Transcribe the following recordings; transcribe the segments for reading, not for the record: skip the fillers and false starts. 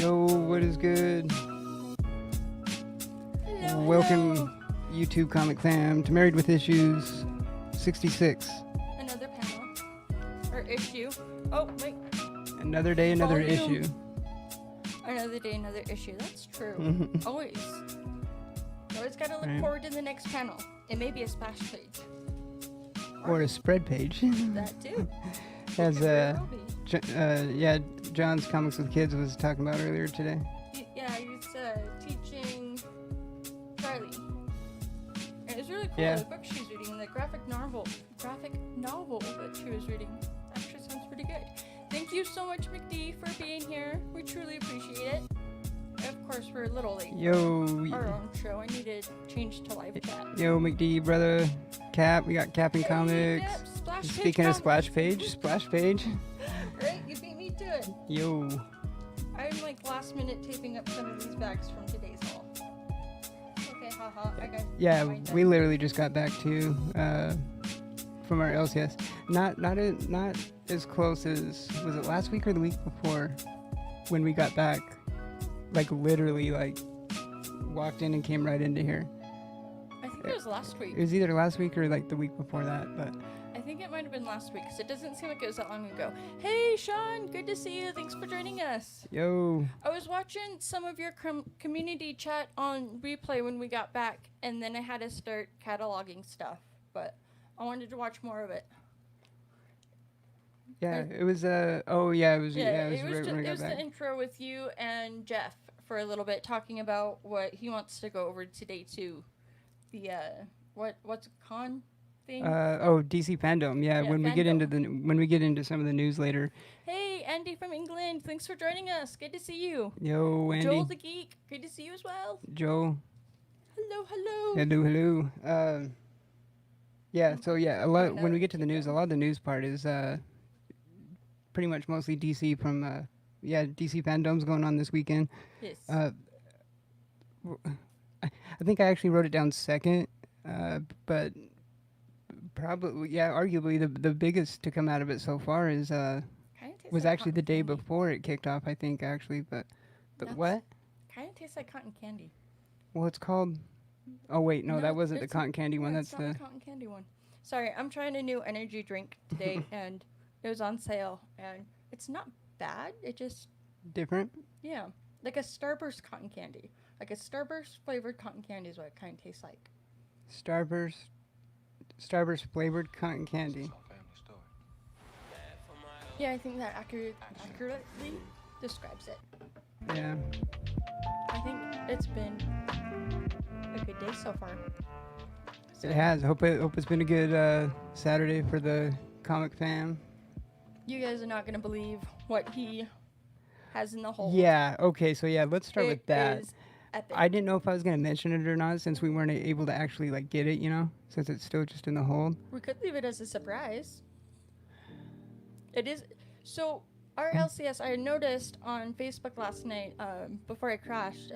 Yo, what is good? Hello, Welcome, hello. YouTube comic fam, to Married with Issues 66. Another panel. Or issue. Oh, wait. Another day, another Volume. issue. Another day, another issue. That's true. Mhm. Always. Always gotta look Right. forward to the next panel. It may be a splash page. Or a spread page. That too. As, It very well be. John's Comics with Kids was talking about earlier today. Yeah, he's teaching Charlie. And it's really cool. Yeah. The book she's reading, the graphic novel that she was reading, actually sounds pretty good. Thank you so much, McD, for being here. We truly appreciate it. Of course, we're a little late Yo, for our own show. I need to change to live chat. yo, McD, brother, Cap, we got Cap and Comics. Yep, splash page Speaking of comics. splash page. Right, you beat me to it. Yo, I'm like last minute taping up some of these bags from today's haul. Okay, haha. I got yeah, mine done. we literally just got back to from our LCS. Not as close as, was it last week or the week before when we got back? Like literally walked in and came right into here. I think it was last week. It was either last week or like the week before that, but I think it might have been last week because it doesn't seem like it was that long ago. Hey, Sean, good to see you. Thanks for joining us. yo, I was watching some of your community chat on replay when we got back, and then I had to start cataloging stuff, but I wanted to watch more of it. yeah, it was it was Yeah, right when I it got was back. the intro with you and Jeff for a little bit, talking about what he wants to go over today too. The what's a con thing? DC fandom. Yeah, Yeah, when we get fandom. when we get into some of the news later. Hey, Andy from England, thanks for joining us. Good to see you. Yo, Andy, Joel the Geek, good to see you as well. Joe, Hello, hello. hello. Yeah, so yeah, when we get to the news, a lot of the news part is pretty much mostly DC from DC fandoms going on this weekend. Yes. I think I actually wrote it down second, but probably arguably the biggest to come out of it so far is Kinda tastes was like actually the cotton day candy. before it kicked off. I think actually, but Nuts. what? Kind of tastes like cotton candy. Well, it's called. Oh wait, no, that wasn't the it's cotton candy one. No, That's it's not the. the cotton candy one. Sorry, I'm trying a new energy drink today, and it was on sale, and it's not bad. It just Different. yeah, like a Starburst cotton candy, like a Starburst flavored cotton candy is what it kind of tastes like. Starburst flavored cotton candy. Yeah, I think that accurately describes it. Yeah. I think it's been a good day so far. It has. Hope it's been a good Saturday for the comic fam. You guys are not gonna believe what he has in the hole. Yeah. Okay. So yeah, let's start It with that. is epic. I didn't know if I was gonna mention it or not since we weren't able to actually get it. Since it's still just in the hold. We could leave it as a surprise. It is. So, our LCS, I noticed on Facebook last night, before I crashed,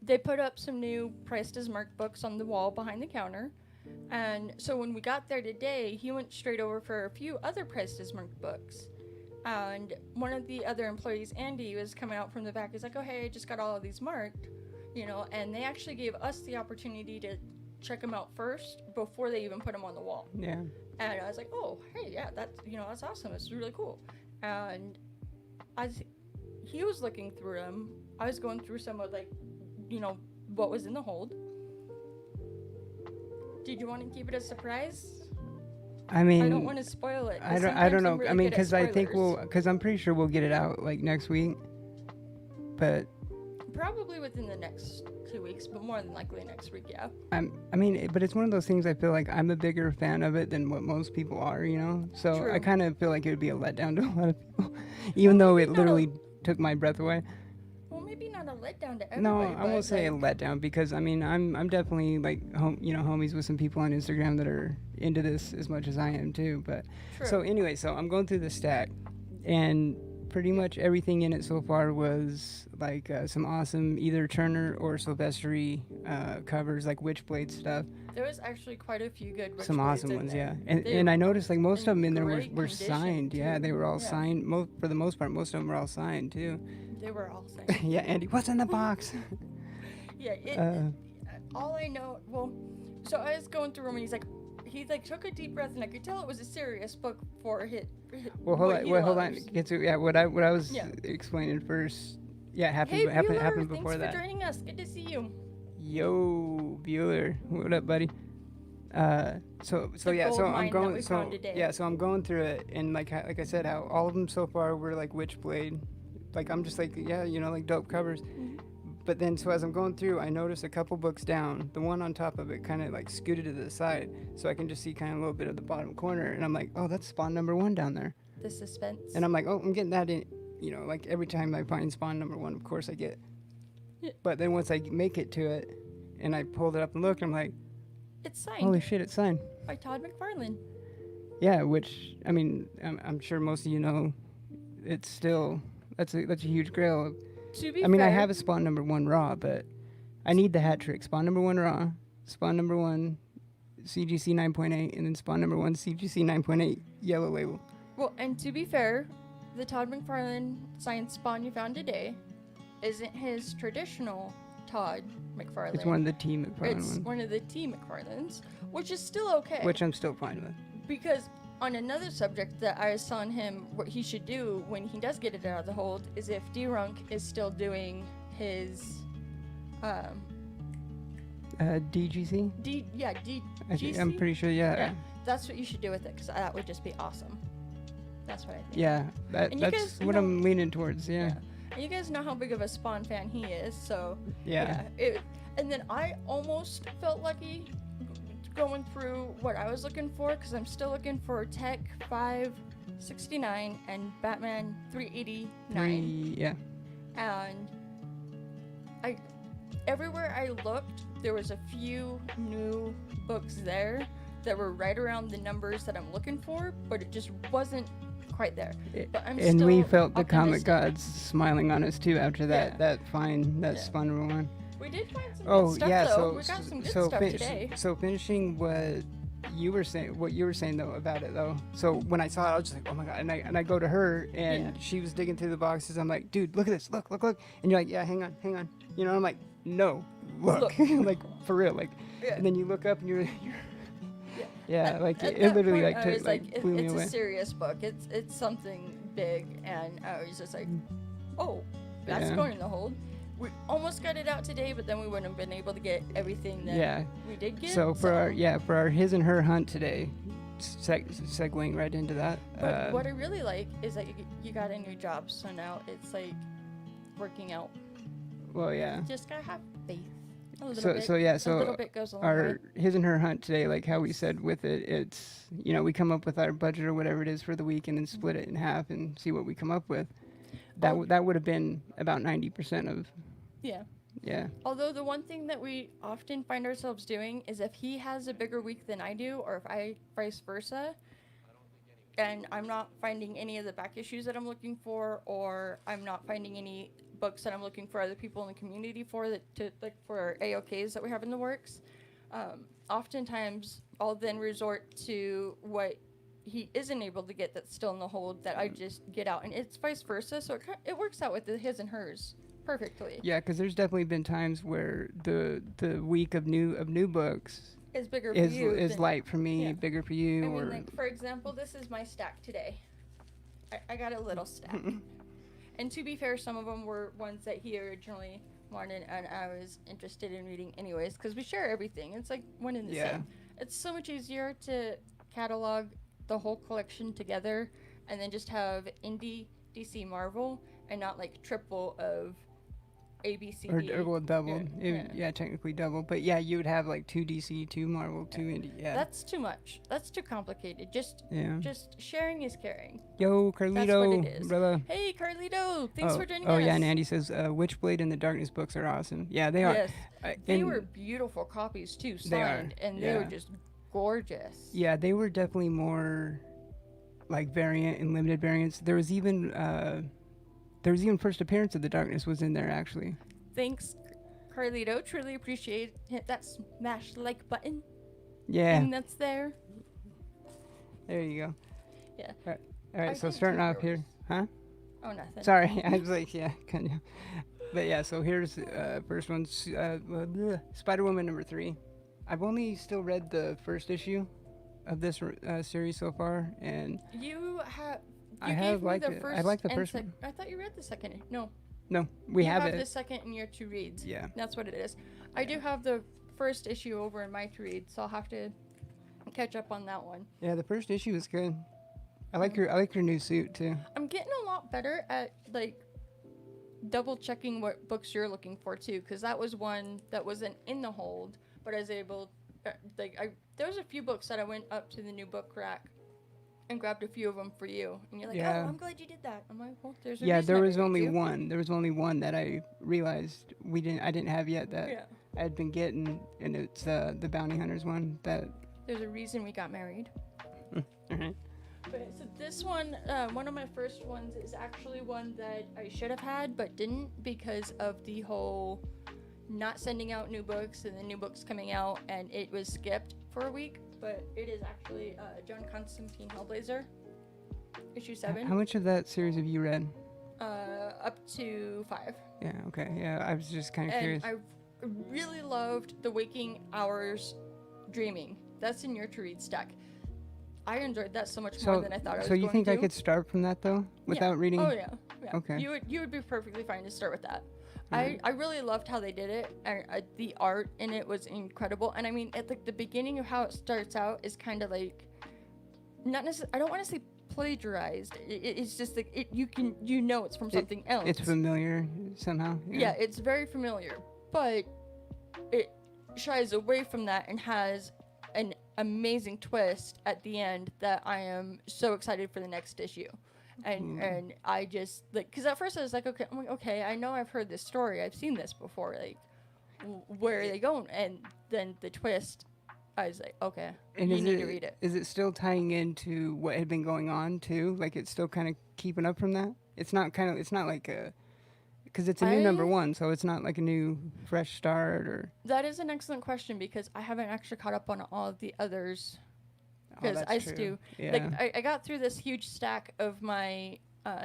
they put up some new priced as marked books on the wall behind the counter. And so when we got there today, he went straight over for a few other priced as marked books. And one of the other employees, Andy, was coming out from the back. He's like, oh, hey, I just got all of these marked, and they actually gave us the opportunity to check them out first before they even put them on the wall. Yeah. And I was like, oh, hey, yeah, that's awesome. It's really cool. And he was looking through them. I was going through some of what was in the hold. Did you want to keep it a surprise? I mean, I don't want to spoil it. I don't sometimes know. I'm really I mean, good at because I think spoilers. because I'm pretty sure we'll get it out next week. But Probably within the next 2 weeks, but more than likely next week, yeah. but it's one of those things. I feel like I'm a bigger fan of it than what most people are. So True. I kind of feel like it would be a letdown to a lot of people, even though it maybe not literally took my breath away. Well, maybe not a letdown to everybody. No, I but, won't say a letdown because I'm definitely homies with some people on Instagram that are into this as much as I am too. But True. so anyway, so I'm going through the stack, and pretty much everything in it so far was like some awesome either Turner or Silvestri covers, like Witchblade stuff. There was actually quite a few good Some Witchblades awesome in ones, there. yeah. And I noticed like most of them in there were great signed. Yeah, condition, they were all too. Yeah. signed. For the most part, most of them were all signed too. They were all signed. Yeah, Andy, what's in the box? Yeah, all I know, well, so I was going through him and he took a deep breath and I could tell it was a serious book for Well, hold on. Get to what I was Yeah. explaining first. Yeah, Hey, happened Bueller, before thanks that. for joining us. Good to see you. Yo, Bueller, what up, buddy? So The yeah, so gold I'm mine that going, we so found today. yeah, so I'm going through it, and like I said, how all of them so far were like Witchblade, like I'm just like, yeah, like dope covers. Mm-hmm. But then, so as I'm going through, I noticed a couple books down, the one on top of it kind of like scooted to the side, so I can just see kind of a little bit of the bottom corner, and I'm like, oh, that's Spawn #1 down there. The suspense. And I'm like, oh, I'm getting that in, like every time I find Spawn #1, of course I get. Yeah. But then once I make it to it, and I pulled it up and looked, I'm like, It's signed holy shit, it's signed. by Todd McFarlane. Yeah, which I mean, I'm sure most of you know, it's still that's a huge grail. To be I mean, fair, I have a Spawn #1 raw, but I need the hat trick: Spawn #1 raw, Spawn #1 CGC 9.8, and then Spawn #1 CGC 9.8 yellow label. well, and to be fair, the Todd McFarlane signed Spawn you found today isn't his traditional Todd McFarlane. It's one of the Team McFarlane It's ones, one of the T McFarlanes, which is still okay. which I'm still fine with. Because on another subject that I was telling him what he should do when he does get it out of the hold is if D-Runk is still doing his DGC? I'm pretty sure, Yeah, that's what you should do with it because that would just be awesome. That's what I think. Yeah, And you that's guys what know- I'm leaning towards, yeah. And you guys know how big of a Spawn fan he is, so Yeah. and then I almost felt lucky going through what I was looking for because I'm still looking for Tech 569 and Batman 389. Yeah. And everywhere I looked, there was a few new books there that were right around the numbers that I'm looking for, but it just wasn't quite there. But I'm And still we felt the comic optimistic. gods smiling on us too after that Yeah. that Yeah. Spawn #1. We did find some Oh good stuff yeah, though. We got some good stuff today. So finishing what you were saying though about it though. So when I saw it, I was just like, oh my god, and I go to her and Yeah. she was digging through the boxes. I'm like, dude, look at this, look, and you're like, yeah, hang on, I'm like, no, look. Like for real, like, Yeah. and then you look up and you're yeah, like At it that literally point, like I was blew me it's away. a serious book. It's something big, and I was just like, oh, that's Yeah. going in the hold. We almost got it out today, but then we wouldn't have been able to get everything that Yeah. we did get. So for our his and her hunt today, segueing right into that. But what I really like is that you got a new job, so now it's like working out. Well, yeah. Just gotta have faith. A little So bit. so yeah, a so little bit goes a long way. our his and her hunt today, like how we said with it, it's we come up with our budget or whatever it is for the week and then split it in half and see what we come up with. That would have been about 90% of Yeah. Although the one thing that we often find ourselves doing is if he has a bigger week than I do, or if I vice versa, and I'm not finding any of the back issues that I'm looking for, or I'm not finding any books that I'm looking for other people in the community for for AOKs that we have in the works, oftentimes I'll then resort to what he isn't able to get that's still in the hold that I just get out, and it's vice versa. So it works out with his and hers perfectly. Yeah, because there's definitely been times where the week of new books Is bigger for is you. is than- light for me, yeah. bigger for you, I or mean, like, for example, this is my stack today. I got a little stack. And to be fair, some of them were ones that he originally wanted, and I was interested in reading anyways, because we share everything. It's like one and the same. It's so much easier to catalog the whole collection together and then just have indie, DC, Marvel, and not like triple of A, B, C, D. or well, double. Yeah. Technically double. But yeah, you would have like 2 DC, 2 Marvel, 2 indie. Yeah. That's too much. That's too complicated. Just sharing is caring. Yo, Carlito, it is. brother. Hey, Carlito, thanks for joining us. Oh yeah, and Andy says Witchblade and the Darkness books are awesome. Yeah, they are. Yes, they and were beautiful copies too, signed, They are, and they were just gorgeous. Yeah, they were definitely more like variant and limited variants. There was even There's even first appearance of the darkness was in there actually. Thanks, Carlito. Truly appreciate hit that smash like button. Yeah. And that's there. There you go. Yeah. All right. I So think starting off Tinker here, huh? Oh, nothing. Sorry, I was like, yeah, kind of. But yeah, so here's first one, Spider-Woman #3. I've only still read the first issue of this series so far, and You have. I You have gave me liked the it. first I like the and first one. I thought you read the second. No, No, we you have have it. the second in your to reads. Yeah. That's what it is. I do have the first issue over in my to read, so I'll have to catch up on that one. Yeah, the first issue was good. I like your new suit too. I'm getting a lot better at like double checking what books you're looking for too, because that was one that wasn't in the hold, but I was able, there was a few books that I went up to the new book rack and grabbed a few of them for you, and you're like, Yeah. oh, I'm glad you did that. I'm like, well, there's a Yeah, reason there I was rated only you. one. There was only one that I realized I didn't have yet that Yeah. I had been getting, and it's the Bounty Hunters one that. There's a reason we got married. Alright. But so this one of my first ones is actually one that I should have had but didn't because of the whole not sending out new books and the new books coming out, and it was skipped for a week. But it is actually John Constantine Hellblazer, issue 7. How much of that series have you read? Up to 5. Yeah. Okay. Yeah, I was just kind of curious. And I really loved the waking hours dreaming. That's in your to read stack. I enjoyed that so much more than I thought I was So you going think to. I could start from that though, without reading? Oh yeah. Okay. You would be perfectly fine to start with that. I really loved how they did it, and the art in it was incredible. And I mean, at the beginning of how it starts out is kind of like, not necessarily. I don't want to say plagiarized. It's just like it's from something else. It's familiar somehow. Yeah, it's very familiar, but it shies away from that and has an amazing twist at the end that I am so excited for the next issue. And I just like, because at first I was like, okay, I know I've heard this story, I've seen this before, like where are they going? And then the twist, I was like, okay, And you need to read it. Is it still tying into what had been going on too? Like it's still kind of keeping up from that? It's not like a, because it's a new number one, so it's not like a new fresh start or. That is an excellent question because I haven't actually caught up on all of the others. Because that's I true. still, Yeah. like, I got through this huge stack of my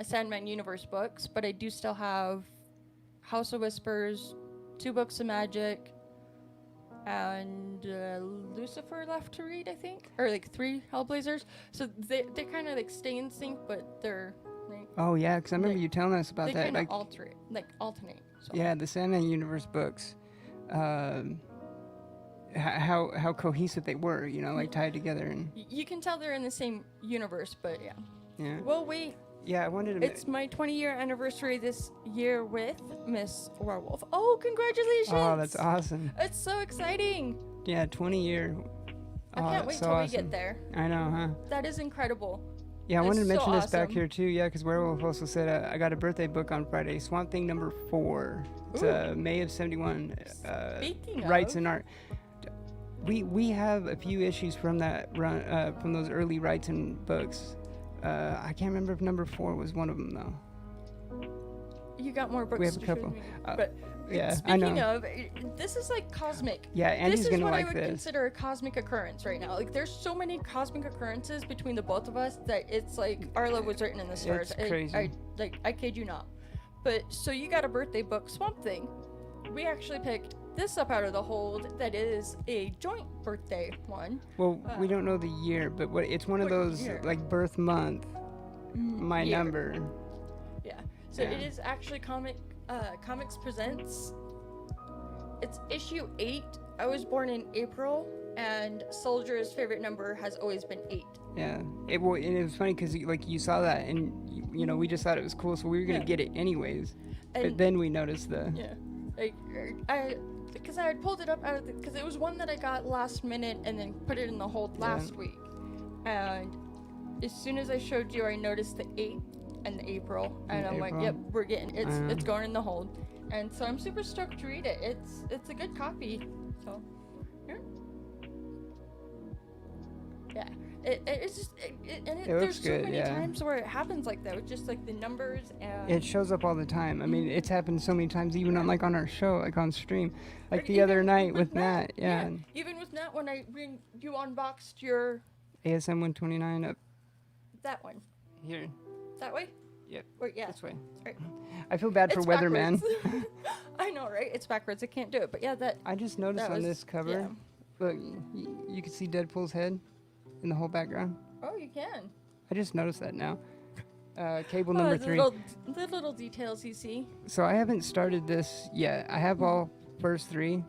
Sandman Universe books, but I do still have House of Whispers, 2 books of magic, and Lucifer left to read, I think, or like 3 Hellblazers. So they kind of like stay in sync, but they're like, Oh yeah, because I remember you telling us about they that. kind of Like alternate. So. yeah, the Sandman Universe books. How cohesive they were, like tied together and You can tell they're in the same universe, but yeah. yeah. Well, wait. Yeah, I wanted to. It's my 20-year anniversary this year with Miss Werewolf. Oh, congratulations! Oh, that's awesome. It's so exciting. Yeah, 20-year. I can't wait till we get there. I know, huh? That is incredible. Yeah, I wanted to That's so mention this back awesome. here too. Yeah, because Werewolf also said I got a birthday book on Friday, Swamp Thing #4. It's May of '71. Speaking Rights of- and Art. We have a few issues from that run, from those early Rights and books. I can't remember if #4 was one of them though. You got more books We have a to show couple. me. Yeah, I Speaking know. of, this is like cosmic. Yeah, Andy's This is gonna what like I would this. consider a cosmic occurrence right now. Like, there's so many cosmic occurrences between the both of us that it's like our love was written in the stars. It's crazy. I kid you not. But so you got a birthday book, Swamp Thing. We actually picked this up out of the hold. That is a joint birthday one. Well, we don't know the year, but it's one of What those year? like birth month, my Year. number. Yeah. So Yeah. it is actually Comics Presents. It's issue 8. I was born in April, and Soldier's favorite number has always been 8. Yeah, and it was funny because you saw that and we just thought it was cool, so we were gonna Yeah. get it anyways. But And- then we noticed the Yeah. Because I had pulled it up out of because it was one that I got last minute and then put it in the hold Yeah. last week. And as soon as I showed you, I noticed the 8 and the April, and I'm like, April. yep, we're getting it's Uh-huh. it's going in the hold. And so I'm super stoked to read it. It's a good copy. So yeah. Yeah. It's just and It there's looks so good, many yeah. times where it happens like that with just like the numbers and It shows up all the time. I mean, it's happened so many times, even on like on our show, like on stream, like Or the other even night with Matt. Yeah, and even with Matt when you unboxed your ASM 129 up that one here. that way. Yep. Or yeah. This way. Right. I feel bad for It's Weatherman. backwards. I know, right? It's backwards. I can't do it. But yeah, that I just noticed that on was- this cover, yeah. look, you can see Deadpool's head in the whole background. Oh, you can. I just noticed that now. Cable Oh, number the 3. the little details you see. So I haven't started this yet. I have all first 3,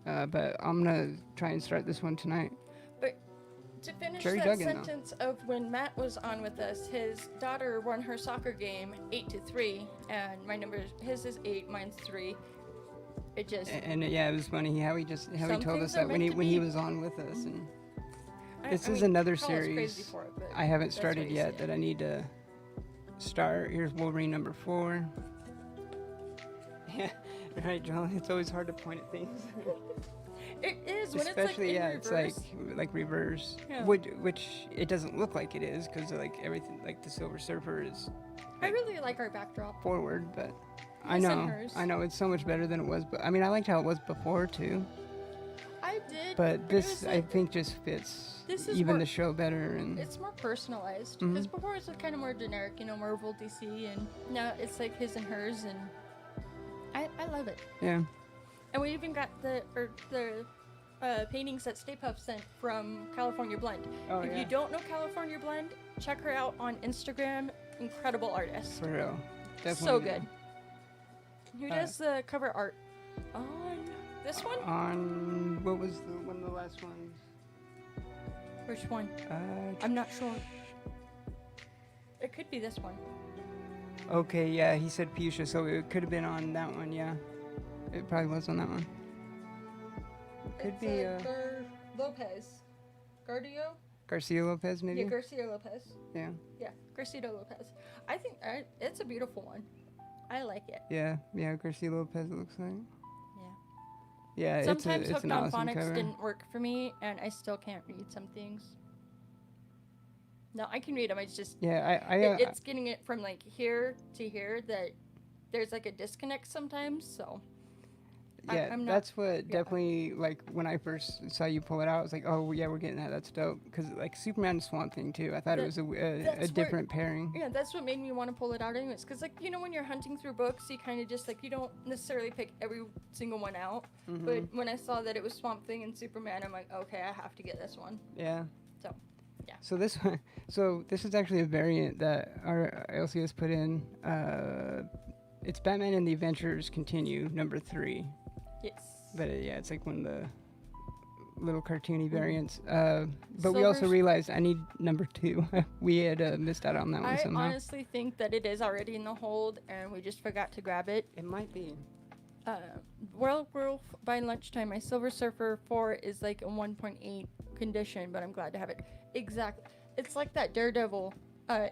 but I'm gonna try and start this one tonight. But to finish Jerry that Duggan, though. sentence of when Matt was on with us, his daughter won her soccer game 8-3, and my number his is 8, mine's 3. It just And yeah, it was funny how he Some told us things are that when meant to he be. was on with us. And this I is mean, another call us crazy series for it, but I haven't that's started what he yet said. that I need to start. Here's Wolverine number 4. Yeah, right, Joel. It's always hard to point at things. It is when Especially it's like in it's reverse. like reverse, Yeah. which it doesn't look like it is because like everything like the Silver Surfer is I really like our backdrop. forward, but His and hers. I know it's so much better than it was. But I mean, I liked how it was before too. I did, But it this was I like, think just fits This is even more- the show better. And it's more personalized. Mhm. Because before it was kind of more generic, Marvel, DC, and now it's like his and hers, and I love it. yeah, And we even got the paintings that Stay Puft sent from California Blend. Oh, If yeah. you don't know California Blend, check her out on Instagram. Incredible artist. for real, definitely. So good. Who Uh, does the cover art on this one? On what was one of the last ones? Which one? I'm not sure. It could be this one. Okay, yeah, he said Fuchsia, so it could have been on that one. Yeah, it probably was on that one. Could It's, be Lopez. Gardio? Garcia Lopez, maybe. Yeah, Garcia Lopez. Yeah, Yeah, Garcia Lopez. I think it's a beautiful one. I like it. yeah, Garcia Lopez. It looks like. Yeah. Yeah, Sometimes it's Hooked an on awesome Phonics cover. didn't work for me, and I still can't read some things. No, I can read them. It's just Yeah, it's getting it from like here to here that there's like a disconnect sometimes. So yeah, I'm not- that's what definitely like when I first saw you pull it out. I was like, oh yeah, we're getting that. That's dope. Because like Superman and Swamp Thing too. I thought it was a that's where- different pairing. yeah, that's what made me want to pull it out anyways. Because like when you're hunting through books, you kind of just like you don't necessarily pick every single one out. Mm-hmm. But when I saw that it was Swamp Thing and Superman, I'm like, okay, I have to get this one. Yeah. So, yeah. So this one, this is actually a variant that our LCS put in. It's Batman and the Adventures Continue number 3. Yes. But yeah, it's like one of the little cartoony variants. But we also Silver- realized I need number 2. We had missed out on that one I somehow. honestly think that it is already in the hold, and we just forgot to grab it. It might be. World by lunchtime, my Silver Surfer 4 is like a 1.8 condition, but I'm glad to have it. Exactly. It's like that Daredevil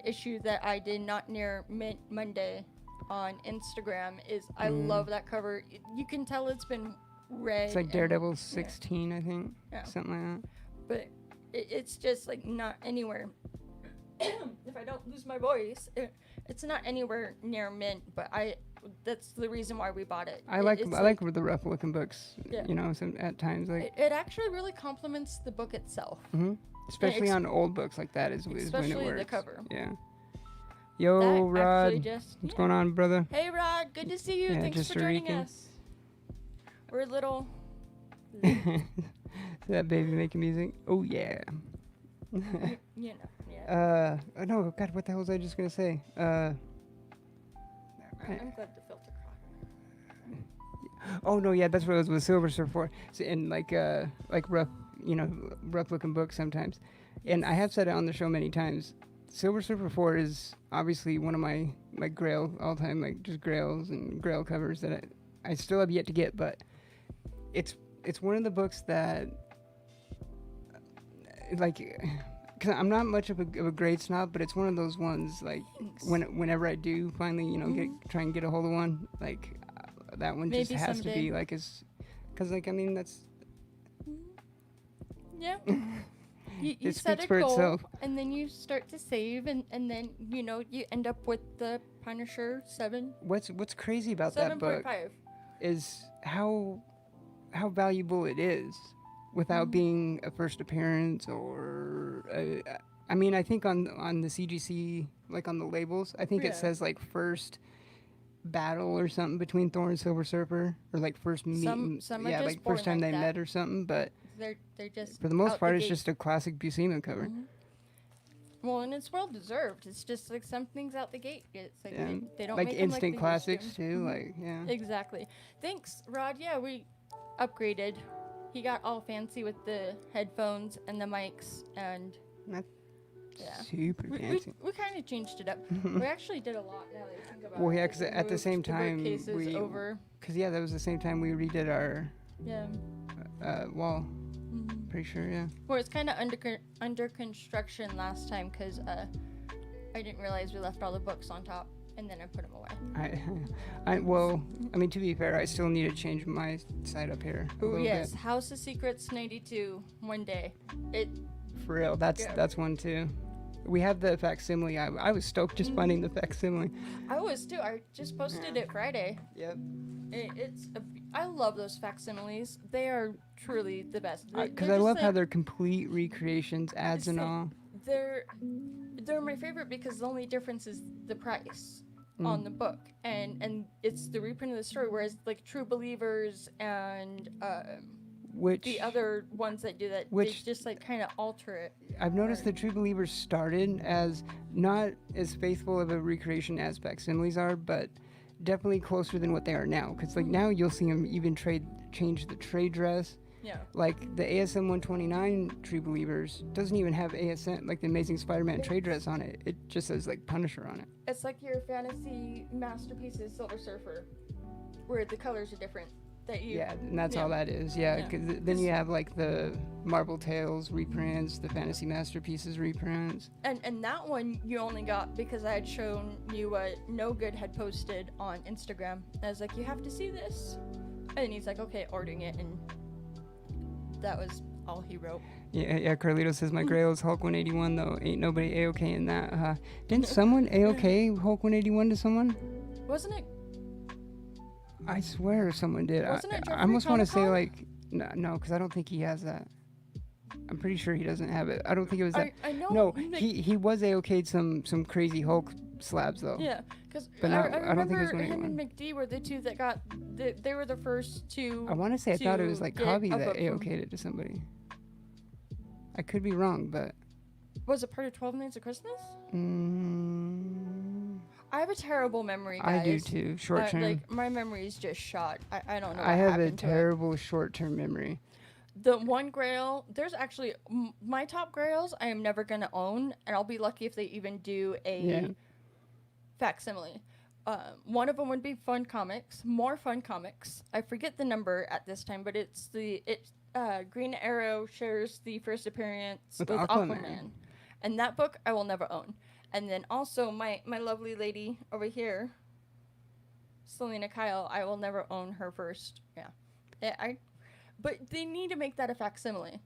issue that I did not near Monday on Instagram. I love that cover. You can tell it's been read. It's like and- Daredevil 16, I think. Yeah. Something like that. but it's just like not anywhere. If I don't lose my voice, it's not anywhere near mint. But that's the reason why we bought it. I like It's the rough looking books. Yeah. Some at times like it actually really complements the book itself. especially it's- on old books like that is when it especially works. the cover. Yeah. Yo, That Rod. actually just- What's yeah. going on, brother? Hey Rod, good to see you. Yeah, Thanks just for joining Rican. us. We're little. That baby making music. Oh yeah. Yeah. Oh no, God, what the hell was I just gonna say? I'm glad the filter caught. Oh no, yeah, that's what it was with Silver Surfer 4. So, and like rough, rough looking books sometimes. And I have said it on the show many times. Silver Surfer 4 is obviously one of my Grail all time, like just Grails and Grail covers that I still have yet to get, but it's one of the books that like, cause I'm not much of a grade snob, but it's one of those ones like Thanks. whenever I do finally try and get a hold of one, like that one just Maybe has to someday. be like cause like I mean that's Yeah. You it set speaks a for goal, itself. and then you start to save, and then you end up with the Punisher What's crazy about that book 7.5. is how valuable it is without being a first appearance or I mean I think on the CGC, like on the labels, I think it Yeah. says like first battle or something between Thor and Silver Surfer, or like first meet, Some are yeah, just like born first time like they that. met or something, but They're just for the most out part the it's gate. just a classic Buscema cover. Well, and it's well deserved. It's just like some things out the gate. It's like And they don't like make 'em like instant they classics used to. too, like yeah. Exactly. Thanks, Rod. Yeah, we upgraded. He got all fancy with the headphones and the mics, and Not yeah, super we fancy. we kind of changed it up. We actually did a lot now that I think about Well, it. yeah, Like, because we at the moved same time bookcases we, over. because yeah, that was the same time we redid our Yeah. wall. Pretty sure, yeah. Well, it's kind of under construction last time because I didn't realize we left all the books on top, and then I put them away. Well, I mean, to be fair, I still need to change my side up here a Oh little yes, bit. House of Secrets 92. One day, it. For real, that's Yeah. that's one too. We have the facsimile. I was stoked just finding the facsimile. I was too. I just posted it Friday. Yep. I love those facsimiles. They are truly the best. Because I love how they're complete recreations, ads and Same. all. They're my favorite because the only difference is the price on the book, and it's the reprint of the story. Whereas like True Believers and Which the other ones that do that, they just like kind of alter it. I've noticed the True Believers started as not as faithful of a recreation as facsimiles are, but definitely closer than what they are now. Because like now you'll see them even change the trade dress. Yeah. Like the ASM 129 True Believers doesn't even have ASM, like the Amazing Spider-Man trade dress on it. It just says like Punisher on it. It's like your fantasy masterpieces, Silver Surfer, where the colors are different. Yeah, and that's all that is. Yeah, Yeah. because then you have like the Marvel Tales reprints, the Fantasy Masterpieces reprints. And that one you only got because I had shown you what No Good had posted on Instagram. I was like, you have to see this. And he's like, okay, ordering it, and that was all he wrote. Yeah, Carlito says my Grail is Hulk 181 though. Ain't nobody A-OK in that. Didn't someone A-OK Hulk 181 to someone? Wasn't it? I swear someone did. Wasn't it I Jeffrey almost want to say Comic-Con? like no, because I don't think he has that. I'm pretty sure he doesn't have it. I don't think it was that. I know. No, like, he was A-OK'd some crazy Hulk slabs though. Yeah, because But I not- I don't think it was remember him 181. and McD were the two that got. They were the first two. I want to say I thought it was like get Hobby a that book from- A-OK'd it to somebody. I could be wrong, but Was it part of 12 Nights of Christmas? mm, I have a terrible memory, I guys. do too. Short term. Like my memory is just shot. I don't know. What I have a happened to it. terrible short-term memory. The one Grail, there's actually my top Grails I am never gonna own, and I'll be lucky if they even do a facsimile. One of them would be More Fun Comics. I forget the number at this time, but it's Green Arrow shares the first appearance With with Aquaman. Aquaman, and that book I will never own. And then also my lovely lady over here, Selena Kyle, I will never own her first. Yeah, but they need to make that a facsimile.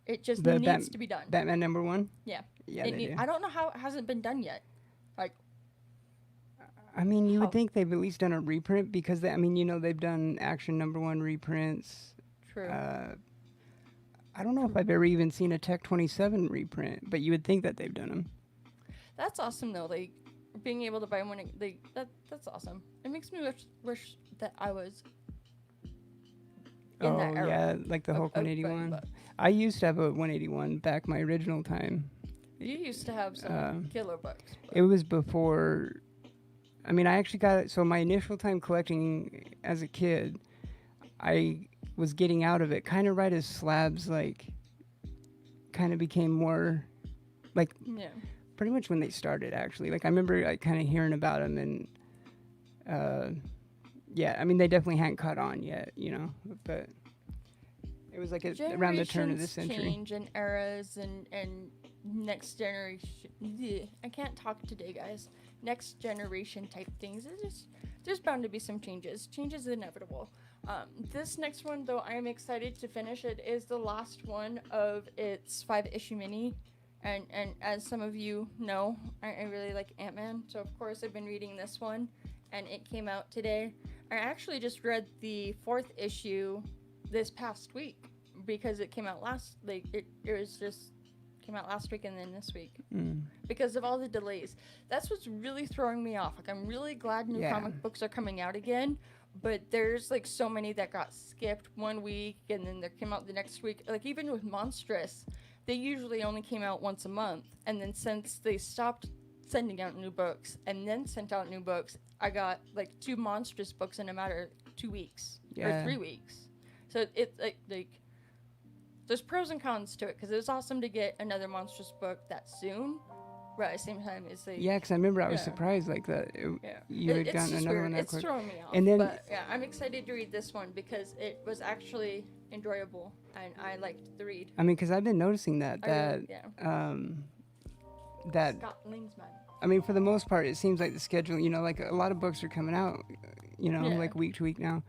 It just needs to be done. Batman #1. Yeah. Yeah, they do. I don't know how it hasn't been done yet. Like, I mean, you How? would think they've at least done a reprint because they've done Action #1 reprints. true. I don't know if I've ever even seen a Tech 27 reprint, but you would think that they've done them. That's awesome though. Like being able to buy one. That's awesome. It makes me wish that I was in that era. Yeah, like the Hulk of 181. buying I used to have a 181 back my original time. You used to have some killer books. It was before. I mean, I actually got it. So my initial time collecting as a kid, I was getting out of it kind of right as slabs kind of became more Yeah. pretty much when they started actually. Like I remember kind of hearing about them and yeah, I mean they definitely hadn't caught on yet, but it was like around the turn of the century. Change and eras and next generation. Bleh, I can't talk today, guys. Next generation type things. There's bound to be some changes. Change is inevitable. This next one, though, I am excited to finish. It is the last one of its 5-issue mini. And as some of you know, I really like Ant-Man. So, of course, I've been reading this one. And it came out today. I actually just read the 4th issue this past week. Because it came out came out last week and then this week. Because of all the delays. That's what's really throwing me off. Like, I'm really glad new comic books are coming out again. But there's, like, so many that got skipped one week, and then they came out the next week. Like, even with Monstrous, they usually only came out once a month. And then since they stopped sending out new books, and then sent out new books, I got, like, 2 Monstrous books in a matter of 2 weeks. Or 3 weeks. So, it's, like there's pros and cons to it, because it was awesome to get another Monstrous book that soon. But at the same time, it's like... Yeah, because I remember I was surprised like that. You had gotten another one that it's quick. It's throwing me off. And then, but yeah, I'm excited to read this one because it was actually enjoyable and I liked the read. I mean, because I've been noticing that Scott Lingsman. I mean, for the most part, it seems like the schedule, you know, like a lot of books are coming out, you know, like week to week now.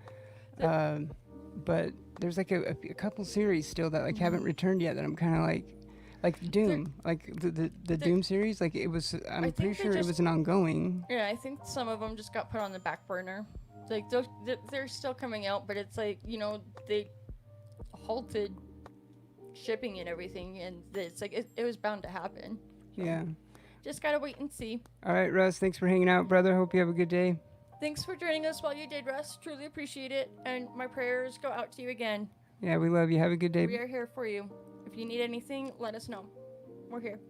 But there's like a couple series still that like haven't returned yet that I'm kind of like Doom, like the Doom series, like it was. I'm pretty sure it was an ongoing. Yeah, I think some of them just got put on the back burner. Like they're still coming out, but it's like, you know, they halted shipping and everything, and it's like it was bound to happen. So Yeah. Just gotta wait and see. All right, Russ. Thanks for hanging out, brother. Hope you have a good day. Thanks for joining us while you did, Russ. Truly appreciate it, and my prayers go out to you again. Yeah, we love you. Have a good day. We are here for you. If you need anything, let us know. We're here.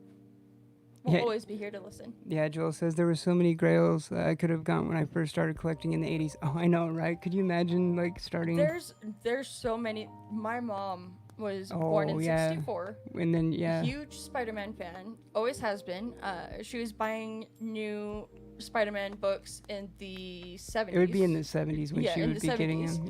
We'll always be here to listen. Yeah, Joel says there were so many grails I could have gotten when I first started collecting in the 80s. Oh, I know, right? Could you imagine, like, starting... There's so many. My mom was born in 64. And then, Huge Spider-Man fan. Always has been. She was buying new Spider-Man books in the 70s. It would be in the 70s when she would be getting them,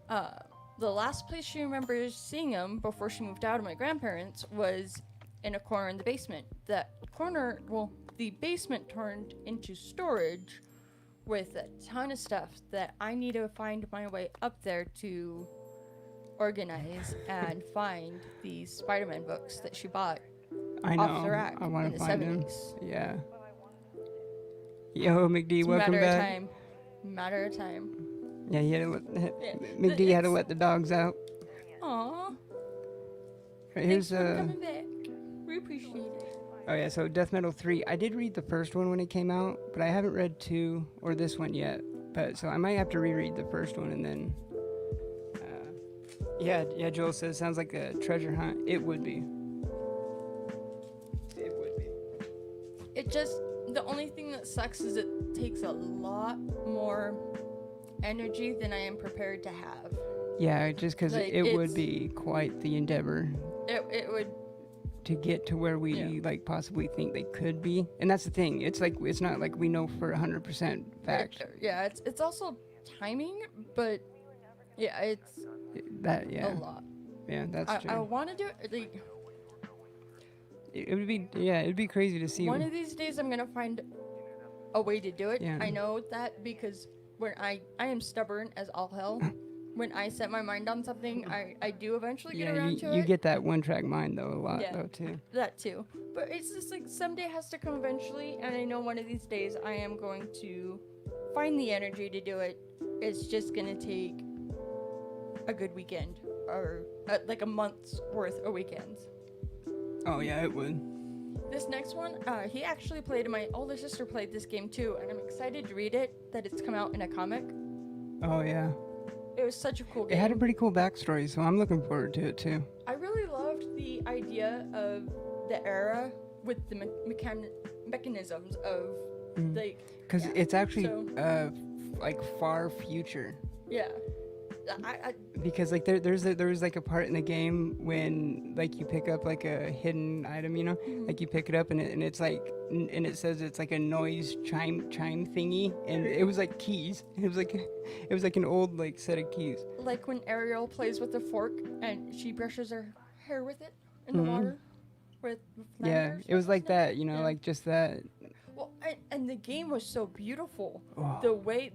yeah. The last place she remembers seeing them before she moved out of my grandparents was in a corner in the basement. The basement turned into storage with a ton of stuff that I need to find my way up there to organize and find these Spider-Man books that she bought off the rack I want in to the find 70s. them. Yeah. Yo, McD, welcome back. Matter of time. Yeah, he had to McD had to let the dogs out. Aww. Right, here's Thanks for coming back. We appreciate it. Oh yeah, so Death Metal 3. I did read the first one when it came out, but I haven't read 2 or this one yet. But so I might have to reread the first one and then. Yeah. Joel says sounds like a treasure hunt. It would be. It would be. It just the only thing that sucks is it takes a lot more energy than I am prepared to have. Yeah, just because it would be quite the endeavor. It would. To get to where we like possibly think they could be, and that's the thing. It's like it's not like we know for 100% fact. Yeah, it's also timing, but yeah, it's a lot. Yeah, that's true. I want to do it. Like, it'd be crazy to see. One of these days, I'm gonna find a way to do it. Yeah. I know that because when I am stubborn as all hell. When I set my mind on something, I do eventually get around to it. You get that one-track mind, though, a lot, though, too. That, too. But it's just like someday has to come eventually, and I know one of these days I am going to find the energy to do it. It's just going to take a good weekend, or like a month's worth of weekends. Oh, yeah, it would. This next one, he actually my older sister played this game, too, and I'm excited to read it, that it's come out in a comic. Oh, yeah. It was such a cool game. It had a pretty cool backstory, so I'm looking forward to it too. I really loved the idea of the era with the mechanisms of because it's actually like far future. Yeah. Because like there's like a part in the game when like you pick up like a hidden item, you know, like you pick it up and it's like and it says it's like a noise chime thingy, and it was like keys. It was like an old like set of keys. Like when Ariel plays with the fork and she brushes her hair with it in the water. It was like that, you know, like just that. Well, and the game was so beautiful. Oh. The way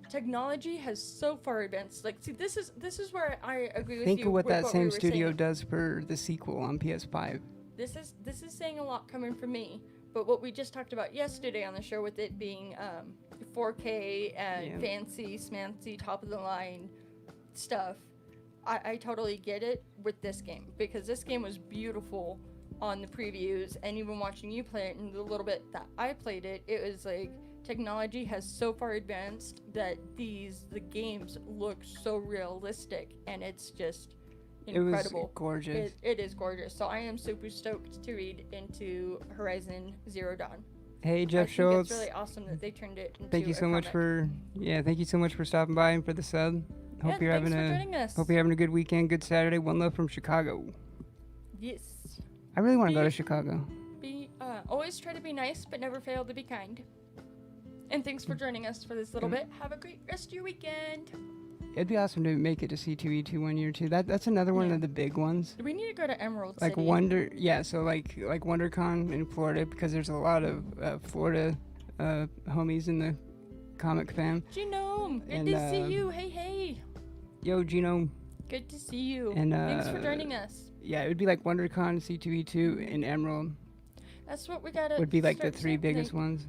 technology has so far advanced. Like, see, this is where I agree with Think you. of what with that we same were studio saying. does for the sequel on PS5. This is saying a lot coming from me. But what we just talked about yesterday on the show, with it being 4K and Yeah. fancy, smancy, top of the line stuff, I totally get it with this game, because this game was beautiful on the previews, and even watching you play it and the little bit that I played it, it was like technology has so far advanced that the games look so realistic, and it's just incredible. It was gorgeous. It is gorgeous. So I am super stoked to read into Horizon Zero Dawn. Hey, Jeff I Schultz. think it's really awesome that they turned it into Thank you so much for stopping by and for the sub. Hope you're thanks having for joining us. Hope you're having a good weekend, good Saturday. One love from Chicago. Yes. I really want to go to Chicago. Always try to be nice, but never fail to be kind. And thanks for joining us for this little bit. Have a great rest of your weekend. It'd be awesome to make it to C2E2 one year too. That's another one of the big ones. We need to go to Emerald Like City. so like WonderCon in Florida, because there's a lot of Florida homies in the comic fam. Genome, good And, to see you. Hey. Yo, Genome. Good to see you. And thanks for joining us. Yeah, it would be like WonderCon, C2E2, and Emerald. That's what we gotta. Would be like the start three saying, biggest like, ones.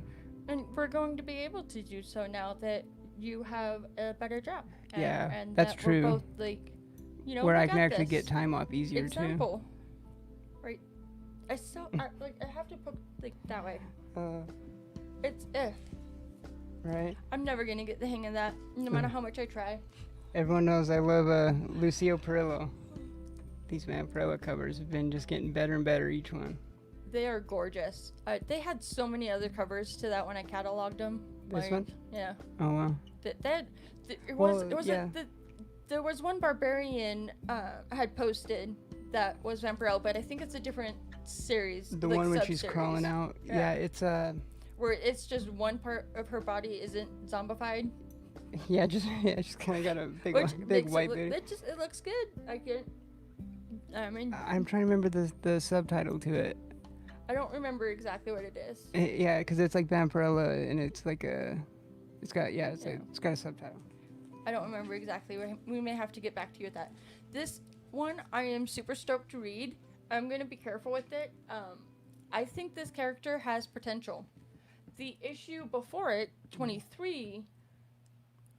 And we're going to be able to do so now that you have a better job. And that's that true. We're both like, where we I can got actually this. get time off easier Example. Right. I have to put like that way. too. It's Right. I'm never gonna get the hang of that, no matter how much I try. Everyone knows I love Lucio Perillo. These Vampirella covers have been just getting better and better each one. They are gorgeous. They had so many other covers to that when I cataloged them. This one? Yeah. Oh wow. There was one Barbarian I had posted that was Vampirella, but I think it's a different series. The like one when she's sub-series, crawling out. Yeah. Yeah, it's where it's just one part of her body isn't zombified. just kind of got a big Which big makes white it, booty. it looks good. I'm trying to remember the subtitle to it. I don't remember exactly what it is. Yeah, because it's like Vampirella, and it's like it's got a subtitle. I don't remember exactly. We may have to get back to you with that. This one I am super stoked to read. I'm going to be careful with it. I think this character has potential. The issue before it, 23,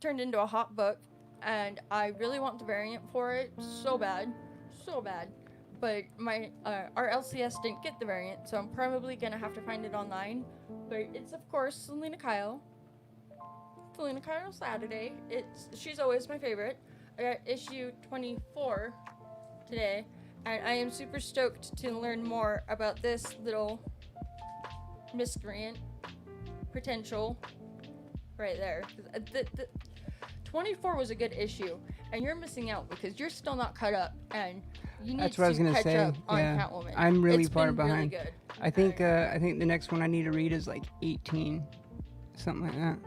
turned into a hot book, and I really want the variant for it so bad. But our LCS didn't get the variant, so I'm probably going to have to find it online. But it's, of course, Selena Kyle Saturday. She's always my favorite. I got issue 24 today, and I am super stoked to learn more about this little miscreant potential right there. The 24 was a good issue, and you're missing out because you're still not caught up, and you need That's what I was to gonna catch say. up on Yeah. Catwoman. I'm really It's far been behind. Really good. I think the next one I need to read is like 18, something like that.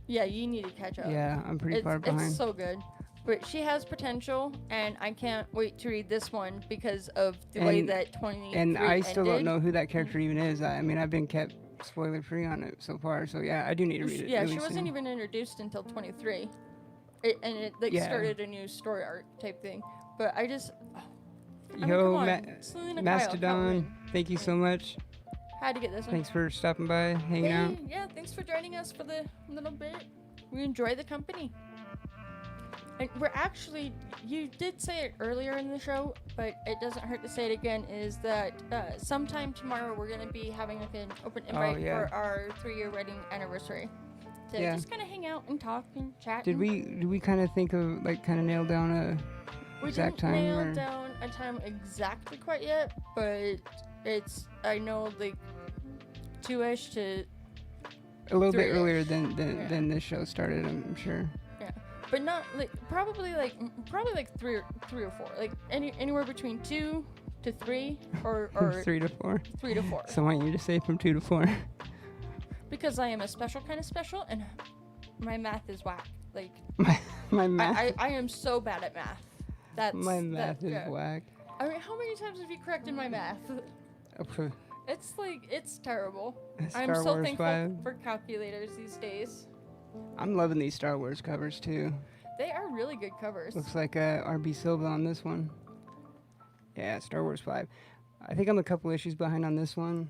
Yeah, you need to catch up. Yeah, I'm pretty far behind. It's so good. But she has potential, and I can't wait to read this one because of the way that 23 And I still don't ended. know who that character even is. I mean, I've been kept spoiler free on it so far. So yeah, I do need to read it. Yeah, really she wasn't soon. even introduced until 23. It started a new story arc type thing. But I just... Yo, Selena Kyle, Mastodon, Catwoman. thank you so much. Had to get this one. Thanks for stopping by, hanging out. Yeah, thanks for joining us for the little bit. We enjoy the company. And we're actually, you did say it earlier in the show, but it doesn't hurt to say it again, is that sometime tomorrow we're going to be having like an open invite for our 3-year wedding anniversary. To just kind of hang out and talk and chat. Did we kind of think of, like, kind of nail down a exact time? We didn't nail down a time exactly quite yet, but it's, I know, like, 2-ish to a little bit 3-ish. earlier than this show started, I'm sure. Yeah, but not like probably like 3 or 4, like anywhere between 2 to 3 or 3 to 4. 3 to 4. So I want you to say from 2 to 4. Because I am a special kind of special, and my math is whack. Like my math. I am so bad at math. My math is whack. I mean, how many times have you corrected my math? It's like, it's terrible. I'm so thankful for calculators these days. I'm loving these Star Wars covers too. They are really good covers. Looks like R.B. Silva on this one. Yeah, Star Wars 5. I think I'm a couple issues behind on this one.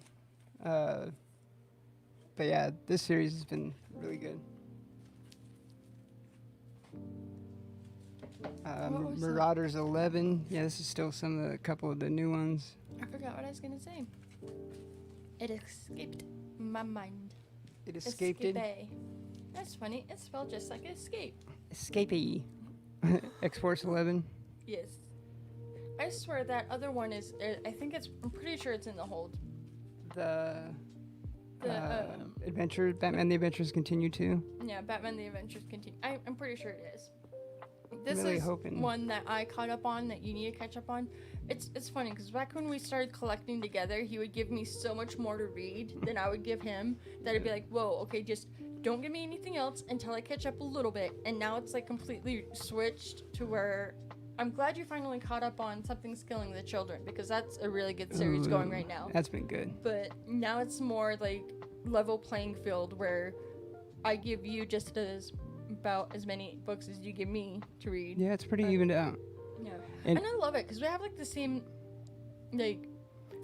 But yeah, this series has been really good. Marauders 11. Yeah, this is still a couple of the new ones. I forgot what I was going to say. It escaped my mind. It escaped it. That's funny. It's spelled just like escape. Escapee. X-Force 11. Yes. I swear that other one is, I'm pretty sure it's in the hold. Batman the Adventures Continue too. Yeah, Batman the Adventures Continue. I'm pretty sure it is. This really is hoping. One that I caught up on that you need to catch up on. It's funny because back when we started collecting together, he would give me so much more to read than I would give him. That I'd be like, whoa, okay, just don't give me anything else until I catch up a little bit. And now it's like completely switched to where I'm glad you finally caught up on Something's Killing the Children, because that's a really good series going right now. That's been good. But now it's more like level playing field where I give you just about as many books as you give me to read. Yeah, it's pretty evened out. Yeah. And I love it because we have like the same like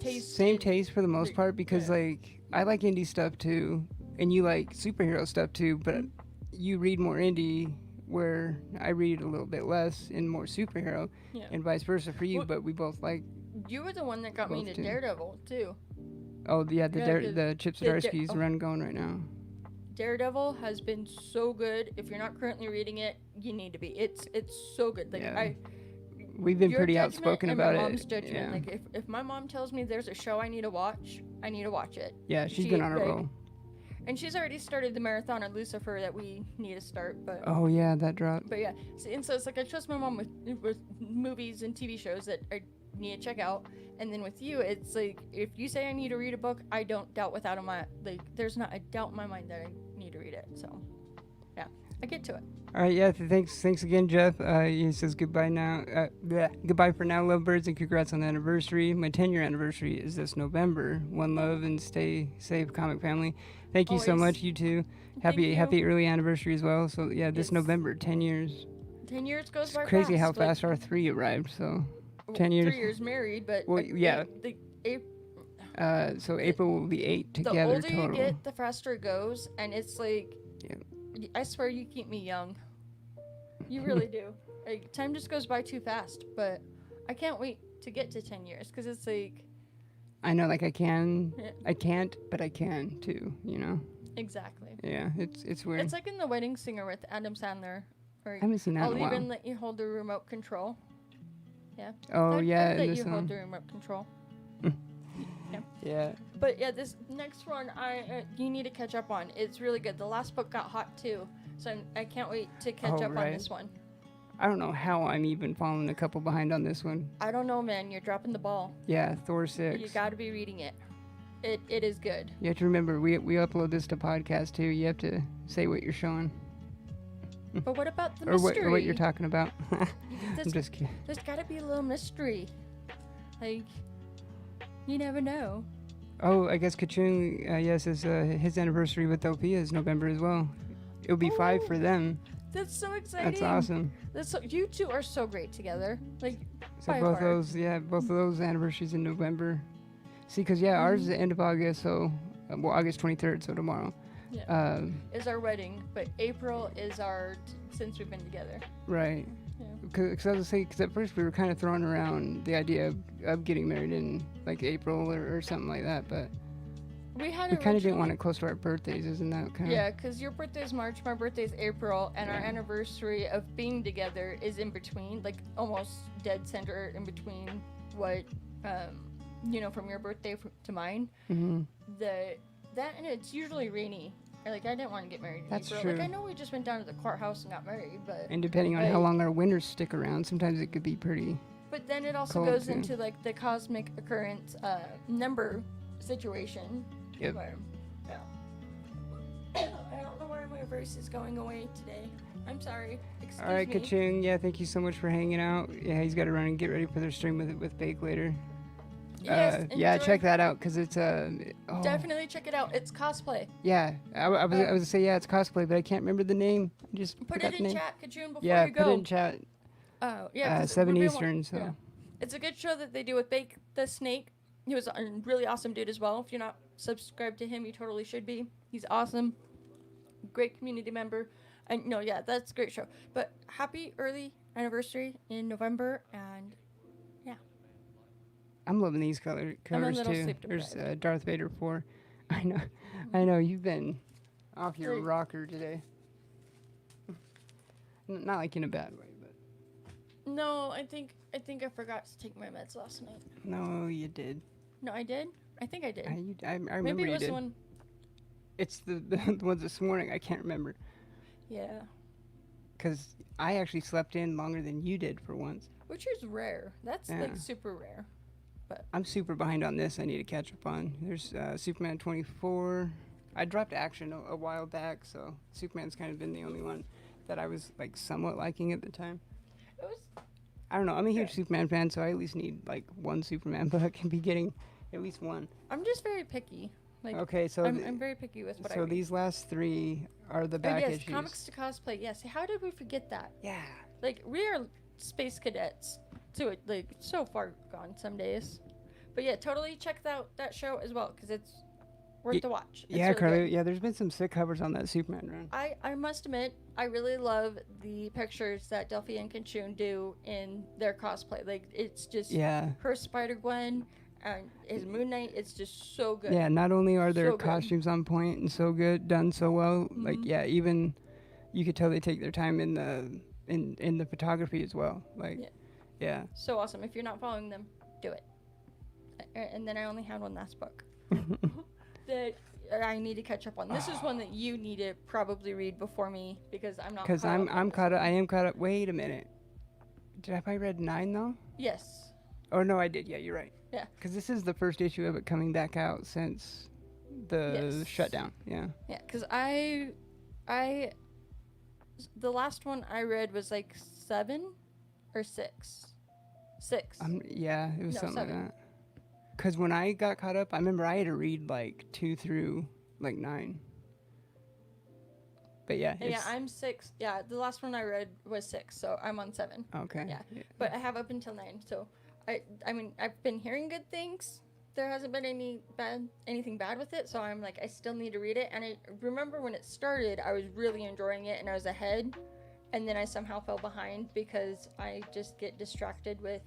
taste. Same taste for the most part, because like I like indie stuff too, and you like superhero stuff too, but you read more indie where I read a little bit less and more superhero, and vice versa for you. But we both like. You were the one that got me into Daredevil too. Oh yeah, the Chip Zdarsky's run going right now. Daredevil has been so good. If you're not currently reading it, you need to be. It's so good. Like we've been pretty outspoken about it. My mom's judgment. Yeah. Like if my mom tells me there's a show I need to watch it. Yeah, she's been on a roll. And she's already started the marathon on Lucifer that we need to start. But oh yeah, that dropped. But yeah, so it's like I trust my mom with movies and TV shows that I need to check out. And then with you, it's like if you say I need to read a book, I don't doubt without a mind. Like there's not a doubt in my mind that I need to read it. So yeah, I get to it. All right, yeah. Thanks again, Jeff. He says goodbye now. Goodbye for now, lovebirds, and congrats on the anniversary. My 10-year anniversary is this November. One love and stay safe, comic family. Thank you so much, you two. Happy early anniversary as well. So yeah, this November, 10 years. 10 years goes by fast. Crazy how fast our 3 arrived. So 10 years. 3 years married, but well, yeah. So April will be 8 together total. The older you get, the faster it goes, and it's like, I swear you keep me young. You really do. Like time just goes by too fast, but I can't wait to get to 10 years because it's like. I know, like I can't, but I can too. You know. Exactly. Yeah, it's weird. It's like in The Wedding Singer with Adam Sandler. Where I haven't seen that in a while. I'll even let you hold the remote control. Yeah. Oh yeah. I'd let you hold the remote control. Yeah. Yeah. But yeah, this next one you need to catch up on. It's really good. The last book got hot too, so I can't wait to catch up on this one. I don't know how I'm even falling a couple behind on this one. I don't know, man. You're dropping the ball. Yeah, Thor 6. You got to be reading it. It is good. You have to remember, we upload this to podcast too. You have to say what you're showing. But what about the mystery? Or what you're talking about. I'm just kidding. There's got to be a little mystery. Like, you never know. Oh, I guess Kachung, yes, is his anniversary with Opia is November as well. It'll be 5 for them. That's so exciting. That's awesome. You two are so great together. Like, so both of those anniversaries in November. See, because ours is the end of August, so August 23rd, so tomorrow. Yeah. Is our wedding, but April is our since we've been together. Right. Because I was saying, because at first we were kind of throwing around the idea of getting married in like April or something like that, but we kind of didn't want it close to our birthdays, isn't that kind of? Yeah, because your birthday's March, my birthday's April, and our anniversary of being together is in between, like almost dead center in between what, from your birthday to mine. Mm-hmm. That and it's usually rainy. Like I didn't want to get married in That's April. true. Like I know we just went down to the courthouse and got married, but and depending on how long our winters stick around, sometimes it could be pretty. But then it also goes into like the cosmic occurrence number situation. Yep. Where, I don't know where my verse is going away today. I'm sorry. Excuse All right, me. Kachung. Yeah, thank you so much for hanging out. Yeah, he's got to run and get ready for their stream with Bake later. Yes, yeah, enjoy. check that out because it's Definitely check it out. It's cosplay. yeah. I was gonna say yeah, it's cosplay, but I can't remember the name. I just Put forgot it the in name. chat, Kajun, before Yeah, you put it go. in chat. Oh, yeah, 7 Eastern. So yeah. It's a good show that they do with Bake the Snake. He was a really awesome dude as well. If you're not subscribed to him, you totally should be. He's awesome. Great community member. And no, yeah, that's a great show. But happy early anniversary in November, and yeah. I'm loving these I'm a covers little too. sleep There's deprived. Darth Vader 4. I know you've been off your Like- rocker today. Not like in a bad way, but No, I think I forgot to take my meds last night. no, you did. No, I did. I think I did. I remember Maybe it you was did. the one. It's the ones this morning. I can't remember Yeah, because I actually slept in longer than you did for once. which is rare. That's Yeah. like super rare. I'm super behind on this. I need to catch up on. There's Superman 24. I dropped Action a while back, so Superman's kind of been the only one that I was like somewhat liking at the time. It was. I don't know. I'm a huge Yeah. Superman fan, so I at least need like one Superman book. I can be getting at least one. I'm just very picky. Like Okay, so I'm very picky with what I so read. these last 3 are the Oh, back yes, issues. comics to cosplay. Yes. How did we forget that? Yeah. Like we are space cadets to it. Like so far gone some days. But yeah, totally check out that show as well because it's worth the watch. It's Yeah, really Carly. good. Yeah, there's been some sick covers on that Superman run. I must admit, I really love the pictures that Delphi and Kanchun do in their cosplay. Like, it's just Yeah. her Spider-Gwen and his Moon Knight. It's just so good. Yeah, not only are their So good. costumes on point and so good, done so well, like Mhm. yeah, even you could tell they take their time in the photography as well. Like, Yeah. yeah. So awesome. If you're not following them, do it. And then I only had one last book that I need to catch up on. This is one that you need to probably read before me because I'm not. Because caught up on I'm this caught up. one. I am caught up. Wait a minute. Did I probably read 9 though? Yes. Oh no, I did. Yeah, you're right. Yeah. Because this is the first issue of it coming back out since the Yes. shutdown. Yeah. Yeah, because the last one I read was like 7 or 6. 6. Yeah, it was No, something 7. like that. Because when I got caught up, I remember I had to read like 2 through like 9. But yeah. Yeah, it's- I'm 6. Yeah, the last one I read was 6, so I'm on 7. Okay. Yeah. But I have up until 9, so I mean, I've been hearing good things. There hasn't been anything bad with it, so I'm like, I still need to read it. And I remember when it started, I was really enjoying it, and I was ahead, and then I somehow fell behind because I just get distracted with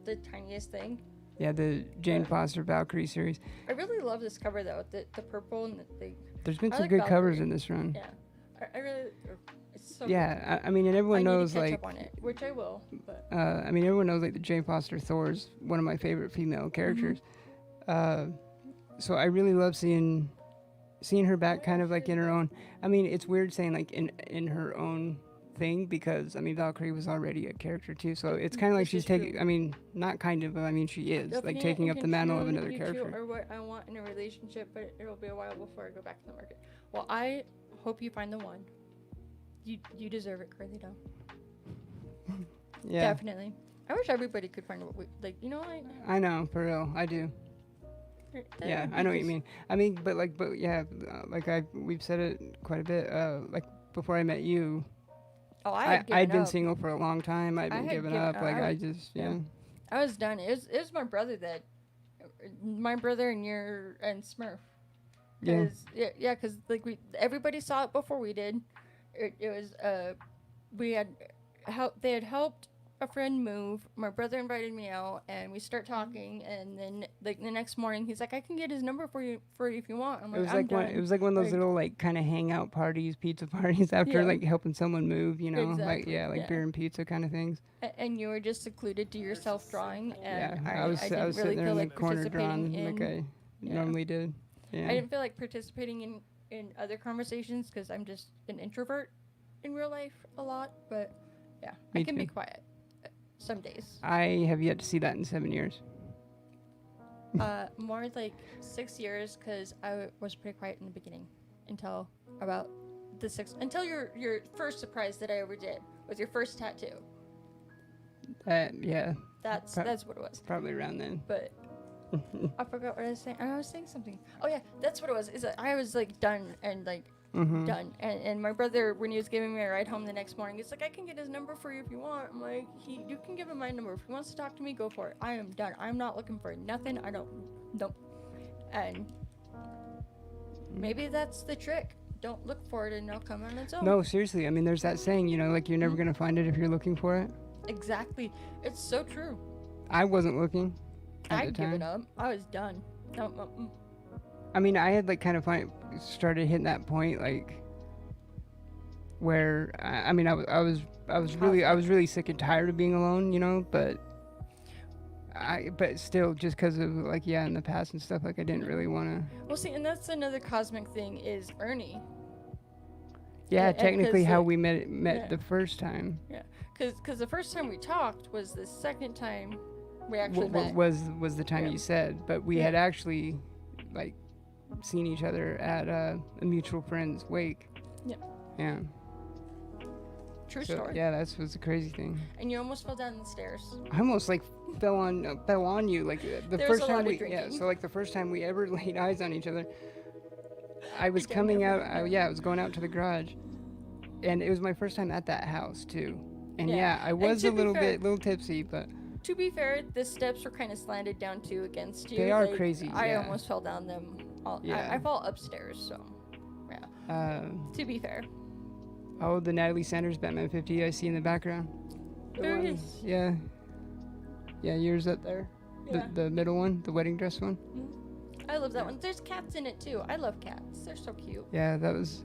the tiniest thing. Yeah, the Jane Foster Valkyrie series. I really love this cover though, the purple and the There's been I some like good covers Valkyrie. in this run. yeah. I really, it's so good. Yeah, I mean, and everyone I knows need to catch like, up on it, which I will. But I mean, everyone knows like the Jane Foster Thor's one of my favorite female characters. So I really love seeing her back, kind of like in her own. I mean, it's weird saying like in her own thing because I mean Valkyrie was already a character too, so it's kind of like This she's is true. taking. I mean, not kind of, but I mean she is like Delphine taking and up the mantle of Kanchun, another you two character. are what I want in a relationship, but it'll be a while before I go back to the market. Well, I hope you find the one. You deserve it, Carlito. Yeah, Definitely. I wish everybody could find what we like. You know, like. I know for real, I do. Yeah, I know what you mean. I mean, but yeah, like we've said it quite a bit. Like before I met you, Oh, I'd been single for a long time. I'd I been had giving given- up. Like I I was- just yeah. I was done. It was my brother and Smurf. Yeah. Yeah, because like everybody saw it before we did. It was we had they had helped a friend move. My brother invited me out, and we start talking. And then like the next morning, he's like, "I can get his number for you if you want." I'm It was I'm like one. done. It was like one of those Like- little like kind of hangout parties, pizza parties after Yeah. like helping someone move. You know, like Exactly, yeah, like yeah. beer and pizza kind of things. And you were just secluded to yourself drawing, and Yeah, I I was didn't really sitting there feel in like the corner participating drawing like I yeah. normally did. Yeah. I didn't feel like participating in other conversations because I'm just an introvert in real life a lot. But yeah, I Me can be too. quiet some days. I have yet to see that in 7 years. More like 6 years because I was pretty quiet in the beginning until about until your first surprise that I ever did was your first tattoo. Yeah, That's Pro- what it was. probably around then. But I forgot what I was saying. I was saying something. Oh yeah, that's what it was. Is that I was like done and like done. And my brother, when he was giving me a ride home the next morning, he's like, I can get his number for you if you want. I'm like, you can give him my number if he wants to talk to me. Go for it. I am done. I'm not looking for nothing. I don't. Nope. And maybe that's the trick. Don't look for it and it'll come on its own. No, seriously. I mean, there's that saying, you know, like you're never gonna find it if you're looking for it. Exactly. It's so true. I wasn't looking. I'd give it up. I was done. I mean, I had like kind of started hitting that point like where I mean, I was really sick and tired of being alone, you know, but still, just because of like in the past and stuff, like I didn't really want to. Well, see, and that's another cosmic thing is Ernie. Yeah, And technically, how like, we met the first time. Yeah, because the first time we talked was the second time we actually met. Was the time you said, but we had actually like seen each other at a mutual friend's wake. Yeah. Yeah. True story. Yeah, that was the crazy thing. And you almost fell down the stairs. I almost like fell on you like the There first was a lot time of we drinking. so like the first time we ever laid eyes on each other. I was coming out. I was going out to the garage, and it was my first time at that house too. And I was a little tipsy, but. To be fair, the steps were kind of slanted down too against you. They are like, crazy. I almost fell down them. I fall upstairs, so yeah. To be fair. Oh, the Natalie Sanders Batman 50 I see in the background. There it is. Yeah. Yeah, yours up there. Yeah. The middle one, the wedding dress one. Mm-hmm. I love that one. There's cats in it too. I love cats. They're so cute. Yeah, that was.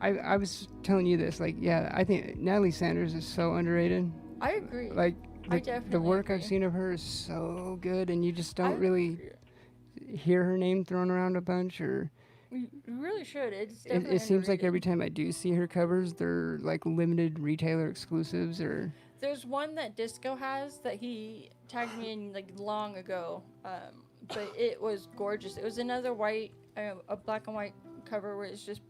I was telling you this. Like, yeah, I think Natalie Sanders is so underrated. I agree. Like, I definitely the work agree. I've seen of her is so good, and you just don't really hear her name thrown around a bunch, or. You really should. It's definitely It seems like underrated. every time I do see her covers, they're like limited retailer exclusives, or. There's one that Disco has that he tagged me in like long ago, but it was gorgeous. It was another white, a black and white cover where it's just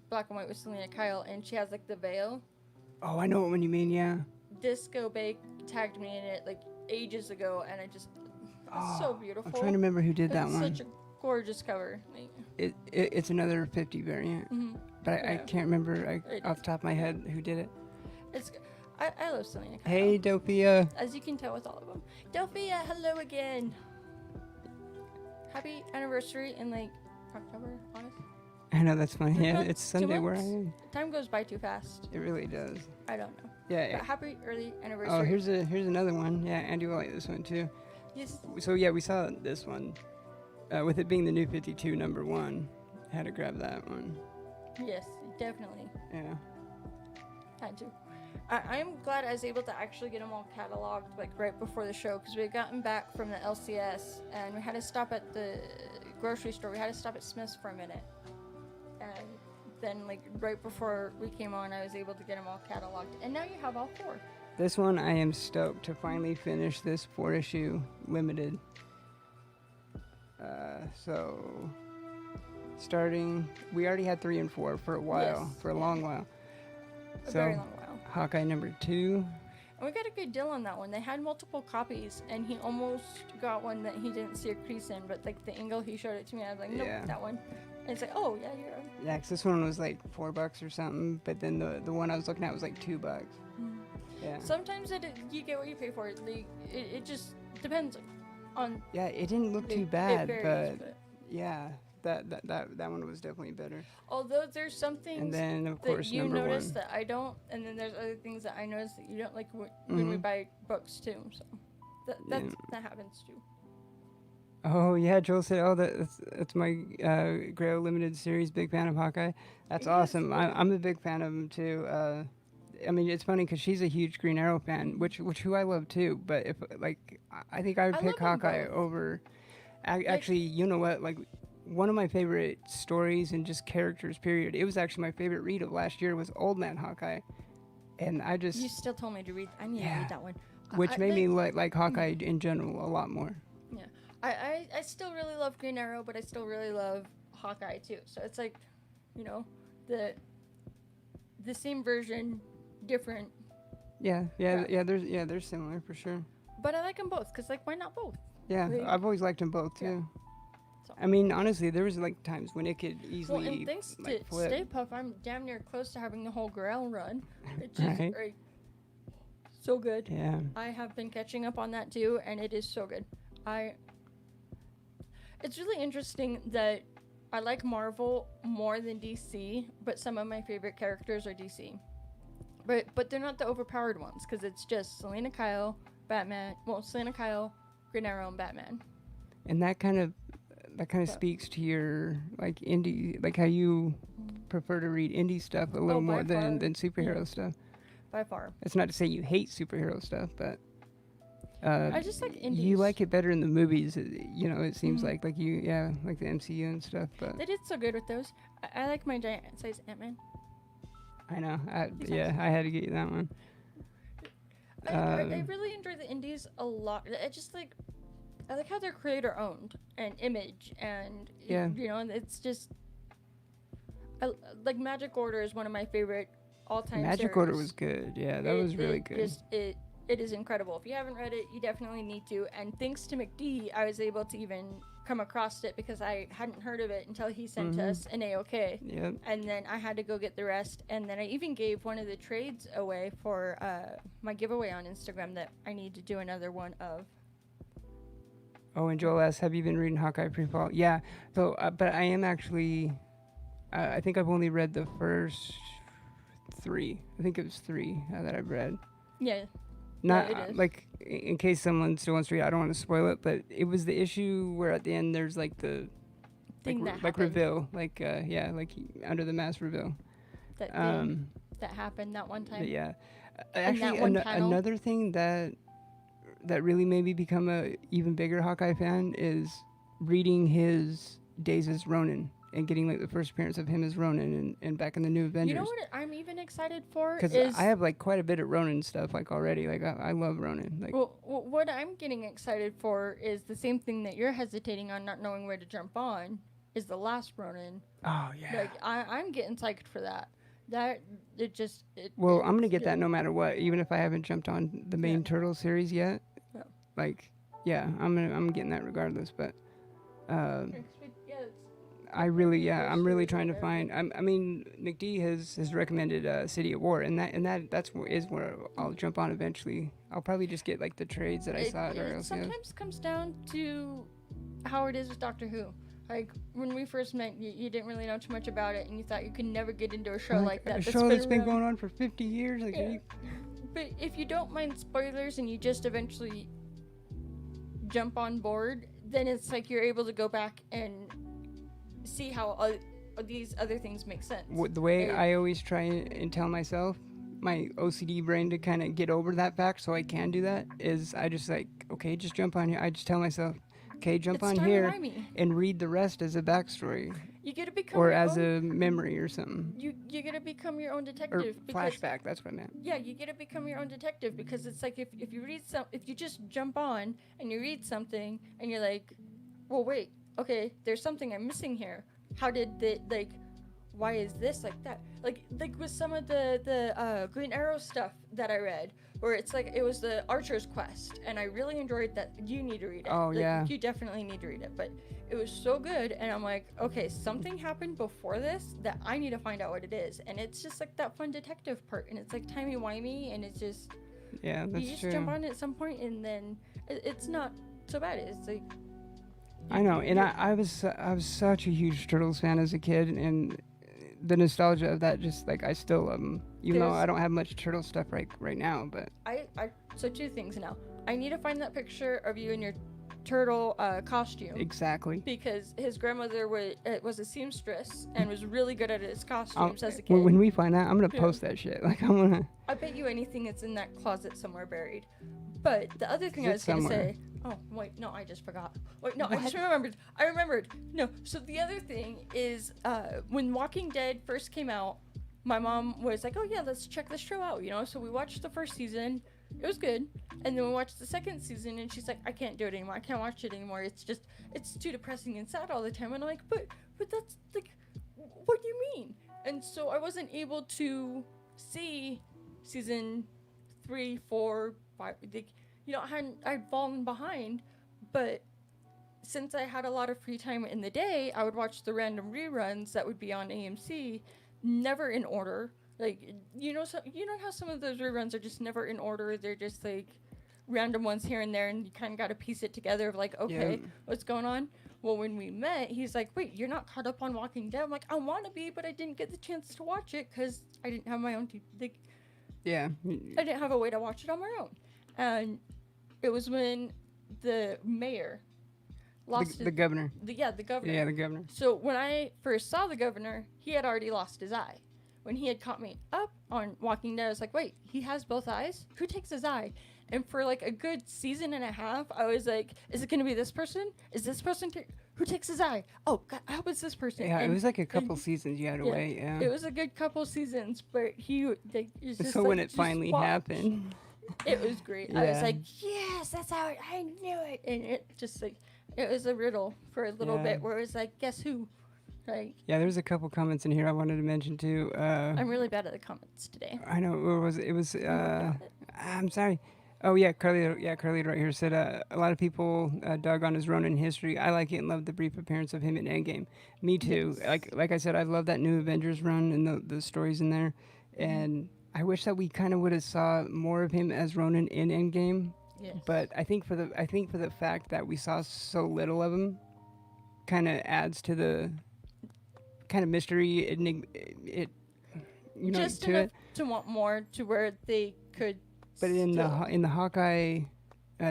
black and white with Selena Kyle, and she has like the veil. Oh, I know what one you mean. Yeah. Disco Bake tagged me in it like ages ago, and it's so beautiful. I'm trying to remember who did that It's one. such a gorgeous cover. Like, It's another 50 variant, but I can't remember off the top of my head who did it. I love Selena Kyle. Hey, Dophia. As you can tell with all of them. Delphia, hello again. Happy anniversary in like October, August. I know, that's funny. Yeah, months? it's 2 Sunday where I months? am. Time goes by too fast. It really does. I don't know. Yeah. But happy early anniversary. Oh, here's another one. Yeah, Andy will like this one too. Yes. So yeah, we saw this one. With it being the new 52 number 1, I had to grab that one. Yes, definitely. Yeah. Had to. I'm glad I was able to actually get them all cataloged like right before the show because we had gotten back from the LCS and we had to stop at the grocery store. We had to stop at Smith's for a minute. And then like right before we came on, I was able to get them all cataloged. And now you have all 4. This one, I am stoked to finally finish this 4-issue limited. So, starting, we already had 3 and 4 for a while, Yes. for a long while. A very long while. Hawkeye number 2. And we got a good deal on that one. They had multiple copies, and he almost got one that he didn't see a crease in, but like the angle he showed it to me, I was like, nope, Yeah. that one. And it's like, oh yeah, you're right. Yeah, 'cause this one was like $4 or something, but then the one I was looking at was like $2. Yeah. Sometimes you get what you pay for. It just depends on. Yeah, it didn't look too it bad, varies, but yeah, that one was definitely better. Although there's some things And then of that course you number notice 1. that I don't, and then there's other things that I notice that you don't, like when we buy books too. So that happens too. Oh yeah, Joel said, "Oh, that's my Grail limited series. Big fan of Hawkeye. That's Yes. awesome. I'm a big fan of him too. I mean, it's funny because she's a huge Green Arrow fan, which who I love too. But if like, I think I would I pick love 'em Hawkeye both. over. Actually, you know what? Like, one of my favorite stories and just characters. Period. It was actually my favorite read of last year was Old Man Hawkeye, and I just You still told me to read. I need to read that one. which I made me like Hawkeye in general a lot more. Yeah, I still really love Green Arrow, but I still really love Hawkeye too. So it's like, you know, the same version, different. Yeah. They're similar for sure. But I like them both because, like, why not both? Yeah, Like, I've always liked them both Yeah. too. So- I mean, honestly, there was like times when it could Well, easily and thanks like to flip. Stay Puft, I'm damn near close to having the whole Grail run. It's just Right. like, so good. Yeah. I have been catching up on that too, and it is so good. It's really interesting that I like Marvel more than DC, but some of my favorite characters are DC. But they're not the overpowered ones, because it's just Selena Kyle, Batman. Well, Selena Kyle, Green Arrow, and Batman. And that kind of But- speaks to your like indie, like how you prefer to read indie stuff a little Oh, by more than far. superhero Yeah. stuff. By far. It's not to say you hate superhero stuff, but I just like indies. you like it better in the movies. You know, it seems Mhm. like you, like the MCU and stuff. But They did so good with those. I like my giant size Ant-Man. I know, He's yeah, I had to get you that one. I really enjoy the indies a lot. I like how they're creator owned and image and Yeah. you know, and it's just like Magic Order is one of my favorite all time. Magic Order was good. Yeah, that was really good. It is incredible. If you haven't read it, you definitely need to. And thanks to McD, I was able to even come across it because I hadn't heard of it until he sent Mhm. us an AOK. Yep. And then I had to go get the rest. And then I even gave one of the trades away for my giveaway on Instagram that I need to do another one of. Oh, and Joel asks, have you been reading Hawkeye pre-fall? Yeah. So, but I am actually. I think I've only read the first 3. I think it was 3 that I've read. Yeah. Not it is. like in case someone still wants to read. I don't want to spoil it, but it was the issue where at the end there's like the Thing that like happened. reveal, like like under the mask reveal. That thing that happened that one time. Yeah. And that Actually, one panel? another thing that really made me become a even bigger Hawkeye fan is reading his days as Ronin and getting like the first appearance of him as Ronin and back in the New Avengers. You know what I'm even excited for Because is I have like quite a bit of Ronin stuff like already. Like I love Ronin. Like well, what I'm getting excited for is the same thing that you're hesitating on, not knowing where to jump on, is the last Ronin. oh yeah. Like I'm getting psyched for that. Well, I'm gonna get that no matter what, even if I haven't jumped on the main Yeah. Turtle series yet. Yeah. Like, yeah, I'm getting that regardless. But I'm really trying to find. I mean, McD has recommended City of War, and that's where I'll jump on eventually. I'll probably just get like the trades that I saw at It RLCS. sometimes comes down to how it is with Doctor Who. Like when we first met, you didn't really know too much about it, and you thought you could never get into a show like that. A show that's been around. going on for 50 years. Like, Yeah. But if you don't mind spoilers and you just eventually jump on board, then it's like you're able to go back and see how these other things make sense. The way It- I always try and tell myself, my OCD brain to kind of get over that fact so I can do that, is I just like, okay, just jump on here. I just tell myself, okay, jump It's on here timey-wimey. and read the rest as a backstory You get to become or your as own, a memory or something. you get to become your own Or detective. because flashback, that's what I meant. Yeah, you get to become your own detective because it's like if you read if you just jump on and you read something and you're like, well, wait, okay, there's something I'm missing here. How did why is this like that? Like with some of the Green Arrow stuff that I read, where it's like it was the Archer's Quest, and I really enjoyed that. You need to read it. Oh, Like, yeah. you definitely need to read it. But it was so good, and I'm like, okay, something happened before this that I need to find out what it is, and it's just like that fun detective part, and it's like timey wimey, and it's just Yeah, that's you just true. jump on it at some point, and then it's not so bad. It's like I know, and I was such a huge Turtles fan as a kid, and the nostalgia of that just like I still love 'em. Even though There's- I don't have much turtle stuff right now, but I so 2 things now. I need to find that picture of you in your turtle costume. exactly. Because his grandmother was a seamstress and was really good at his costumes as a kid. When we find that, I'm gonna Yeah. post that shit. Like I'm gonna. I bet you anything it's in that closet somewhere buried. But the other thing I was It's going to somewhere. say. Oh, wait, no, I just forgot. Wait, no, I just remembered. I remembered. No, so the other thing is when Walking Dead first came out, my mom was like, oh, yeah, let's check this show out, you know? So we watched the first season. It was good. And then we watched the second season, and she's like, I can't do it anymore. I can't watch it anymore. It's too depressing and sad all the time. And I'm like, but that's, like, what do you mean? And so I wasn't able to see season 3, 4, 5, like, you know, I'd fallen behind, But since I had a lot of free time in the day, I would watch the random reruns that would be on AMC, never in order. Like, you know how some of those reruns are just never in order. They're just like random ones here and there, and you kind of got to piece it together of like, okay, what's going on? Well, when we met, he's like, wait, you're not caught up on Walking Dead? I'm like, I want to be, but I didn't get the chance to watch it because I didn't have my own I didn't have a way to watch it on my own. And it was when the mayor lost the governor. the governor. Yeah, the governor. So when I first saw the governor, he had already lost his eye. When he had caught me up on Walking Dead, I was like, wait, he has both eyes? Who takes his eye? And for like a good season and a half, I was like, is it going to be this person? Is this person who takes his eye? Oh, God, I hope it's this person. Yeah, it was like a couple seasons you had to wait. Yeah. It was a good couple seasons, but so when it finally happened, it was great. I was like, yes, that's how I knew it. And it just like, it was a riddle for a little bit where it was like, guess who? Like, yeah, there's a couple comments in here I wanted to mention too. I'm really bad at the comments today. I know it was I'm sorry. Oh yeah, Carly right here said a lot of people dug on his Ronin history. I like it and love the brief appearance of him in Endgame. Me too. Yes. Like I said, I love that new Avengers run and the stories in there. And I wish that we kind of would have saw more of him as Ronin in Endgame. Yes. But I think for the fact that we saw so little of him, kind of adds to the kind of mystery just to enough it. To want more, to where they could. But in the Hawkeye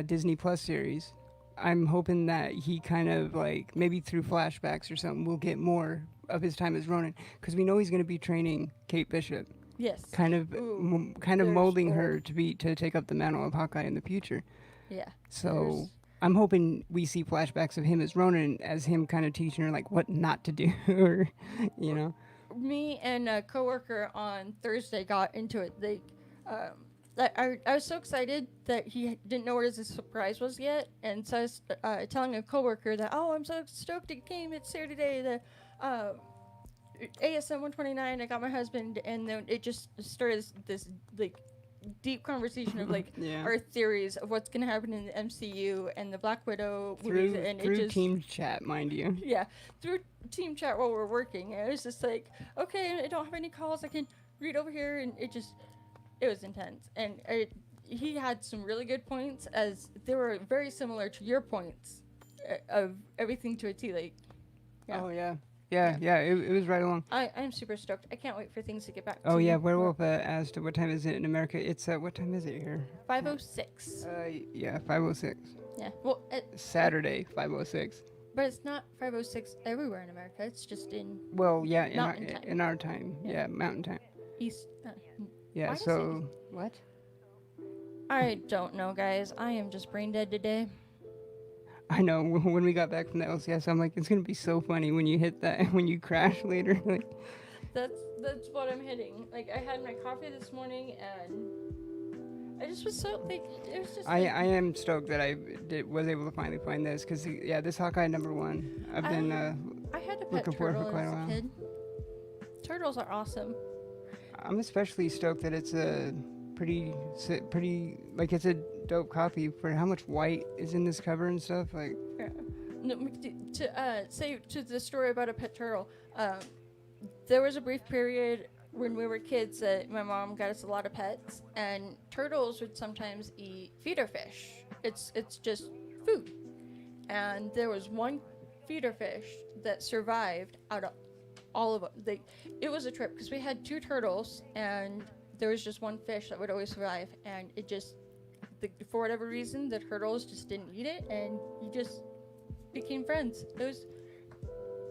Disney Plus series, I'm hoping that he kind of like maybe through flashbacks or something we'll get more of his time as Ronin, because we know he's going to be training Kate Bishop. Yes. Kind of molding her to take up the mantle of Hawkeye in the future. Yeah. So I'm hoping we see flashbacks of him as Ronin, as him kind of teaching her like what not to do, or Me and a coworker on Thursday got into it. I was so excited that he didn't know where his surprise was yet, and so I was telling a coworker that, oh, I'm so stoked it came. It's here today. The ASM 129. I got my husband, and then it just started this like deep conversation of like our theories of what's gonna happen in the MCU and the Black Widow movies, and through team chat, mind you. Yeah, through team chat while we're working. And it was just like, okay, I don't have any calls. I can read over here, and it was intense. And he had some really good points, as they were very similar to your points of everything to a T. Like, yeah. Oh yeah. Yeah, it was right along. I'm super stoked. I can't wait for things to get back to. Oh yeah, Werewolf asked what time is it in America. It's what time is it here? 5:06. Yeah, 5:06. Yeah, well, Saturday 5:06. But it's not 5:06 everywhere in America. It's just in. Well, yeah, in our time. Yeah, Mountain Time. East. Yeah. So what? I don't know, guys. I am just brain dead today. I know. When we got back from the LCS, I'm like, it's gonna be so funny when you hit that, when you crash later. Like, that's what I'm hitting. Like, I had my coffee this morning, and I just was so like, it was just. I am stoked that I was able to finally find this, because this Hawkeye #1. I've been I had a pet looking for it turtle for quite a as while. kid. Turtles are awesome. I'm especially stoked that it's a pretty like it's a dope copy for how much white is in this cover and stuff. Like, yeah. No, to say to the story about a pet turtle, there was a brief period when we were kids that my mom got us a lot of pets, and turtles would sometimes eat feeder fish. It's just food, and there was one feeder fish that survived out of all of them. It was a trip because we had 2 turtles, and there was just one fish that would always survive, and it just, for whatever reason, the turtles just didn't eat it, and you just became friends. It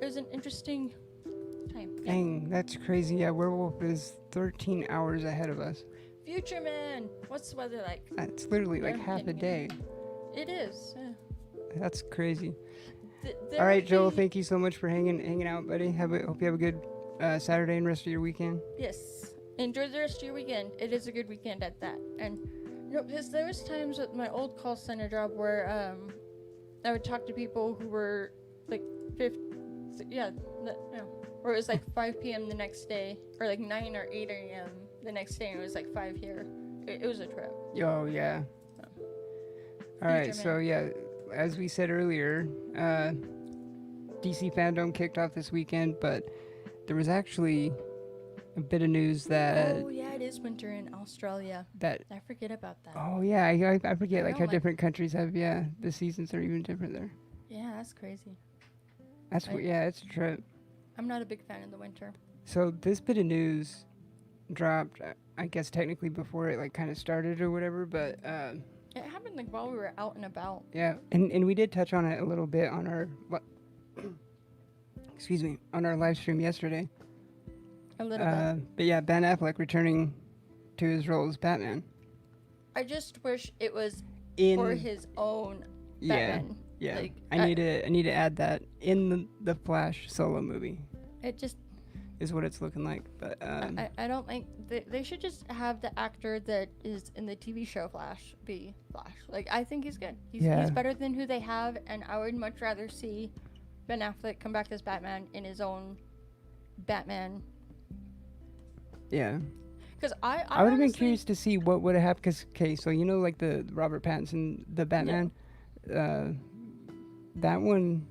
was an interesting time. Dang, that's crazy. Yeah, Werewolf is 13 hours ahead of us. Future man, what's the weather like? It's literally like half a day. It is. Yeah. That's crazy. All right, Joel, thank you so much for hanging out, buddy. Hope you have a good Saturday and rest of your weekend. Yes. Enjoy the rest of your weekend. It is a good weekend at that. And because there was times at my old call center job where I would talk to people who were like where it was like 5 p.m. the next day, or like 9 or 8 a.m. the next day, and it was like 5 here. It was a trip. Oh yeah. All right, so yeah, as we said earlier, DC fandom kicked off this weekend, but there was actually a bit of news that Oh yeah, it is winter in Australia. that I forget about that. oh yeah, I forget I like know, how like- different countries have the seasons are even different there. Yeah, that's crazy. Yeah, it's a trip. I'm not a big fan of the winter. So this bit of news dropped, I guess technically before it like kind of started or whatever, but It happened like while we were out and about. yeah, and we did touch on it a little bit on our excuse me, on our live stream yesterday. A little bit. But yeah, Ben Affleck returning to his role as Batman. I just wish it was In for his own yeah, Batman. yeah. Like, I need to add that in the Flash solo movie It just is what it's looking like. But I don't think they should just have the actor that is in the TV show Flash be Flash. Like I think he's good. He's better than who they have, and I would much rather see Ben Affleck come back as Batman in his own Batman. yeah, Because I would have been honestly- curious to see what would have happened. Cause okay, so you know like the Robert Pattinson the Batman, that one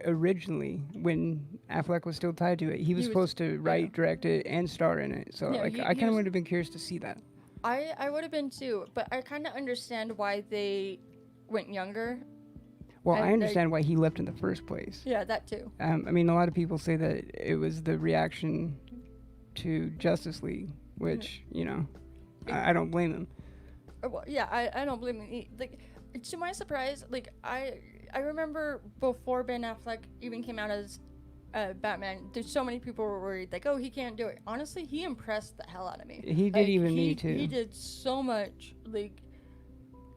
originally when Affleck was still tied to it, he was supposed to write, direct it, and star in it. So Yeah, like he I kind of was- would have been curious to see that. I would have been too, but I kind of understand why they went younger. Well, I I understand why he left in the first place. Yeah, that too. I mean, a lot of people say that it was the reaction to Justice League, which, you know, I don't blame him. Well, yeah, I don't blame him. Like, to my surprise, like I remember before Ben Affleck even came out as Batman, there's so many people were worried, like, oh, he can't do it. Honestly, he impressed the hell out of me. He did Like, even me too. He did so much. Like,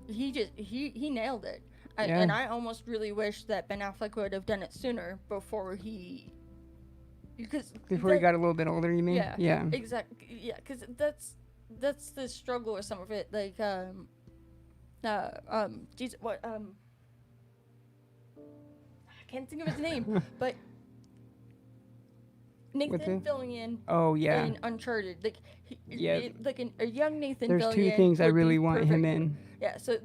he nailed it. Yeah. And I almost really wish that Ben Affleck would have done it sooner before he he got a little bit older, you mean? Yeah. Yeah. Exactly. Yeah, because that's the struggle with some of it. Like Jesus, what I can't think of his name, but Nathan it? Fillion Oh yeah. in Uncharted, like Yeah. a young Nathan. There's Fillion two things I would be really want him perfect. in. Yeah. So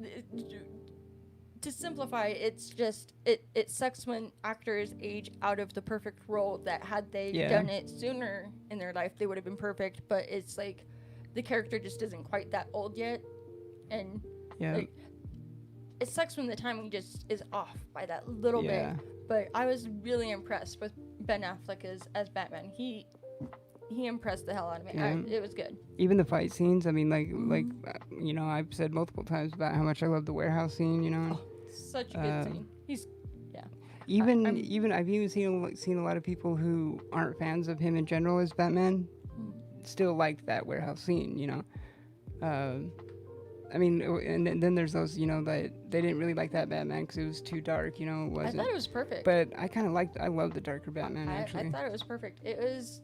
to simplify, it's just it sucks when actors age out of the perfect role that had they done it sooner in their life they would have been perfect, but it's like the character just isn't quite that old yet, and like, it sucks when the timing just is off by that little bit. But I was really impressed with Ben Affleck as Batman. He impressed the hell out of me. It was good. Even the fight scenes. I mean, like you know, I've said multiple times about how much I love the warehouse scene. You know. Such a good scene. He's Even I've even seen a lot of people who aren't fans of him in general as Batman still like that warehouse scene, you know. I mean, and then there's those, you know, that they didn't really like that Batman because it was too dark, you know. It wasn't. I thought it was perfect. But I love the darker Batman actually. I thought it was perfect. It was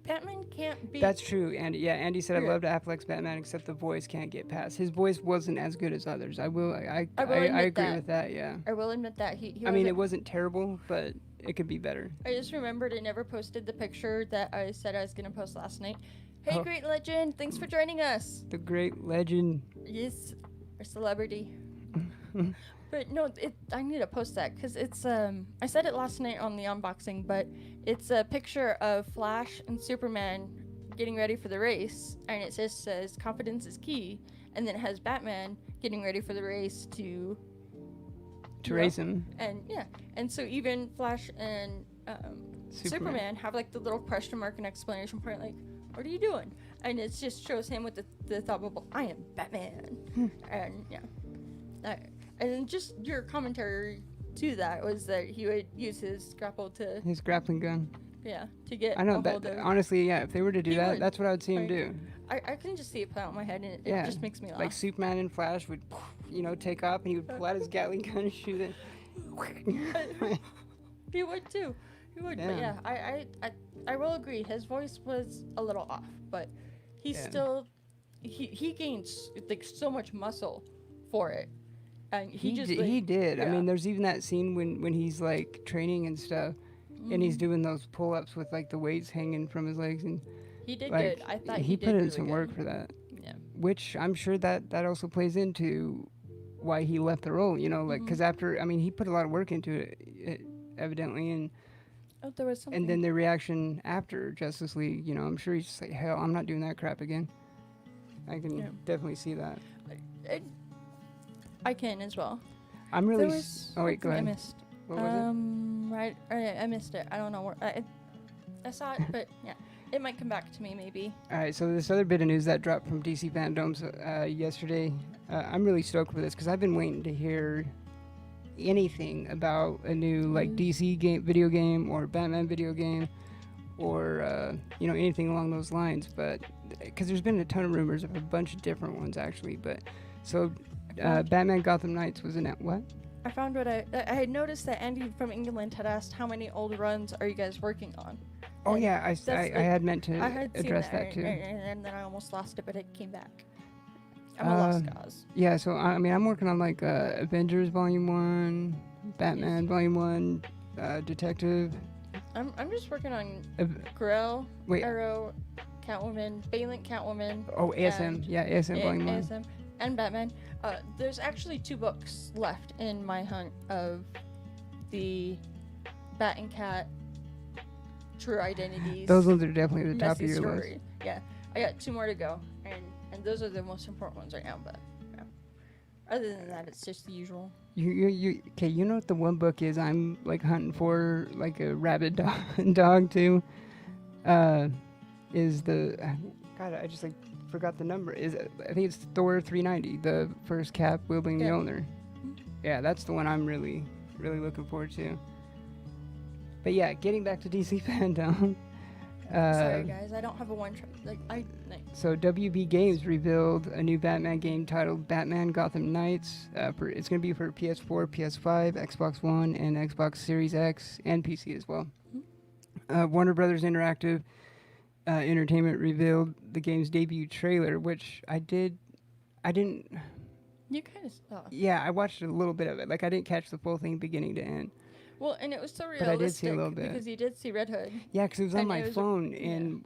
Batman can't be. That's true, and yeah, Andy said I loved Affleck's Batman, except the voice can't get past. His voice wasn't as good as others. I agree with that. Yeah. I will admit that he I mean, it wasn't terrible, but it could be better. I just remembered I never posted the picture that I said I was gonna post last night. Hey, Great Legend, thanks for joining us. The Great Legend. Yes, our celebrity. But no, I need to post that because it's I said it last night on the unboxing, but it's a picture of Flash and Superman getting ready for the race, and it just says confidence is key, and then it has Batman getting ready for the race to race him. And yeah, and so even Flash and Superman have like the little question mark and exclamation point, like, what are you doing? And it just shows him with the thought bubble, I am Batman. And yeah. And just your commentary to that was that he would use his his grappling gun. Yeah, to get I know a hold that. of. Honestly, yeah, if they were to do that, would. that's what I would see him do. I can just see it play out in my head, and it just makes me laugh. Like Superman and Flash would, you know, take off and he would pull out his Gatling gun and shoot it. He would too. He would. But yeah, I will agree. His voice was a little off, but he still he gains like so much muscle for it. And he did. Yeah. I mean, there's even that scene when he's like training and stuff, and he's doing those pull-ups with like the weights hanging from his legs, and he did like, good. I thought he did put in really some good. work for that. Yeah. Which I'm sure that also plays into why he left the role. You know, like because after he put a lot of work into it, evidently, and Oh, there was something. and then the reaction after Justice League. You know, I'm sure he's just like, hell, I'm not doing that crap again. I can definitely see that. I can as well. I'm really. There was Oh wait, go something ahead. I missed. What was Right. I missed it. I don't know where. I saw it, but yeah, it might come back to me maybe. All right, so this other bit of news that dropped from DC Fandoms yesterday, I'm really stoked for this because I've been waiting to hear anything about a new like DC video game or Batman video game or anything along those lines. But because there's been a ton of rumors of a bunch of different ones actually. But so Batman Gotham Knights was announced. What? I found what I had noticed that Andy from England had asked how many old runs are you guys working on. Oh yeah, I had meant to address that too. And then I almost lost it, but it came back. I'm a lost cause. Yeah, so I'm working on like Avengers Volume 1, Batman Volume 1, Detective. I'm just working on Grell, Arrow, Catwoman, Valiant Catwoman. Oh, ASM. Yeah, ASM Volume 1. ASM and Batman. There's actually 2 books left in my hunt of the Bat and Cat True Identities. Those ones are definitely the top of your story. list. Yeah, I got 2 more to go, and those are the most important ones right now. But yeah. Other than that, it's just the usual. You okay? You know what the one book is? I'm like hunting for like a rabid dog too. Is the God? I just like forgot the number. I think it's Thor 390, the first Cap wielding Mjolnir. Yeah, that's the one I'm really looking forward to. But yeah, getting back to DC Fandom. Sorry guys, I don't have a one. So WB Games revealed a new Batman game titled Batman Gotham Knights. It's going to be for PS4, PS5, Xbox One, and Xbox Series X, and PC as well. Warner Brothers Interactive Entertainment revealed the game's debut trailer, which I didn't. You kind of saw. Yeah, I watched a little bit of it. Like I didn't catch the full thing beginning to end. Well, and it was so realistic. But I did see a little bit. Because you did see Red Hood. Yeah, because it was on my phone, and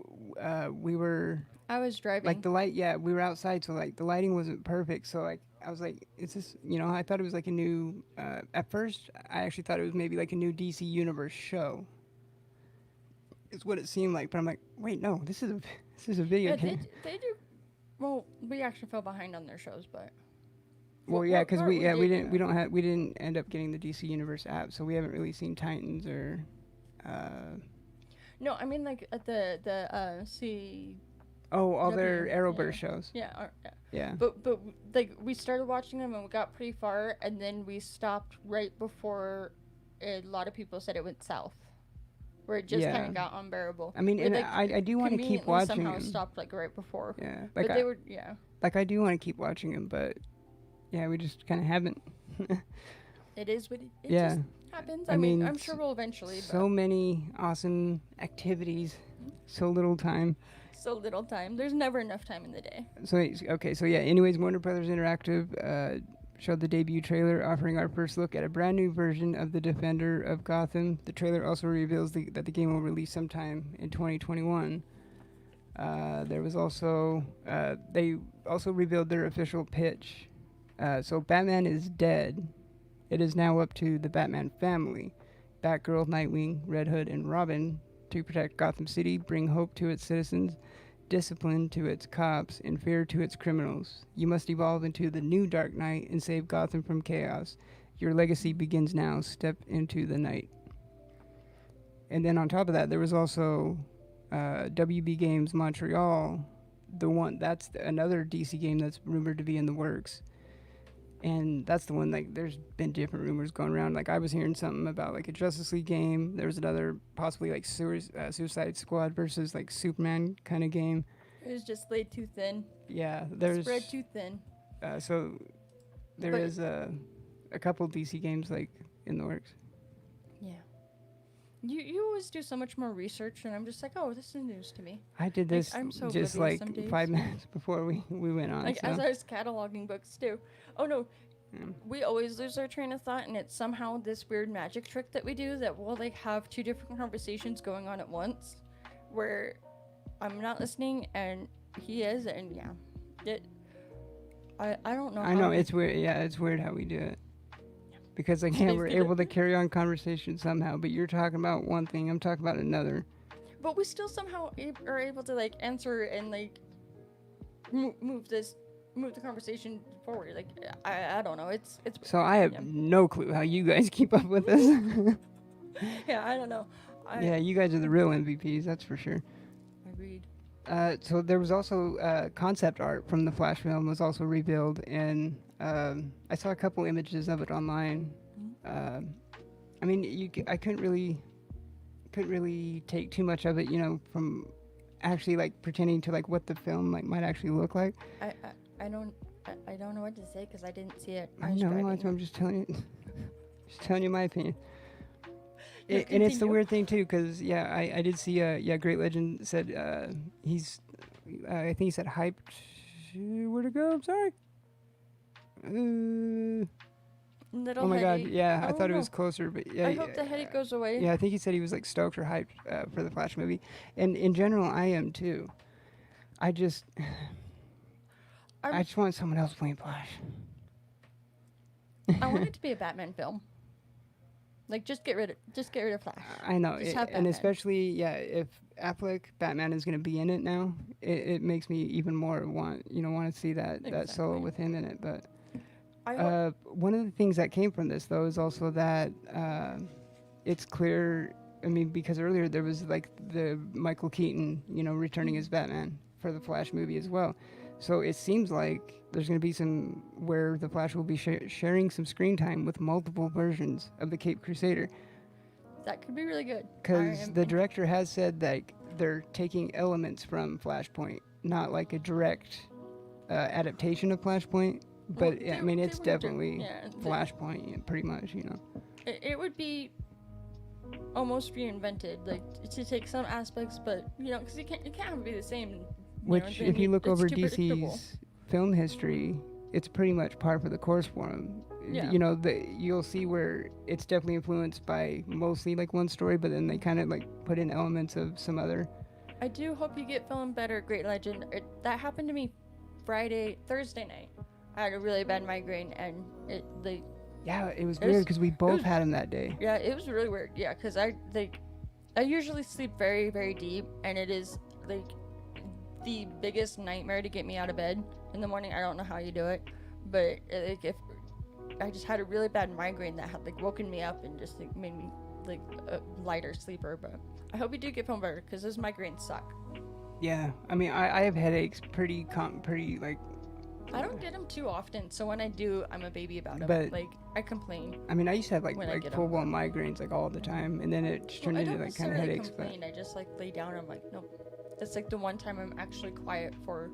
we were... I was driving. Like, the light, we were outside, so, like, the lighting wasn't perfect, so, like, I was like, is this... I thought it was, like, a new... at first, I actually thought it was maybe, like, a new DC Universe show. It's what it seemed like, but I'm like, wait, no, this is a video game. They do... Well, we actually fell behind on their shows, but... Well, yeah, because we didn't end up getting the DC Universe app, so we haven't really seen Titans or. No, I mean like at the C. Oh, all their Arrowverse shows. Yeah. Yeah. But like we started watching them and we got pretty far, and then we stopped right before a lot of people said it went south, where it just kind of got unbearable. I mean, and like, I do want to keep watching. Somehow stopped like right before. Yeah. Like they were. Yeah. Like I do want to keep watching them, but. Yeah, we just kind of haven't. It is what it just happens. I mean, I'm sure we'll eventually. So many awesome activities, so little time. So little time. There's never enough time in the day. So anyways, Warner Brothers Interactive showed the debut trailer, offering our first look at a brand new version of the Defender of Gotham. The trailer also reveals that the game will release sometime in 2021. There was also they also revealed their official pitch. So Batman is dead. It is now up to the Batman family, Batgirl, Nightwing, Red Hood, and Robin, to protect Gotham City, bring hope to its citizens, discipline to its cops, and fear to its criminals. You must evolve into the new Dark Knight and save Gotham from chaos. Your legacy begins now. Step into the night. And then on top of that, there was also WB Games Montreal, that's another DC game that's rumored to be in the works. And that's the one, like, there's been different rumors going around. Like, I was hearing something about, like, a Justice League game. There was another, possibly, like, Suicide Squad versus, like, Superman kind of game. It was just laid too thin. Yeah, there's... Spread too thin. So, there is a couple DC games, like, in the works. Yeah. You always do so much more research, and I'm just like, oh, this is news to me. I did this I'm so just, like, 5 minutes before we went on. Like, as I was cataloging books, too. Oh, no. We always lose our train of thought, and it's somehow this weird magic trick that we do that we'll, like, have 2 different conversations going on at once, where I'm not listening, and he is, and yeah. I don't know. I know it's weird. Yeah, it's weird how we do it. Because again, They've we're got a- able to carry on conversation somehow. But you're talking about one thing, I'm talking about another. But we still somehow are able to like answer and like move the conversation forward. Like I don't know. It's So I have yeah. no clue how you guys keep up with this. Yeah, I don't know. Yeah, you guys are the real MVPs, that's for sure. Agreed. So there was also concept art from the Flash film was also revealed, and I saw a couple images of it online. I mean, I couldn't really take too much of it, from actually like pretending to like what the film like might actually look like. I don't know what to say because I didn't see it. I know, that's what I'm just telling you. Just telling you my opinion. Yeah, And it's the continue. weird thing too, because I did see Great Legend said he's I think he said hyped. Where'd it go? I'm sorry. Little Oh my god, headache. yeah, I Oh, thought it no. was closer, but yeah. I hope the headache goes away. Yeah, I think he said he was like stoked or hyped for the Flash movie, and in general, I am too. I just want someone else playing Flash. I want it to be a Batman film. Like just get rid of Flash. I know, Just have and Batman. especially if Affleck Batman is going to be in it now, it makes me even more want to see that solo Exactly. with him in it. But I hope one of the things that came from this though is also that it's clear. I mean, because earlier there was like the Michael Keaton, returning as Batman for the Flash movie as well. So it seems like there's going to be some where the Flash will be sharing some screen time with multiple versions of the Caped Crusader. that could be really good. Because the director has said that they're taking elements from Flashpoint, not like a direct adaptation of Flashpoint. But I mean, it's definitely Flashpoint, pretty much, It would be almost reinvented, like to take some aspects, but because it can't have it be the same. Which, if you look over DC's film history, it's pretty much par for the course for them. Yeah. You'll see where it's definitely influenced by mostly like one story, but then they kind of like put in elements of some other. I do hope you get feeling better, Great Legend. That happened to me Thursday night. I had a really bad migraine, and it was weird because we both had them that day. Yeah, it was really weird. Yeah, because I usually sleep very, very deep, and it is like the biggest nightmare to get me out of bed in the morning. I don't know how you do it, but like if I just had a really bad migraine that had like woken me up and just like made me like a lighter sleeper. But I hope you do get feeling better because those migraines suck. Yeah, I mean I have headaches pretty like. I don't get them too often, so when I do, I'm a baby about them. But like I complain. I mean, I used to have like full blown migraines like all the time, and then it just turned into like kind of headaches. Complain. I just like lay down and I'm like, nope. That's like the one time I'm actually quiet for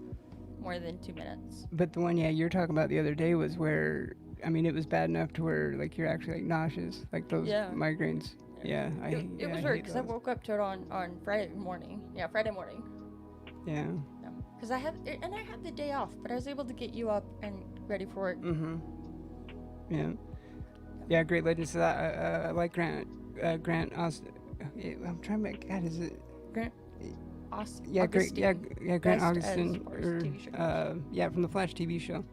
more than 2 minutes. But the one, you're talking about the other day was where, I mean, it was bad enough to where like you're actually like nauseous, like those migraines. Yeah, it was weird because I woke up to it on Friday morning. Yeah, Friday morning. Yeah. Because I had the day off, but I was able to get you up and ready for it. Mm-hmm. Yeah. Yeah, Great Legend. So I like Grant Austin. I'm trying to make. God, is it Grant? Austin. Yeah, Augustine. Grant Augustine. From the Flash TV show.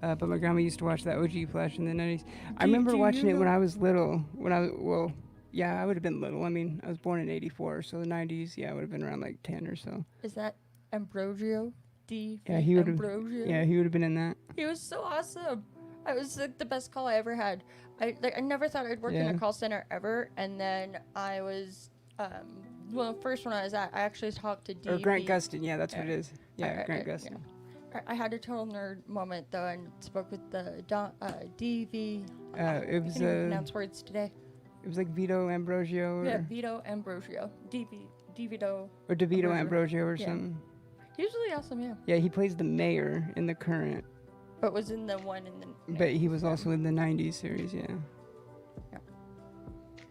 But my grandma used to watch that OG Flash in the 90s. I remember watching it when I was little. I would have been little. I mean, I was born in '84, so the '90s. Yeah, I would have been around like 10 or so. Is that Ambrosio? He would have. Yeah, he would have been in that. He was so awesome. I was like the best call I ever had. I never thought I'd work in a call center ever, and then I was the first one I was at, I actually talked to DV. Or Grant Gustin, that's what it is. Yeah, Grant Gustin. Yeah. I had a total nerd moment though, and spoke with the DV. It was I can't even pronounce words today. It was like Vito Ambrosio. Vito Ambrosio. DeVito. Or DeVito Ambrosio or something. He was really awesome, yeah. Yeah, he plays the mayor in the current. But was in the one in the. But he was also in the '90s series, yeah.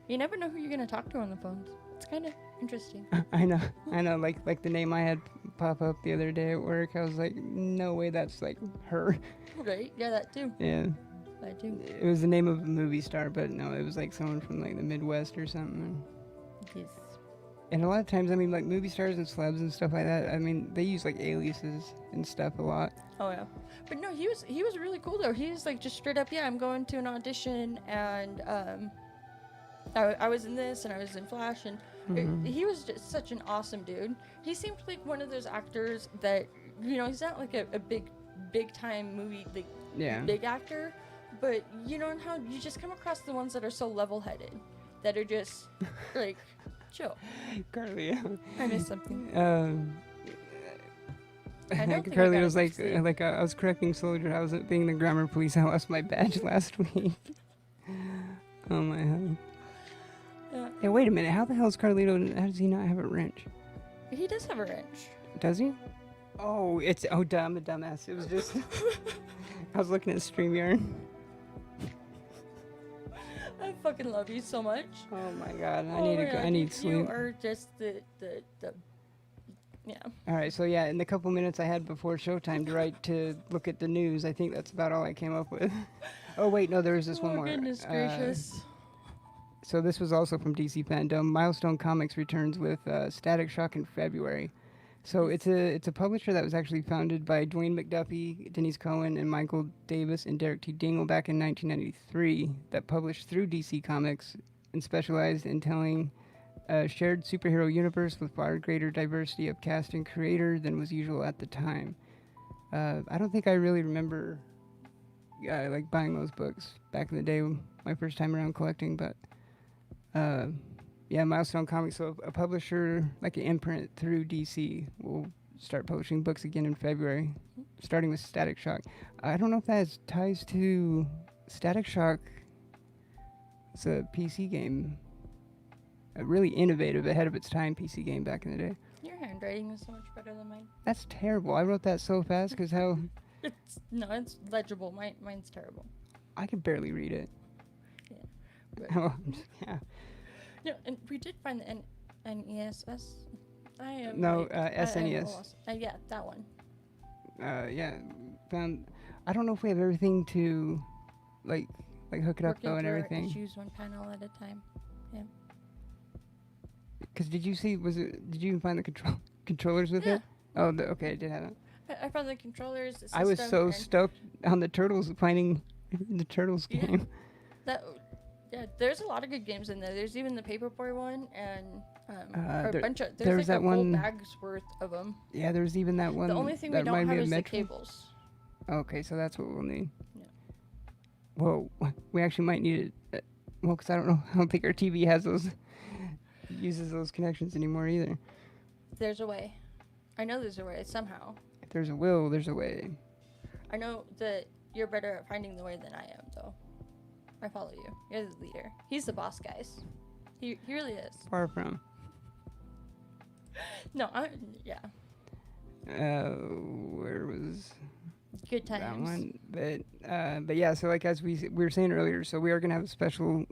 You never know who you're gonna talk to on the phones. It's kind of interesting. I know. Like the name I had pop up the other day at work. I was like, no way, that's like her. Right? Yeah, that too. Yeah. That too. It was the name of a movie star, but no, it was like someone from like the Midwest or something. Yes. And a lot of times, I mean, like movie stars and celebs and stuff like that. I mean, they use like aliases and stuff a lot. Oh yeah, but no, he was really cool though. He was like just straight up, yeah, I'm going to an audition, and I was in this and I was in Flash, and he was just such an awesome dude. He seemed like one of those actors that, you know, he's not like a big time movie like big actor, but you know how you just come across the ones that are so level headed, that are just like chill. Carly, I missed something. I don't think Carly I got was enough sleep. like I was correcting Soldier. I was being the grammar police. I lost my badge last week. Oh my god. Hey, wait a minute. How the hell is Carlito? How does he not have a wrench? He does have a wrench. Does he? Oh, I'm a dumbass. It was just I was looking at StreamYard. I fucking love you so much. Oh my god, I need sleep. You are just the yeah. All right, so yeah, in the couple minutes I had before showtime to look at the news, I think that's about all I came up with. Oh wait, no, there was this one more. Goodness gracious. So this was also from DC Fandom. Milestone Comics returns with Static Shock in February. So it's a publisher that was actually founded by Dwayne McDuffie, Denise Cohen, and Michael Davis and Derek T. Dingle back in 1993. That published through DC Comics and specialized in telling a shared superhero universe with far greater diversity of cast and creator than was usual at the time. I don't think I really remember like buying those books back in the day, my first time around collecting, but yeah, Milestone Comics, so a publisher, like an imprint through DC, will start publishing books again in February, starting with Static Shock. I don't know if that has ties to Static Shock. It's a PC game, a really innovative, ahead of its time PC game back in the day. Your handwriting is so much better than mine. That's terrible. I wrote that so fast because how... It's legible. Mine's terrible. I can barely read it. Yeah. But Yeah. no, and we did find the NESS. I am No, I am SNES. lost. Yeah, that one. Yeah, found... I don't know if we have everything to, like hook it up, though, and everything. Choose one panel at a time. Yeah. Because did you you even find the controllers with it? Oh, okay, I did have it. I found the controllers. The I was so stoked on the Turtles, finding the Turtles game. Yeah, there's a lot of good games in there. There's even the Paperboy one, and a bunch of. There's like that one. Whole bag's worth of them. Yeah, there's even that one. The only thing that we don't have is the Metro. cables. Okay, so that's what we'll need. Yeah. Whoa, we actually might need it. Well, because I don't know. I don't think our TV has uses those connections anymore either. There's a way. I know there's a way somehow. If there's a will, there's a way. I know that you're better at finding the way than I am, though. I follow you. You're the leader. He's the boss, guys. He really is. Far from. No, yeah. Where was Good times. that one? But yeah. So like as we were saying earlier, so we are gonna have a special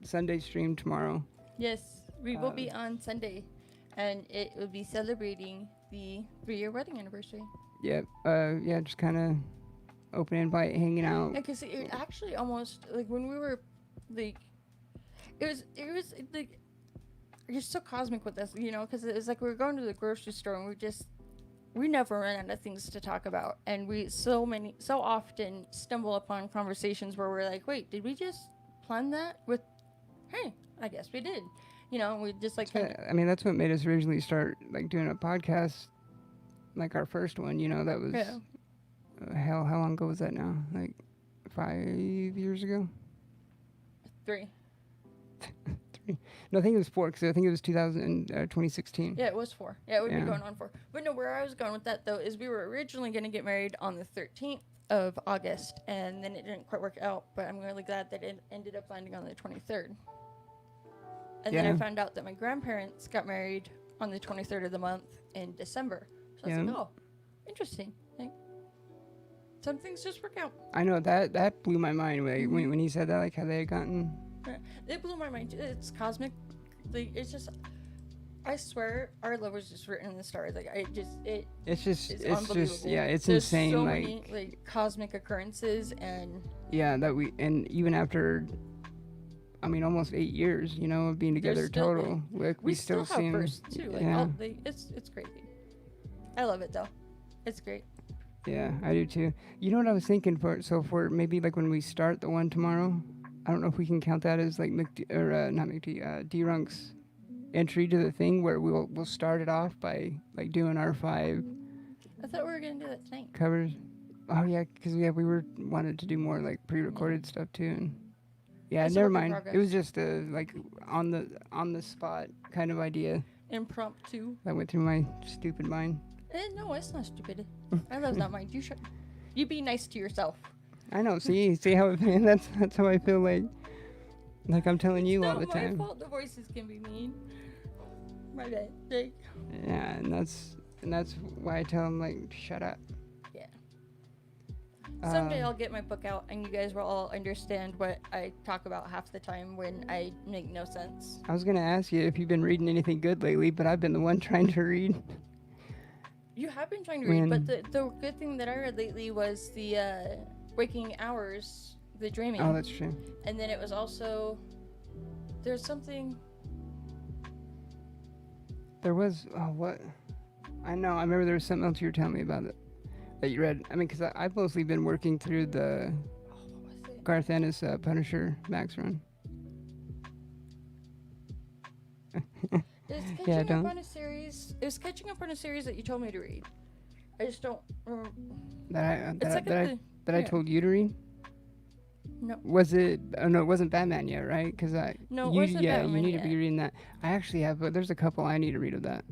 Sunday stream tomorrow. Yes, we will be on Sunday, and it will be celebrating the 3-year wedding anniversary. Yep. Yeah. Just kind of open invite, hanging out. Yeah, because it actually almost like when we were like, it was like you're so cosmic with this, you know, because it was like we were going to the grocery store and we never run out of things to talk about, and we so often stumble upon conversations where we're like, wait, did we just plan that with? Hey, I guess we did. You know, we just like. I mean, that's what made us originally start like doing a podcast, like our first one. You know, that was hell. How long ago was that now? Like 5 years ago. 3. 3. No, I think it was 4 because I think it was 2016. Yeah, it was 4. Yeah, it would be going on 4. But no, where I was going with that though is we were originally going to get married on the 13th of August, and then it didn't quite work out. But I'm really glad that it ended up landing on the 23rd. And then I found out that my grandparents got married on the 23rd of the month in December. So I was like, oh, interesting. Like, some things just work out. I know, that blew my mind when he said that, like how they had gotten. It blew my mind. It's cosmic. Like, it's just, I swear, our love was just written in the stars. Like, it's just yeah, it's There's insane. So like, many cosmic occurrences, and yeah, and even after I mean, almost 8 years, you know, of being together still- total. Like, We still have seem, bursts too. Like yeah. it's crazy. I love it though. It's great. Yeah, I do too. You know what I was thinking for maybe like when we start the one tomorrow, I don't know if we can count that as like not McD, D-Runk's entry to the thing where we'll start it off by like doing our 5 I thought we were gonna do that tonight. covers. Oh yeah, because we wanted to do more like pre-recorded stuff too. And yeah, It's a never work in mind. It progress. was just a like on the spot kind of idea Impromptu. that went through my stupid mind. No, it's not stupid. I love that mind. You be nice to yourself. I know. See how it, that's how I feel like I'm telling you all the time. It's not my fault the voices can be mean. My bad. Jake. Yeah, and that's why I tell them like shut up. Yeah. Someday Um, I'll get my book out and you guys will all understand what I talk about half the time when I make no sense. I was gonna ask you if you've been reading anything good lately, but I've been the one trying to read. You have been trying to read, but the good thing that I read lately was the Waking Hours, the Dreaming. Oh, that's true. And then it was also, there's something. There was what? I know. I remember there was something else you were telling me about that you read. I mean, because I've mostly been working through the What was it? Garth Ennis Punisher Max run. It's catching Yeah, up don't. on a series. It was catching up on a series that you told me to read. I just don't remember. It's like I told you to read. No. Was it? Oh no, it wasn't Batman yet, right? Because No, it you wasn't yeah, Batman you need yet. to be reading that. I actually have, but there's a couple I need to read of that.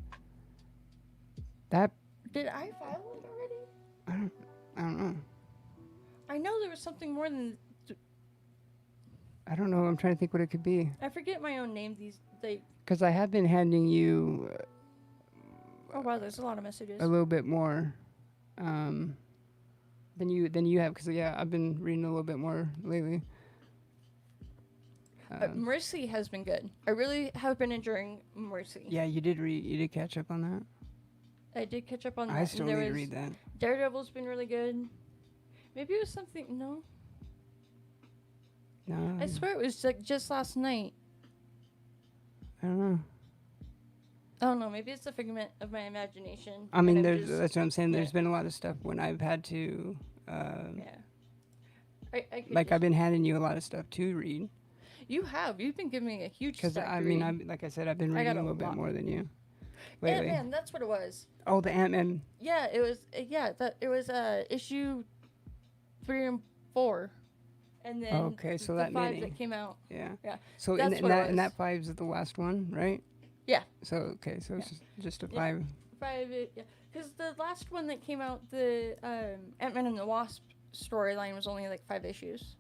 That Did I file it already? I don't know. I know there was something more than. I don't know. I'm trying to think what it could be. I forget my own name. Because I have been handing you Oh wow, there's a lot of messages. a little bit more than you have. Because yeah, I've been reading a little bit more lately. Mercy has been good. I really have been enjoying Mercy. Yeah, you did read. You did catch up on that. I did catch up on that. I and still there need to was- read that. Daredevil's been really good. Maybe it was something. No, No, I swear it was like just last night. I don't know. I don't know. Maybe it's a figment of my imagination. I mean, and I'm that's what I'm saying. There's yeah. been a lot of stuff when I've had to, Yeah. I could like just- I've been handing you a lot of stuff to read. You've been giving me a huge Because stack I to mean, read. like I said, I've been I reading got a a little bit lot. more than you lately. Ant-Man, that's what it was. Oh, the Ant-Man. Yeah, it was. It was issue 3 and 4, and then Okay, so the that 5 many. that came out. Yeah. Yeah. So That's and what it that and was. that 5's the last one, right? Yeah. So okay, so it's just a Yeah. 5. 5, yeah. Because the last one that came out, the Ant-Man and the Wasp storyline was only like 5 issues.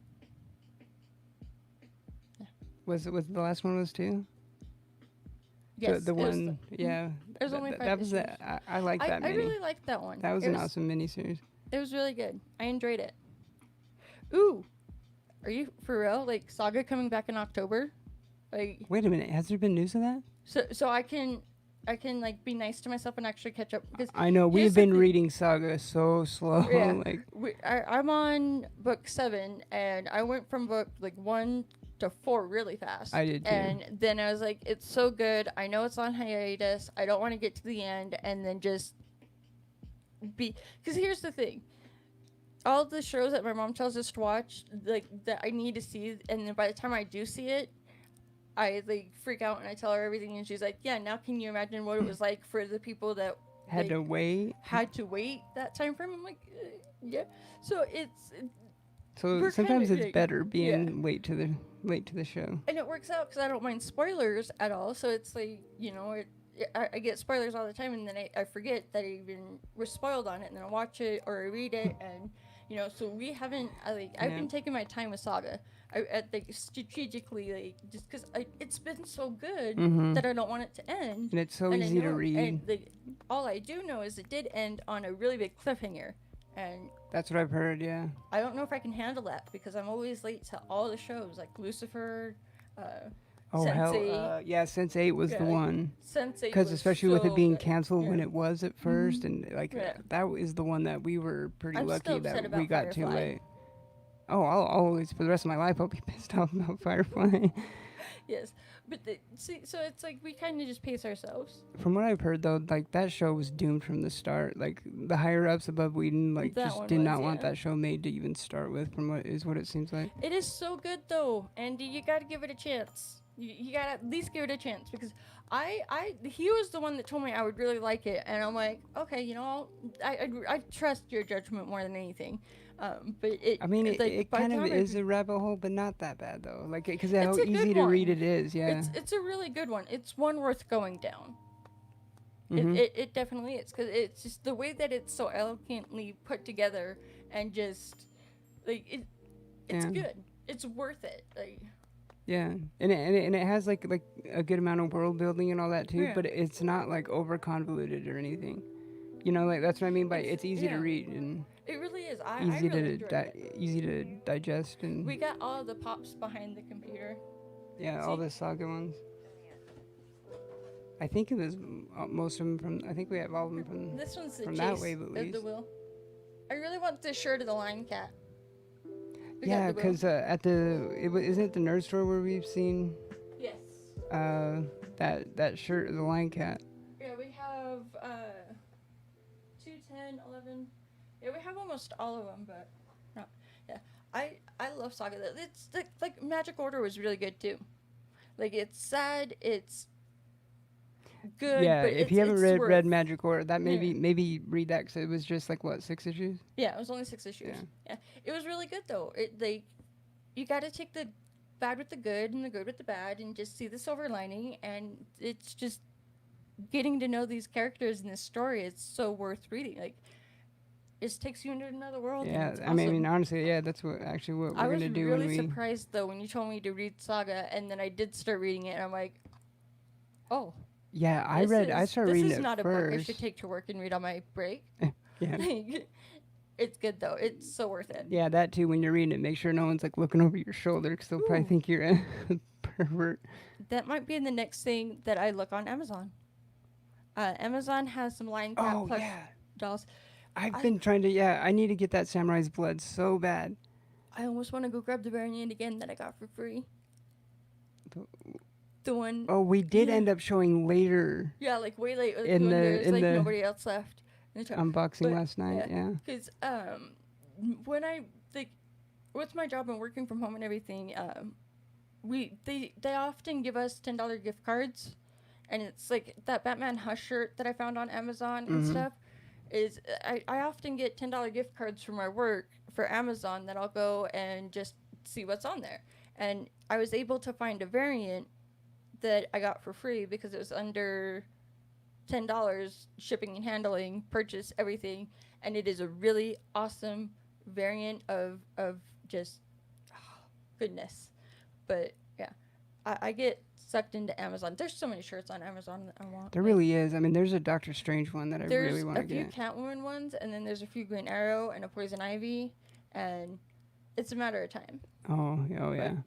Was the last one was 2? Yes. The it was one, yeah. It was only 5 that was issues. I like that I mini. really liked that one. That was It an awesome miniseries. It was really good. I enjoyed it. Ooh, are you for real? Like Saga coming back in October? Like Wait a minute, has there been news of that? so I can like be nice to myself and actually catch up because I know here's we've the been thing- reading Saga so slow. Yeah. Like I'm on book 7 and I went from book like 1 to 4 really fast. I did too. And then I was like, it's so good. I know it's on hiatus. I don't want to get to the end and then just be. Because here's the thing. All the shows that my mom tells us to watch, like that I need to see, and then by the time I do see it, I like freak out and I tell her everything, and she's like, "Yeah, now can you imagine what it was like for the people that had to like, wait. had to wait that time frame?" I'm like, "Yeah." So So we're sometimes kinda it's like- better being late to the show. and it works out because I don't mind spoilers at all. So it's like, you know, I get spoilers all the time, and then I forget that I even was spoiled on it, and then I watch it or I read it, and you know, so we haven't. I've Yeah. been taking my time with Saga. I like strategically, like just because it's been so good Mhm. that I don't want it to end. And it's so And I easy to know- read. And like, all I do know is it did end on a really big cliffhanger, and That's what I've heard, yeah. I don't know if I can handle that because I'm always late to all the shows like Lucifer. Oh hell, Sense8. yeah, Sense8 was Yeah, the like, one. Sensei Because was especially with so it being good. canceled when Yeah. it was at 1st, and like Yeah. that is the one that we were pretty I'm still lucky upset that about we got too Firefly. late. Oh, I'll always, for the rest of my life, I'll be pissed off about Firefly. Yes, but see, so it's like we kind of just pace ourselves. From what I've heard, though, like that show was doomed from the start. Like the higher ups above Whedon, like That just one did was, not want yeah. that show made to even start with. From what it seems like. It is so good though, and you gotta give it a chance. You gotta at least give it a chance because he was the one that told me I would really like it, and I'm like, okay, I trust your judgment more than anything. But I mean, like it by the kind of time is a rabbit hole, but not that bad though. Like, because how it's a easy good to one. read it is. Yeah. It's a really good one. It's one worth going down. Mhm. It definitely is because it's just the way that it's so elegantly put together and just like it's Yeah. good. It's worth it. Like Yeah, and it has like a good amount of world building and all that too, Yeah. but it's not like over convoluted or anything. You know, like that's what I mean by it's easy to yeah. read and It really is. I easy really to enjoyed it. easy to digest We and got all the pops behind the computer. yeah, all See? the saga ones. I think it was most of them from. I think we have all of them from This one's the from chase that wave at of the least. will. I really want the shirt of the lion cat. We got Yeah, the will. because at isn't it the nerd store where we've seen Yes. that shirt of the lion cat. Yeah, we have 2, 10, 11. Yeah, we have almost all of them, but no. Yeah, I love Saga. It's like Magic Order was really good too. Like it's sad, it's good, Yeah, but if you haven't it's read worth. Magic Order, that Yeah. maybe read that because it was just like what 6 issues. Yeah, it was only 6 issues. Yeah, it was really good though. You got to take the bad with the good and the good with the bad, and just see the silver lining. And it's just getting to know these characters in this story. It's so worth reading. Like, it just takes you into another world. And Yeah, it's I awesome. mean, honestly, yeah, that's what I we're was gonna do really when we. surprised though when you told me to read Saga, and then I did start reading it, and I'm like, oh. Yeah, I started reading This is it not a first. book I should take to work and read on my break. Yeah. It's good though. It's so worth it. Yeah, that too. When you're reading it, make sure no one's like looking over your shoulder because they'll probably Ooh. think you're a pervert. That might be the next thing that I look on Amazon. Amazon has some Lion Cat Oh plush yeah, dolls. I've been trying to. Yeah, I need to get that Samurai's Blood so bad. I almost want to go grab the variant again that I got for free. The- The one. Oh, we did Yeah. end up showing later Yeah, like way late In when the- there's in like the nobody else left. in the shop. unboxing But, last night. Yeah. Because when I like with my job and working from home and everything, they often give us $10 gift cards, and it's like that Batman Hush shirt that I found on Amazon and Mhm. stuff. Is I often get $10 gift cards from my work for Amazon that I'll go and just see what's on there, and I was able to find a variant that I got for free because it was under $10 shipping and handling, purchase everything, and it is a really awesome variant of just goodness. But yeah, I get sucked into Amazon. There's so many shirts on Amazon that I want. There really is. I mean, there's a Doctor Strange one that I There's really want a to few get. Catwoman ones, and then there's a few Green Arrow and a Poison Ivy, and it's a matter of time. Oh yeah.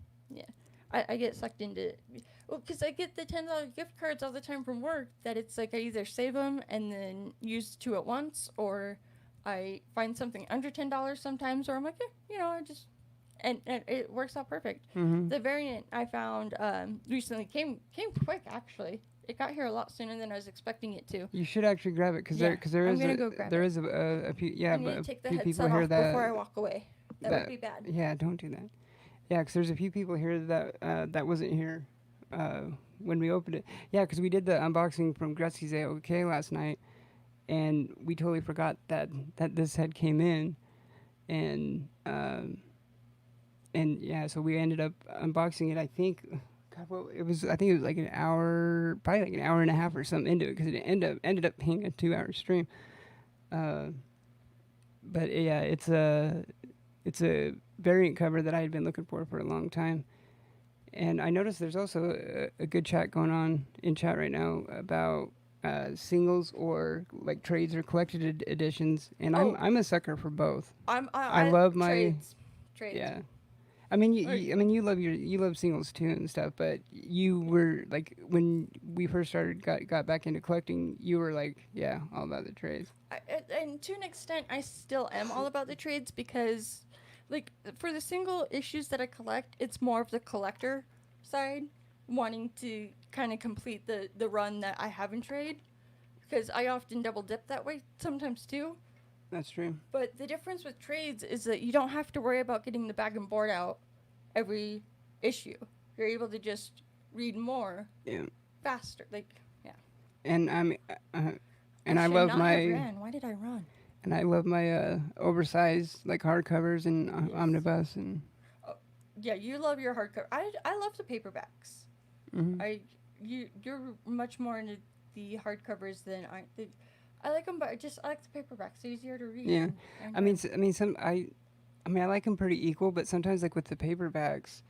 I get sucked into it. Well, because I get the $10 gift cards all the time from work that it's like I either save them and then use 2 at once, or I find something under $10 sometimes, or I'm like, I just, and it works out perfect. Mm-hmm. The variant I found recently came quick, actually. It got here a lot sooner than I was expecting it to. You should actually grab it because Yeah, there I'm is gonna go grab there it. is a few I need but to a take the few people headset here off that before I walk away. That would be bad. Yeah, don't do that. Yeah, because there's a few people here that wasn't here when we opened it. Yeah, because we did the unboxing from Gretzky's AOK last night, and we totally forgot that this head came in, and yeah, so we ended up unboxing it. I think, God, well, it was. I think it was like an hour, probably like an hour and a half or something into it, because it ended up being a 2-hour stream. But yeah, it's a variant cover that I had been looking for a long time. And I noticed there's also a good chat going on in chat right now about singles or like trades or collected editions, and Oh. I'm a sucker for both. I love my trades. Yeah, I mean you love singles too and stuff, but you were like when we first started got back into collecting, you were like all about the trades. And to an extent, I still am all about the trades because like for the single issues that I collect, it's more of the collector side, wanting to kind of complete the run that I have in trade, because I often double dip that way sometimes too. That's true. But the difference with trades is that you don't have to worry about getting the bag and board out every issue. You're able to just read more Yeah. faster. Like, yeah. And and I should love not my have ran. Why did I run? and I love my oversized like hardcovers and Yes. omnibus and. Yeah, you love your hardcover. I love the paperbacks. Mhm. You're much more into the hardcovers than I. I like them, but I like the paperbacks. They're easier to read. Yeah. and I mean, I mean, I like them pretty equal, but sometimes, like with the paperbacks,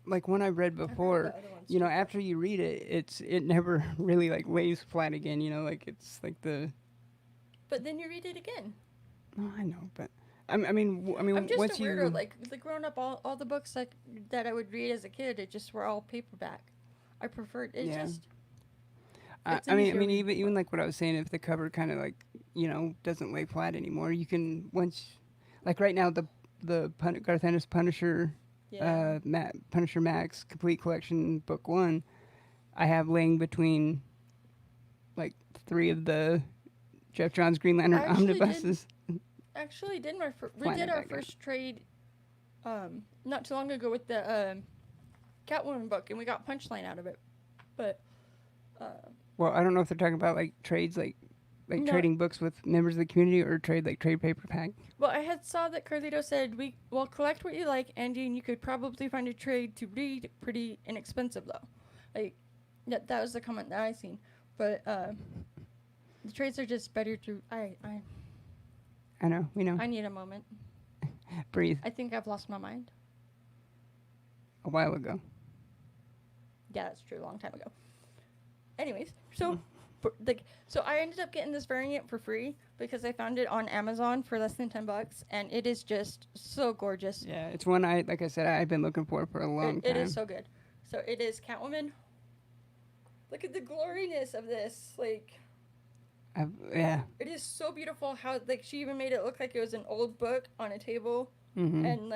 like one I read I've read before, the other ones you know, too. after you read it, it never really like lays flat again. You know, like it's like the. But then you read it again. Oh, I know, but I mean, I'm just once a weirdo. you. Like growing up, all the books that I would read as a kid, it just were all paperback. I preferred it. Yeah. Just I mean, even like what I was saying, if the cover kind of like doesn't lay flat anymore, you can like right now the Garth Ennis Punisher, yeah. Punisher Max Complete Collection Book 1, I have laying between like 3 of the Jeff Johns Green Lantern I actually did omnibuses. actually did we Flying did it our back down. first trade, not too long ago with the Catwoman book, and we got Punchline out of it. But Well, I don't know if they're talking about like trades, like no, trading books with members of the community, or trade paperback. well, I had saw that Carlito said well, collect what you like, Andy, and you could probably find a trade to read pretty inexpensive though. Like that was the comment that I seen. But the trades are just better to I know, we know. I need a moment. Breathe. I think I've lost my mind. A while ago. Yeah, that's true, a long time ago. Anyways, so so I ended up getting this variant for free because I found it on Amazon for less than $10, and it is just so gorgeous. Yeah, it's one like I said, I've been looking for a long time. It is so good. So it is Catwoman. Look at the gloriness of this. Like, yeah. it is so beautiful how like she even made it look like it was an old book on a table, Mm-hmm. and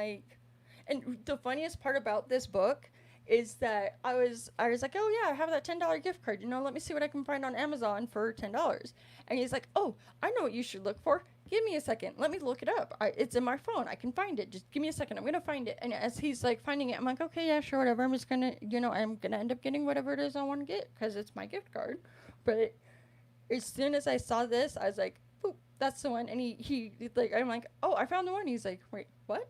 the funniest part about this book is that I was like, oh yeah, I have that $10 gift card. Let me see what I can find on Amazon for $10. And he's like, oh, I know what you should look for. Give me a second. Let me look it up. It's in my phone. I can find it. Just give me a second. I'm gonna find it. And as he's like finding it, I'm like, okay, yeah, sure, whatever. I'm just gonna, I'm gonna end up getting whatever it is I want to get because it's my gift card. But as soon as I saw this, I was like, boop, that's the one. And he like, I'm like, oh, I found the one. He's like, wait, what?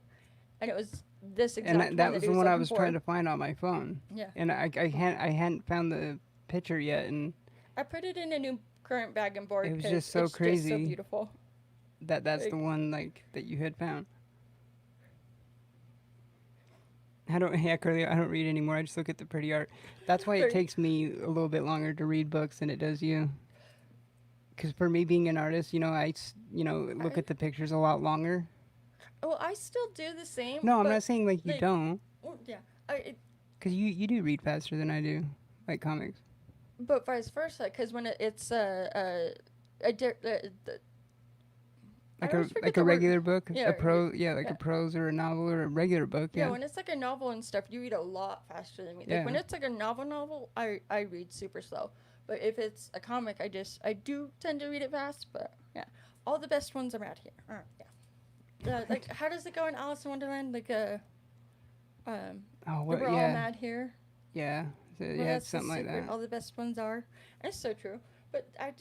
And it was this exact one. And that was the one I was trying to. to find on my phone. Yeah. And I hadn't found the picture yet, and I put it in a new current bag and board. it was 'cause just so it's crazy. Just so beautiful. That's Like, the one like that you had found. Curly, I don't read anymore. I just look at the pretty art. That's why it takes me a little bit longer to read books than it does you. Because for me being an artist, I look at the pictures a lot longer. Well, I still do the same. No, I'm not saying like you like, don't. Well, yeah. Because you do read faster than I do, like comics. But vice versa, because when it's Like a regular book, Yeah, a prose or a novel or a regular book. Yeah, Yeah. when it's like a novel and stuff, you read a lot faster than me. Yeah. Like when it's like a novel, I read super slow. But if it's a comic, I do tend to read it fast. But yeah, all the best ones are out here. Yeah. Like how does it go in Alice in Wonderland? Like Oh, we're all yeah. mad here. Yeah. So, Well, yeah, that's it's the something like secret. that. All the best ones are. And it's so true. But I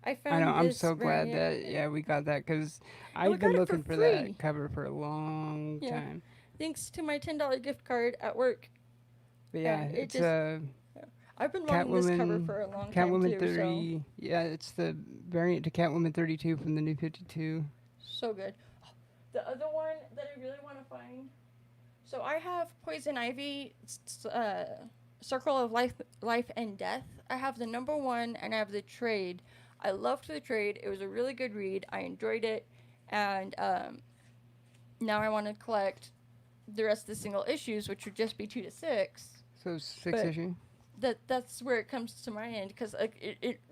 I found. know. I'm this so glad variant. that we got that because And we I've been got it for looking for free. that cover for a long Yeah. time. Thanks to my $10 gift card at work. But yeah, And it it's just- I've been wanting this cover Catwoman- for a long time Catwoman too. 30. Yeah, it's the variant to Catwoman 32 from the New 52. So good. The other one that I really want to find. So I have Poison Ivy, Circle of Life and Death. I have the #1 and I have the trade. I loved the trade. It was a really good read. I enjoyed it, and now I want to collect the rest of the single issues, which would just be 2 to 6. So 6 But- issue. That's where it comes to my end, because like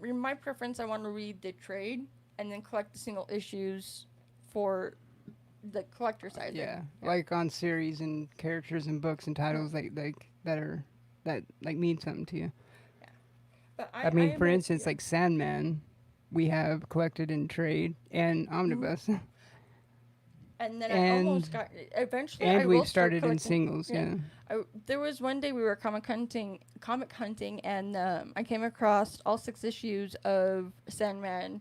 in my preference, I want to read the trade and then collect the single issues for the collector side. Yeah, like on series and characters and books and titles like that like mean something to you. Yeah. But I I mean, am for instance, like Sandman, we have collected in trade and omnibus, and then I and almost got. Eventually, I and will we've start started in collecting. singles. Yeah. Yeah. There was one day we were comic hunting, and I came across all 6 issues of Sandman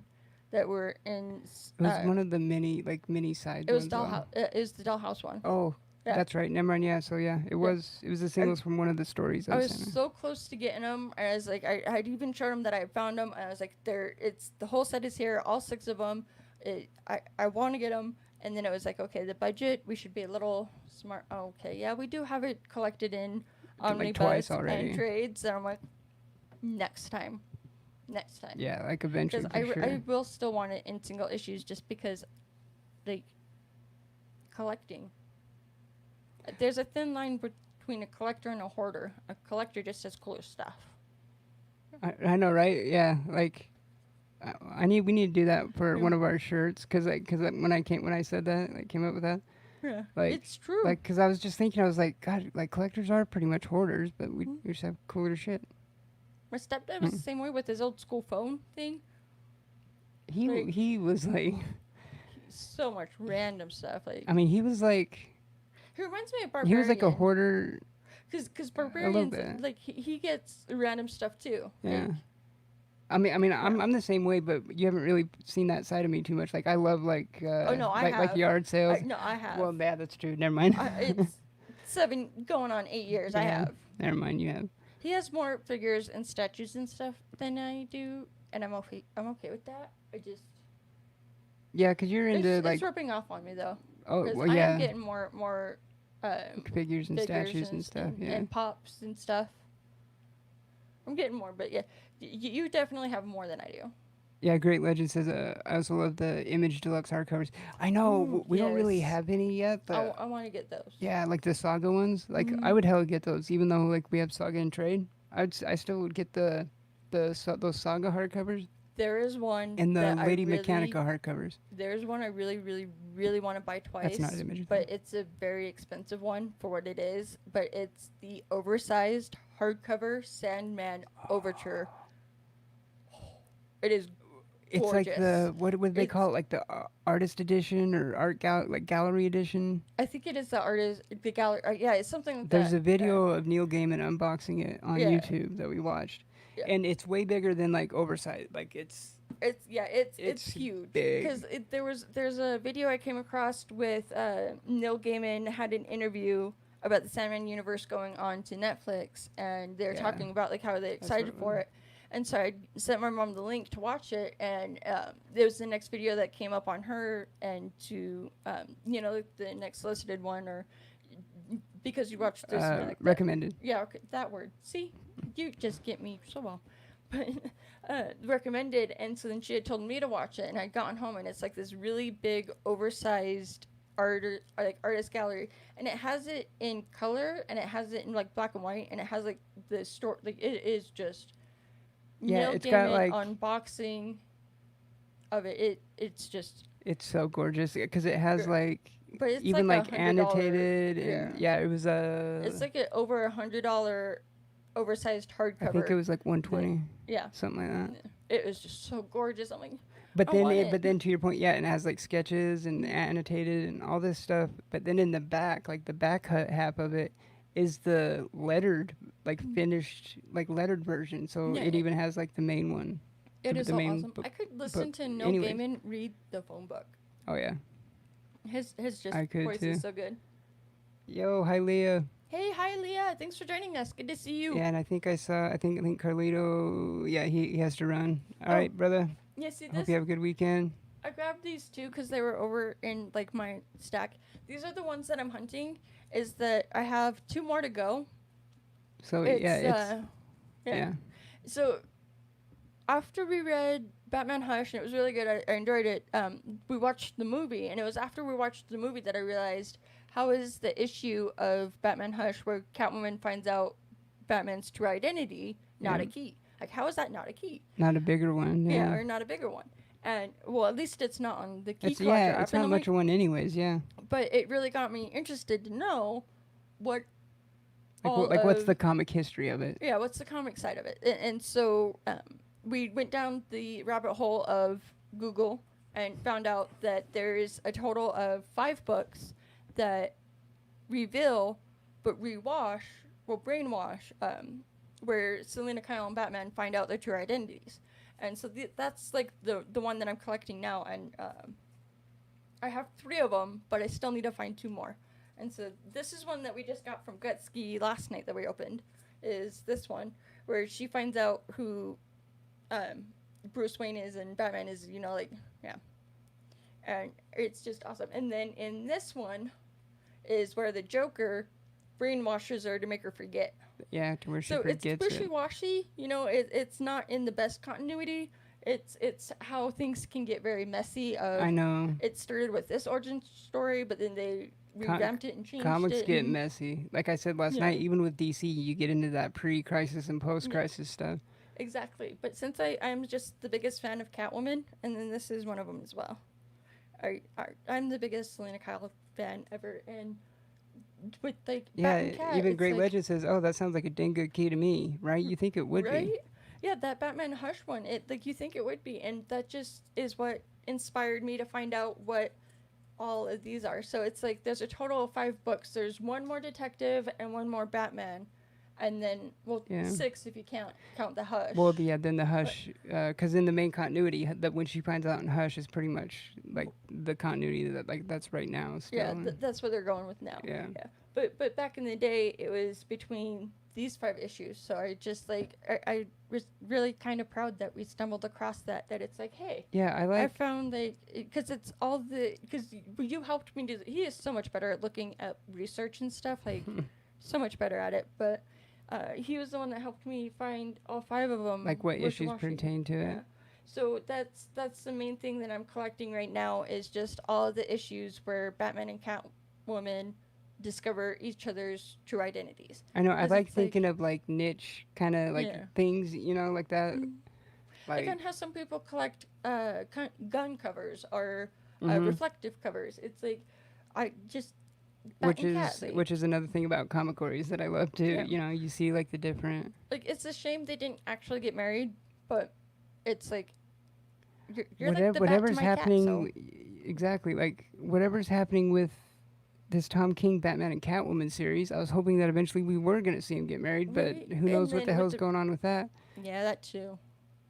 that were in. It was one of the mini side It was ones. Dollhouse. It was the Dollhouse one. Oh, Yeah. that's right. Never mind. Yeah. So yeah, it was the singles from one of the stories. I Of was Sandman. so close to getting them. I was like, I'd even showed them that I found them. And I was like, it's the whole set is here, all 6 of them. I want to get them. And then it was like, okay, the budget, we should be a little smart. Oh, okay, yeah, we do have it collected in omnibus twice already. and trades. And I'm like, next time. Yeah, like eventually. Because For sure. I will still want it in single issues just because, like, collecting. There's a thin line between a collector and a hoarder. A collector just has cool stuff. I know, right? Yeah, like we need to do that for one of our shirts, cause when I said that, like came up with that, Yeah, like it's true. like cause I was just thinking, I was like, God, like collectors are pretty much hoarders, but we just have cooler shit. My stepdad was the same way with his old school phone thing. He was like, So much random stuff. Like, I mean, he was like, he reminds me of Barbarian. he was like a hoarder. Because Barbarian, like he gets random stuff too. Yeah. Like, I mean, I'm the same way, but you haven't really seen that side of me too much. Like I love like I have. like yard sales. I have. Well, yeah, that's true. Never mind. It's 7 going on 8 years. I have. Never mind. You have. He has more figures and statues and stuff than I do, and I'm okay with that. I just Yeah, cause you're into like. it's rubbing off on me though. Oh well, I yeah. am getting more Figures and statues and stuff. Yeah. and pops and stuff. I'm getting more, but yeah, you definitely have more than I do. Yeah, Great Legend says, I also love the Image Deluxe hardcovers. I know we don't really yes. have any yet, but I want to get those. yeah, like the Saga ones. Like I would hella get those, even though like we have Saga in trade. I still would get those Saga hardcovers There is one and the that Lady I really, Mechanica hardcovers. There's one I really, really, really want to buy twice. That's not an Image. But it's a very expensive one for what it is. But it's the oversized hardcover Sandman Overture. It is It's gorgeous. like the what would they call it? Like the artist edition or gallery edition. I think it is the gallery. Yeah, it's something like There's that. a video of Neil Gaiman unboxing it on Yeah. YouTube that we watched, and it's way bigger than like oversized. Like it's huge big. because there's a video I came across with Neil Gaiman had an interview about the Sandman universe going on to Netflix, and they're talking about like how they're excited for it. And so I sent my mom the link to watch it, and there was the next video that came up on her, and to like the next listed one, or because you watched this like recommended. Yeah, okay, that word. See, you just get me so well. But recommended, and so then she had told me to watch it, and I'd gotten home, and it's like this really big, oversized artist gallery, and it has it in color, and it has it in like black and white, and it has like the store, like it is just. Yeah, Neil it's got Gaiman like unboxing of it. It's just. It's so gorgeous because it has like But it's even like like $100, annotated and it was It's like a over $100 oversized hardcover. I think it was like 120. Yeah. Something like that. It was just so gorgeous. I'm like. But then to your point, and it has like sketches and annotated and all this stuff. But then in the back, like the back half of it is the lettered, like finished, like lettered version. So it even has like the main one. It is the so main awesome. I could listen to Neil Gaiman read the phone book. Oh yeah. His voice too. is so good. Yo, hi Leah. Hey, hi Leah. Thanks for joining us. Good to see you. Yeah, and I think Carlito. Yeah, he has to run. All right, brother. Yeah, see this. Hope you have a good weekend. I grabbed these two because they were over in like my stack. These are the ones that I'm hunting. Is that I have 2 more to go. So yeah. So after we read Batman Hush, and it was really good. I enjoyed it. We watched the movie, and it was after we watched the movie that I realized how is the issue of Batman Hush where Catwoman finds out Batman's true identity not a key. Like, how is that not a key? Not a bigger one. Yeah, or not a bigger one. And well, at least it's not on the It's Keyclocker app. it's And not I'm much like, of one anyways. Yeah. but it really got me interested to know what all What's the of comic history of it? yeah, what's the comic side of it. And so we went down the rabbit hole of Google and found out that there is a total of 5 books that reveal but rewash, well, brainwash, where Selena Kyle and Batman find out their true identities. And so that's like the one that I'm collecting now. And I have 3 of them, but I still need to find 2 more. And so this is one that we just got from Gutsky last night that we opened, is this one, where she finds out who Bruce Wayne is and Batman is, you know, like, yeah. And it's just awesome. And then in this one is where the Joker brainwashes her to make her forget. Yeah, to where she So forgets it's wishy-washy, you know, it's not in the best continuity. It's how things can get very messy. I know. It started with this origin story, but then they revamped it and changed Comics it. get messy. Like I said last night, even with DC, you get into that pre-crisis and post-crisis stuff. Exactly. But since I'm just the biggest fan of Catwoman, and then this is one of them as well. I'm the biggest Selena Kyle fan ever, and with like Bat and Cat, even it's Great like, Legend says, "Oh, that sounds like a dang good key to me," right? You think it would right? be, Yeah, that Batman Hush one, it like you think it would be, and that just is what inspired me to find out what all of these are. So it's like there's a total of 5 books. There's 1 more detective and 1 more Batman, and then 6 if you count the Hush. Well, yeah, then the Hush, because in the main continuity, that when she finds out in Hush is pretty much like the continuity that's right now. Still. Yeah, that's what they're going with now. Yeah. But back in the day, it was between these 5 issues. So I just I was really kind of proud that we stumbled across that it's like, hey. Yeah, I found because it's all because you helped me do. He is so much better at looking at research and stuff, like so much better at it. But he was the one that helped me find all 5 of them. Like what issues pertain to it. So that's the main thing that I'm collecting right now is just all of the issues where Batman and Catwoman discover each other's true identities. I know. I like thinking of like niche kind of things, you know, like that. Like how some people collect gun covers or reflective covers. It's like I just which is another thing about comic stories that I love too. Yeah. You know, you see like the different. Like it's a shame they didn't actually get married, but it's like you're whatever's like the happening. cat, so. Exactly, like whatever's happening with this Tom King Batman and Catwoman series. I was hoping that eventually we were going to see him get married, but who knows what the hell's going on with that. Yeah, that too.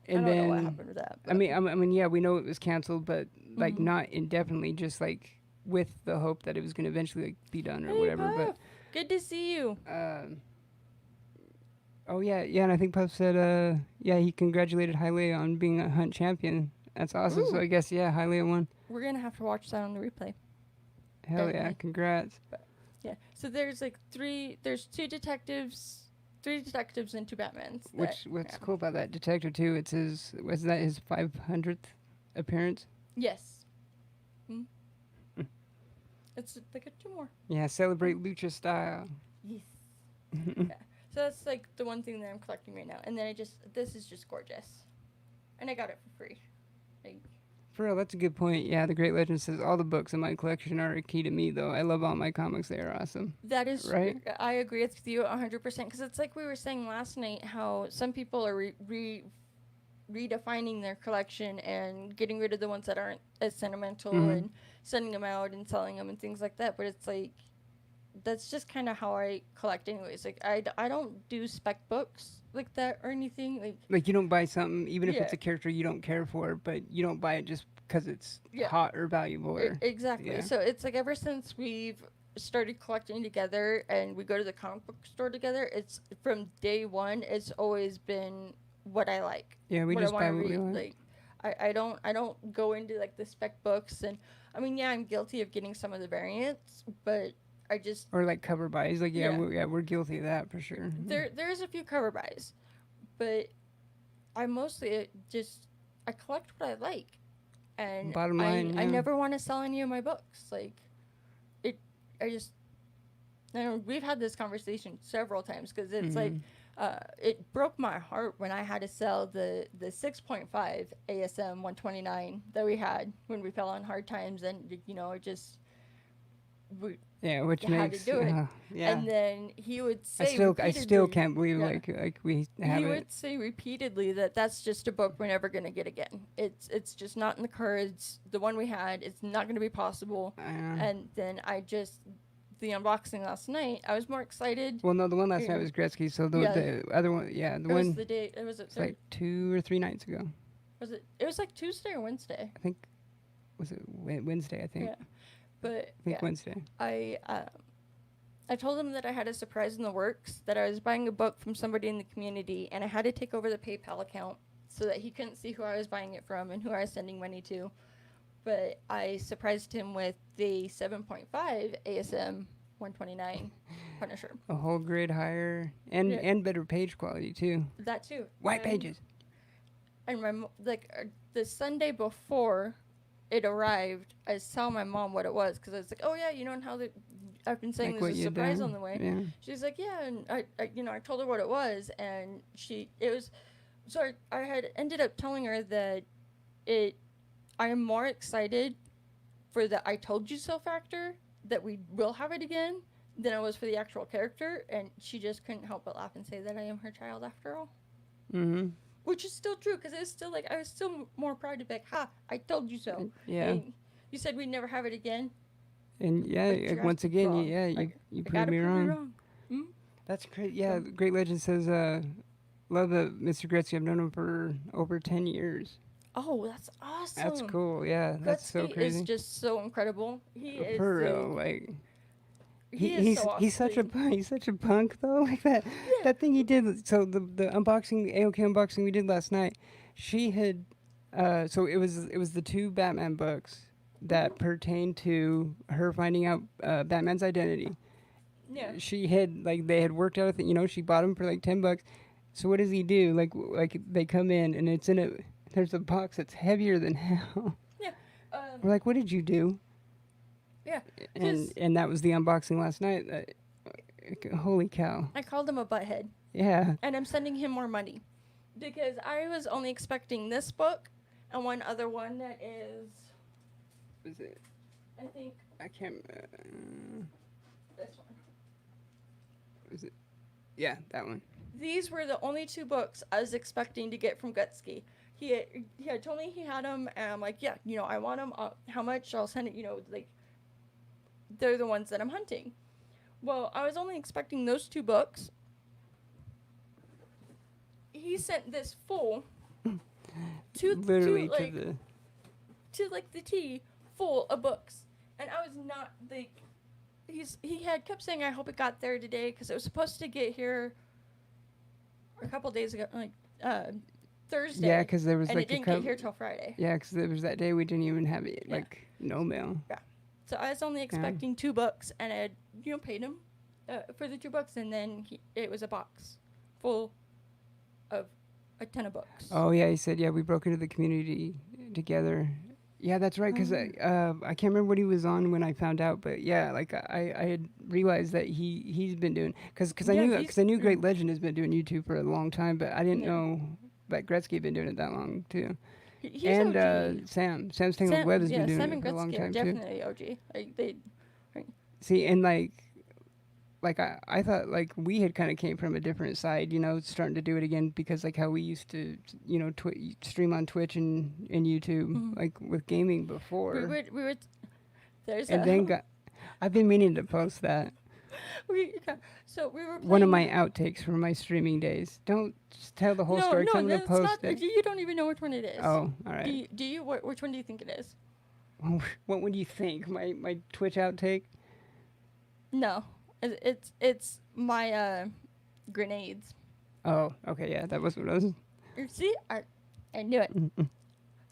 And I don't know what happened with that. I mean, yeah, we know it was canceled, but like not indefinitely, just like with the hope that it was going to eventually like, be done or whatever. Puff. But good to see you. Oh yeah, and I think Puff said, he congratulated Hialeah on being a Hunt champion. That's awesome. Ooh. So I guess Hialeah won. We're gonna have to watch that on the replay. Hell yeah, congrats. But, yeah. So there's like 3. There's 2 detectives. 3 detectives and 2 Batmans. What's cool about that detective too? Was that his 500th appearance? Yes. It's they got 2 more. Yeah, celebrate lucha style. Yes. Yeah. So that's like the one thing that I'm collecting right now, and then this is just gorgeous, and I got it for free. Like, for real, that's a good point. Yeah, the Great Legend says all the books in my collection are a key to me, though. I love all my comics; they are awesome. That is right. I agree with you 100% because it's like we were saying last night how some people are redefining their collection and getting rid of the ones that aren't as sentimental and sending them out and selling them and things like that. But it's like that's just kind of how I collect anyways. Like I don't do spec books like that or anything. Like you don't buy something even if it's a character you don't care for, but you don't buy it just because it's hot or valuable. Or, exactly. Yeah. So it's like ever since we've started collecting together and we go to the comic book store together, it's from day one. It's always been what I like. Yeah, we just buy what we like. I don't go into like the spec books, and I mean I'm guilty of getting some of the variants, but I just or like cover buys. Like we're guilty of that for sure. There's a few cover buys, but I mostly I collect what I like, and bottom line, I never want to sell any of my books. Like I know we've had this conversation several times because it's like It broke my heart when I had to sell the 6.5 ASM 129 that we had when we fell on hard times, and it just we Yeah, which had to makes do it. yeah. And then he would I say still repeatedly, can't believe yeah, like we have he it. would say repeatedly that that's just a book we're never gonna get again. It's just not in the cards. The one we had, it's not gonna be possible. And then the unboxing last night, I was more excited. Well, no, the one last night was Gretzky. So Yeah. the other one, yeah, the It was one the day. It was it's like 2 or 3 nights ago. Was it? It was like Tuesday or Wednesday. I think was it Wednesday? I think. Yeah, but I think Wednesday. I told him that I had a surprise in the works, that I was buying a book from somebody in the community, and I had to take over the PayPal account so that he couldn't see who I was buying it from and who I was sending money to. But I surprised him with the 7.5 ASM 129 Punisher. A whole grade higher and better page quality too. That too. White pages. And the Sunday before it arrived, I was telling my mom what it was, because I was like, oh yeah, and how I've been saying Like there's a surprise on the way. Yeah. She's like, yeah, and I told her what it was, and I had ended up telling her that I am more excited for the I told you so factor that we will have it again than I was for the actual character, and she just couldn't help but laugh and say that I am her child after all. Mm-hmm. Which is still true, because it's still I was still more proud to be like, ha, I told you so. Yeah. And you said we'd never have it again. And yeah, once again, you proved me wrong. Hmm? That's great. Yeah, Great Legend says, love Mr. Gretzky. I've known him for over 10 years. Oh, that's awesome. That's cool. Yeah, that's so crazy. Is just so incredible. He is for real, like. He's so awesome. He's such a punk though, like that. Yeah. That thing he did. So the unboxing, AOK unboxing we did last night. She had, so it was the 2 Batman books that pertain to her finding out Batman's identity. Yeah. She had they had worked out a thing. She bought them for like $10. So what does he do? Like they come in and it's in a there's a box that's heavier than hell. Yeah. We're like, what did you do? Yeah. And that was the unboxing last night. Holy cow. I called him a butthead. Yeah. And I'm sending him more money, because I was only expecting this book and one other one that is. Was it? I think. I can't. This one. Was it? Yeah, that one. These were the only 2 books I was expecting to get from Gutsky. He had told me he had them, and I'm like, yeah, I want them. How much? I'll send it. They're the ones that I'm hunting. Well, I was only expecting those 2 books. He sent this full to Literally the T full of books, and I was not he had kept saying I hope it got there today, because it was supposed to get here a couple days ago, Thursday. Yeah, because there was and it didn't get here till Friday. Yeah, because there was that day we didn't even have it, no mail. Yeah. So I was only expecting 2 books, and I had, paid him for the 2 books, and then it was a box full of a ton of books. Oh, yeah, he said, we broke into the community together. Yeah, that's right, because I can't remember what he was on when I found out, but yeah, I had realized that he's been doing, because I knew Great Legend has been doing YouTube for a long time, but I didn't know that Gretzky had been doing it that long, too. He's and OG. Sam's Tangled Web has been doing Sam it and for a long Gretzky time are too. definitely OG. See, and I thought we had kind of came from a different side, starting to do it again, because how we used to, stream on Twitch and YouTube, with gaming before. We would. I've been meaning to post that. So we were playing one of my outtakes from my streaming days. Don't just tell the whole story. I'm going to post it. You don't even know which one it is. Oh, all right. Do you? Which one do you think it is? What would you think? My Twitch outtake? No, it's my grenades. Oh, okay, yeah, that was what I was. See, I knew it.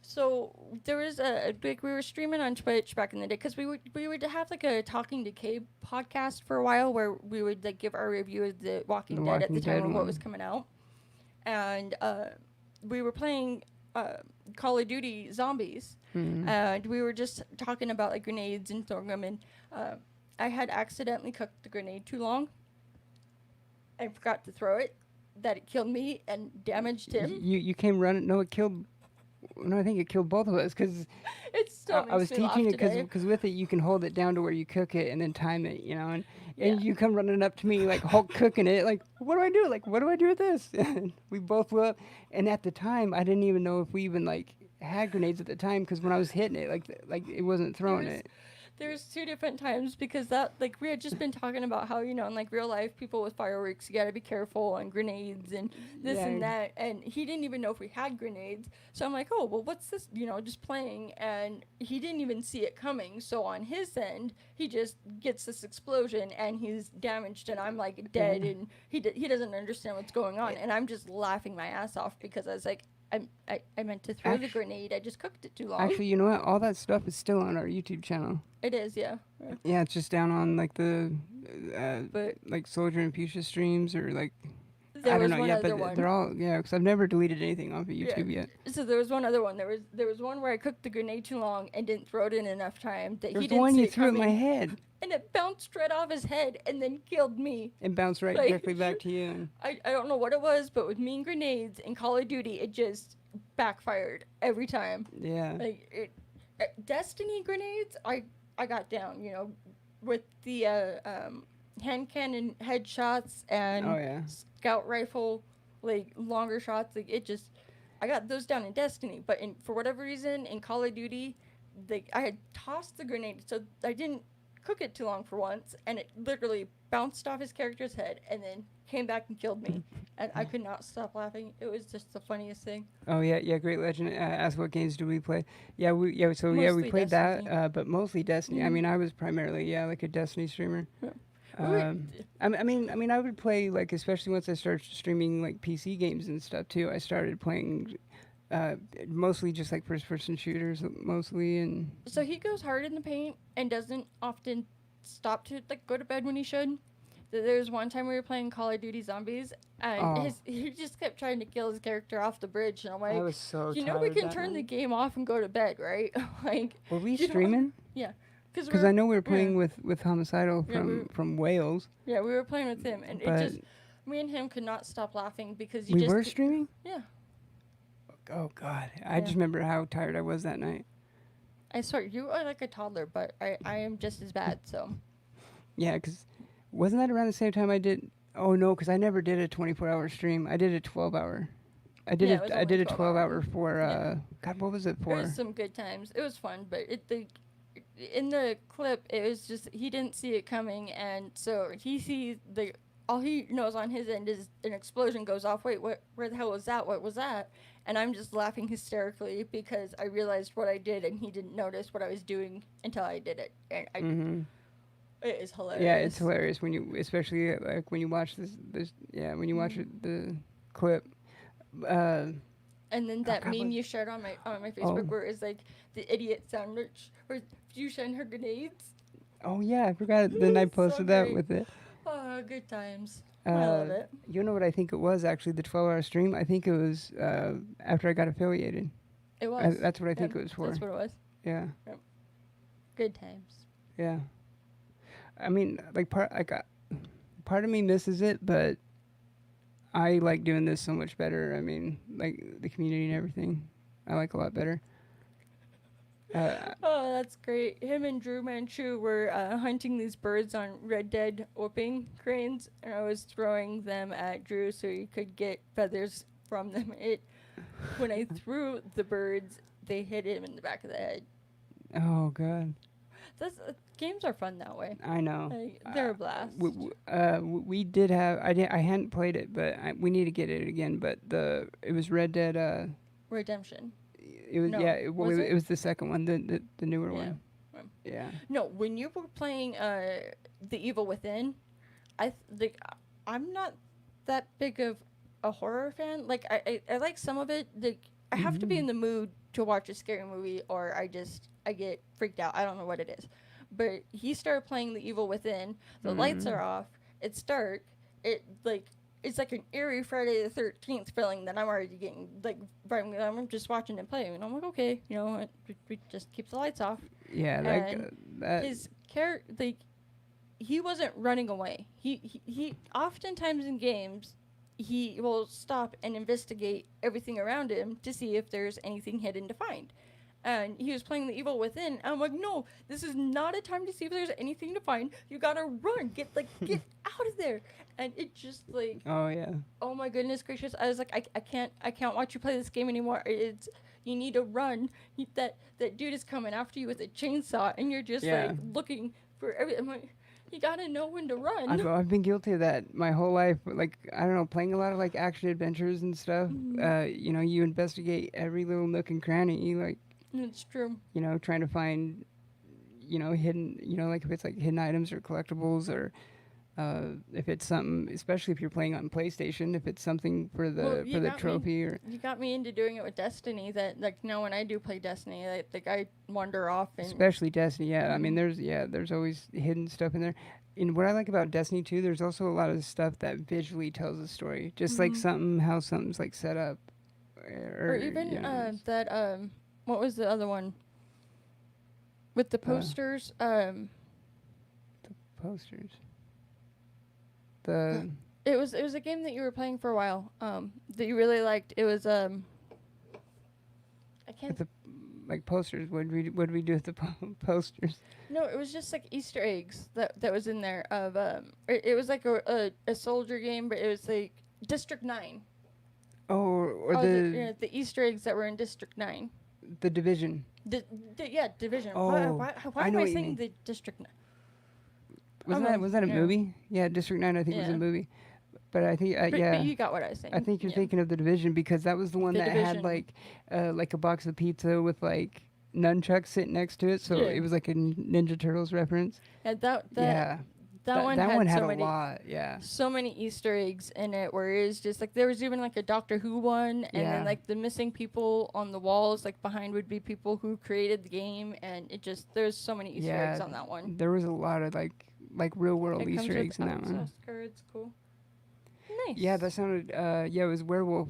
So there was we were streaming on Twitch back in the day, because we would have a Talking Decay podcast for a while, where we would give our review of The Walking Dead at the time of what was coming out, and we were playing Call of Duty Zombies, and we were just talking about grenades and throwing them in. I had accidentally cooked the grenade too long. I forgot to throw it, that it killed me and damaged him. You came running. No, it killed. No, I think it killed both of us because It still I makes was me laugh teaching it today. because with it you can hold it down to where you cook it and then time it, and Yeah. you come running up to me like Hulk cooking it, like what do I do? Like what do I do with this? And we both blew up. And at the time, I didn't even know if we even like had grenades at the time because when I was hitting it, like it wasn't throwing was- it. There's two different times because that like we had just been talking about how in like real life people with fireworks you gotta be careful and grenades and this Yeah. and that, and he didn't even know if we had grenades, so I'm like, oh well, what's this, just playing, and he didn't even see it coming, so on his end he just gets this explosion and he's damaged and I'm like dead, Yeah. and he doesn't understand what's going on, and I'm just laughing my ass off because I was like, I meant to throw the grenade. I just cooked it too long. Actually, you know what? All that stuff is still on our YouTube channel. It is, yeah. Yeah, it's just down on like the But like Soldier and Fuchsia streams or like there I was don't know. one Yeah, other but one. they're all because I've never deleted anything off of Yeah. YouTube yet. So there was one other one. There was one where I cooked the grenade too long and didn't throw it in enough time that There's he the didn't one see you it threw at coming, my head and it bounced right off his head and then killed me. and bounced right Like, directly back to you. And I don't know what it was, but with mean grenades in Call of Duty, it just backfired every time. yeah, Like Destiny grenades, I got down. With the hand cannon headshots and oh yeah, scout rifle, like longer shots, like it just, I got those down in Destiny, but for whatever reason in Call of Duty, I had tossed the grenade, so I didn't cook it too long for once, and it literally bounced off his character's head and then came back and killed me, and I could not stop laughing. It was just the funniest thing. oh yeah. Great Legend asked what games do we play? Yeah, we Mostly played Destiny. that, but mostly Destiny. I Mhm. mean, I was primarily like a Destiny streamer. Yeah. We were- I would play like especially once I started streaming like PC games and stuff too. I started playing mostly just like first person shooters mostly and So he goes hard in the paint and doesn't often stop to like go to bed when he should. There was one time we were playing Call of Duty Zombies, and Oh. he just kept trying to kill his character off the bridge, and I'm I like, was so we tired can that turn the night. game off and go to bed, right? Like, Were we you know, streaming? Because I know we were playing with Homicidal Yeah, from Wales. yeah, we were playing with him, and it But just, me and him could not stop laughing because we were streaming? Yeah. Oh God, I Yeah. just remember how tired I was that night. I swear, you are like a toddler, but I am just as bad, so. Yeah, because wasn't that around the same time I did? Oh no, because I never did a 24-hour stream. I did a 12-hour. I did Yeah, it was I only did a 12 12-hour for Yeah. God, what was it It for? was some good times. It was fun, but in the clip, it was just he didn't see it coming, and so he sees all he knows on his end is an explosion goes off. Wait, where the hell was that? What was that? And I'm just laughing hysterically because I realized what I did, and he didn't notice what I was doing until I did it, and it is hilarious. Yeah, it's hilarious when you, especially like when you watch when you watch the clip. And then that God, meme what- you shared on my Facebook Oh. where it's like the idiot sandwich where Fuchsia and her grenades. Oh yeah, I forgot. Then I So posted that great. with it. Oh, good times. I love it. You know what I think it was actually the 12-hour stream. I think it was after I got affiliated. It was. That's what I think Yeah, it was for. That's what it was. Yeah, Good times. yeah. I mean, like part of me misses it, but I like doing this so much better. I mean, like the community and everything, I like a lot better. Oh, that's great. Him and Drew Manchu were hunting these birds on Red Dead whooping cranes, and I was throwing them at Drew so he could get feathers from them. When I threw the birds, they hit him in the back of the head. Oh God, Games are fun that way. I know. Like, they're a blast. We did have. I hadn't played it, but we need to get it again. But it was Red Dead. Redemption. It was No, Well, was it was the second one, the newer Yeah. one. Um, Yeah. No, when you were playing The Evil Within, I'm not that big of a horror fan. Like I like some of it. I have to be in the mood to watch a scary movie, or I get freaked out. I don't know what it is. But he started playing The Evil Within. The lights are off. It's dark. It's like an eerie Friday the 13th feeling that I'm already getting. Like, I'm just watching him play, and I'm like, okay, we just keep the lights off. Yeah. And That. His character, he wasn't running away. He oftentimes in games, he will stop and investigate everything around him to see if there's anything hidden to find. And he was playing the evil within. I'm like, no, this is not a time to see if there's anything to find. You gotta run, get out of there. And it just like, Oh yeah. oh my goodness gracious! I was like, I can't watch you play this game anymore. It's you need to run. That dude is coming after you with a chainsaw, and you're just Yeah. like looking for every. I'm like, you gotta know when to run. I've been guilty of that my whole life. Like, I don't know, playing a lot of like action adventures and stuff. You know, you investigate every little nook and cranny. Like, It's true. you know, trying to find, you know, hidden. You know, like if it's like hidden items or collectibles, or if it's something, especially if you're playing on PlayStation, if it's something for the Well, you got me. trophy or. You got me into doing it with Destiny. That like now when I do play Destiny, I wander off and Especially Destiny, yeah. I mean, there's always hidden stuff in there. And what I like about Destiny too, there's also a lot of stuff that visually tells a story, just like how something's like set up, or even you know, that what was the other one with the posters posters. The It was a game that you were playing for a while that you really liked. It was I can't. like posters. What did we do with the posters? No, it was just like Easter eggs that was in there of it was like a soldier game, but it was like District 9. Oh, or the Easter eggs that were in District 9. the Division. Division. Oh, why I am know I what you saying mean. the District 9? Was that a movie? Yeah, District 9 I think was a Yeah. movie. But I think But yeah. you got what I was saying. I think you're Yeah. thinking of the Division because that was the one The that had Division. like a box of pizza with like nunchucks sitting next to it, so Yeah. it was like a Ninja Turtles reference. Yeah, Yeah, that one that had one had so a many lot. Yeah, so many Easter eggs in it where it was just like there was even like a Doctor Who one, and Yeah. then like the missing people on the walls like behind would be people who created the game, and it just there's so many Easter eggs on that one. there was a lot of like real world It comes Easter with eggs in that one. access cards, cool. Nice. Yeah, that sounded. Yeah, it was Werewolf.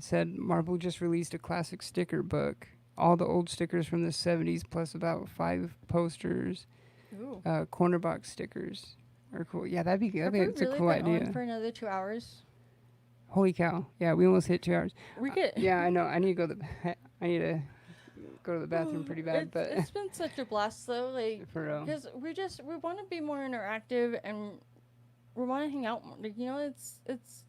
Said Marvel just released a classic sticker book. All the old stickers from the 70s, plus about 5 posters. Ooh. Corner box stickers are cool. Yeah, that'd be good. Have we It's a really cool been idea. on for another 2 hours? Holy cow! Yeah, we almost hit 2 hours. We get. Yeah, I know. I need to go I need to go to the bathroom pretty bad, but It's been such a blast though, like for real. because we want to be more interactive and we want to hang out more. Like, you know, it's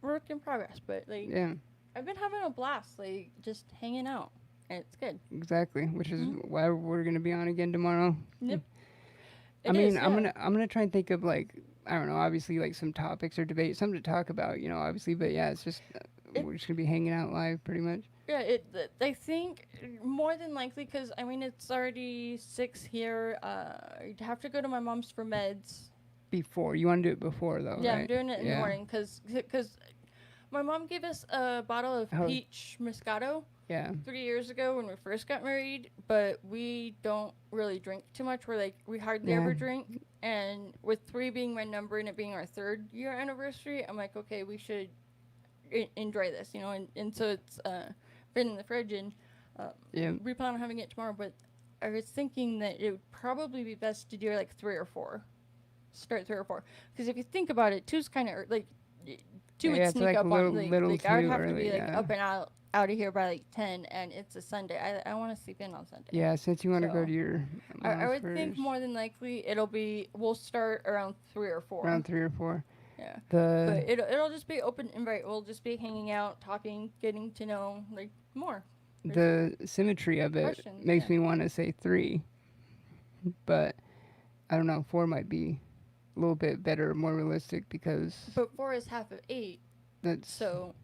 work in progress, but like Yeah, I've been having a blast, like just hanging out, and it's good. exactly. Which is why we're gonna be on again tomorrow. Yep. I mean, I'm gonna try and think of like I don't know, obviously like some topics or debate, something to talk about, you know, obviously. But yeah, it's just we're just gonna be hanging out live pretty much. Yeah, I think more than likely because I mean it's already 6 here. I'd have to go to my mom's for meds. Before you want to do it before though, Yeah, right? I'm doing it in the morning because my mom gave us a bottle of Oh. peach Moscato Yeah. 3 years ago when we first got married, but we don't really drink too much. We hardly ever Yeah. drink, and with 3 being my number and it being our 3rd year anniversary, I'm like, okay, we should enjoy this, you know, and so it's been in the fridge, and Yeah. we plan on having it tomorrow, but I was thinking that it would probably be best to do like 3 or 4. Start 3 or 4. Because if you think about it, 2's kind of like 2 Yeah, would it's sneak like up little- on little like I would too have to early, be like yeah. up and out of here by like 10, and it's a Sunday. I want to sleep in on Sunday. Yeah, since you want to go So, to your I mom's would think first, more than likely we'll start around 3 or 4. around 3 or 4. Yeah. The But it'll just be open invite. We'll just be hanging out, talking, getting to know like more. the symmetry of it questions, makes yeah. me want to say 3, but I don't know. 4 might be a little bit better, more realistic because But 4 is half of 8, that's so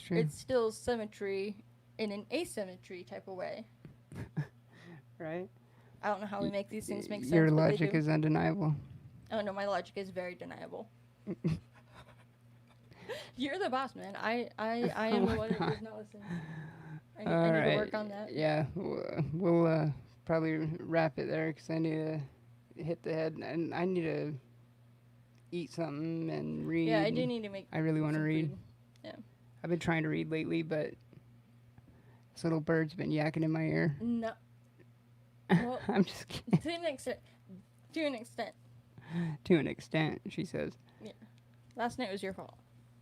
true. it's still symmetry in an asymmetry type of way. Right? I don't know how we make these things make sense. Your but they logic do. is undeniable. Oh no, my logic is very deniable. You're the boss, man. I am the one that does not listen. I need to work on that. Yeah, we'll probably wrap it there because I need to hit the head and I need to eat something and read. Yeah, I do need to make. I really want to some read. food. Yeah. I've been trying to read lately, but this little bird's been yakking in my ear. No. Well, I'm just kidding. to an extent. To an extent. To an extent, she says. Last night was your fault.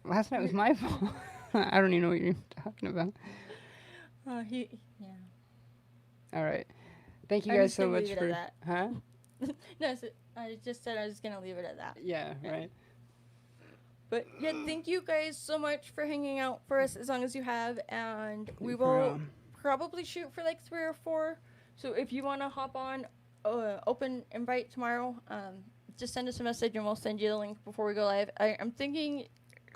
Last night was my fault. I don't even know what you're talking about. Yeah. All right. Thank you I'm guys just so gonna much leave it for. at Huh? No, I just said I was gonna leave it at that. Yeah. Right. But yeah, thank you guys so much for hanging out for us as long as you have, and we For will real. probably shoot for like 3 or 4. So if you want to hop on, open invite tomorrow, just send us a message and we'll send you the link before we go live. I'm thinking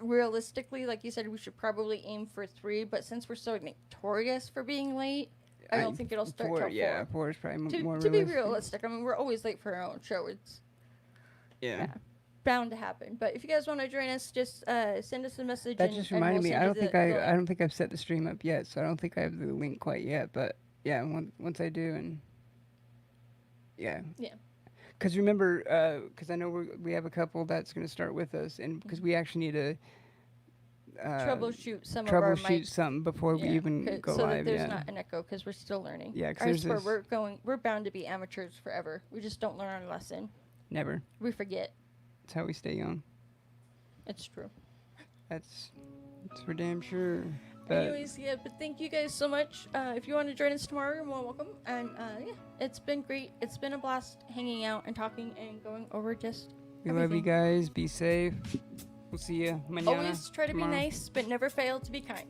realistically, like you said, we should probably aim for 3, but since we're so notorious for being late, I don't think it'll start till 4. Yeah, 4 is probably more To be realistic. realistic, I mean, we're always late for our own show. It's Yeah. bound to happen. But if you guys want to join us, just send us a message. That just reminded we'll me. send I you don't think the I don't think I've set the stream up yet, so I don't think I have the link quite yet. But yeah, once I do, and yeah. Yeah. Because remember, because I know we have a couple that's going to start with us, and because we actually need to troubleshoot some of our mics. something before we even go so live. that there's Yeah. not an echo because we're still learning. Yeah, 'cause I there's swear this- we're bound to be amateurs forever. We just don't learn our lesson. Never. We forget. That's how we stay young. It's true. That's for damn sure. But Anyways, yeah, but thank you guys so much. If you want to join us tomorrow, you're more welcome. And yeah, it's been great. It's been a blast hanging out and talking and going over just we love you everything. guys. Be safe. We'll see you mañana. Always try to tomorrow. be nice, but never fail to be kind.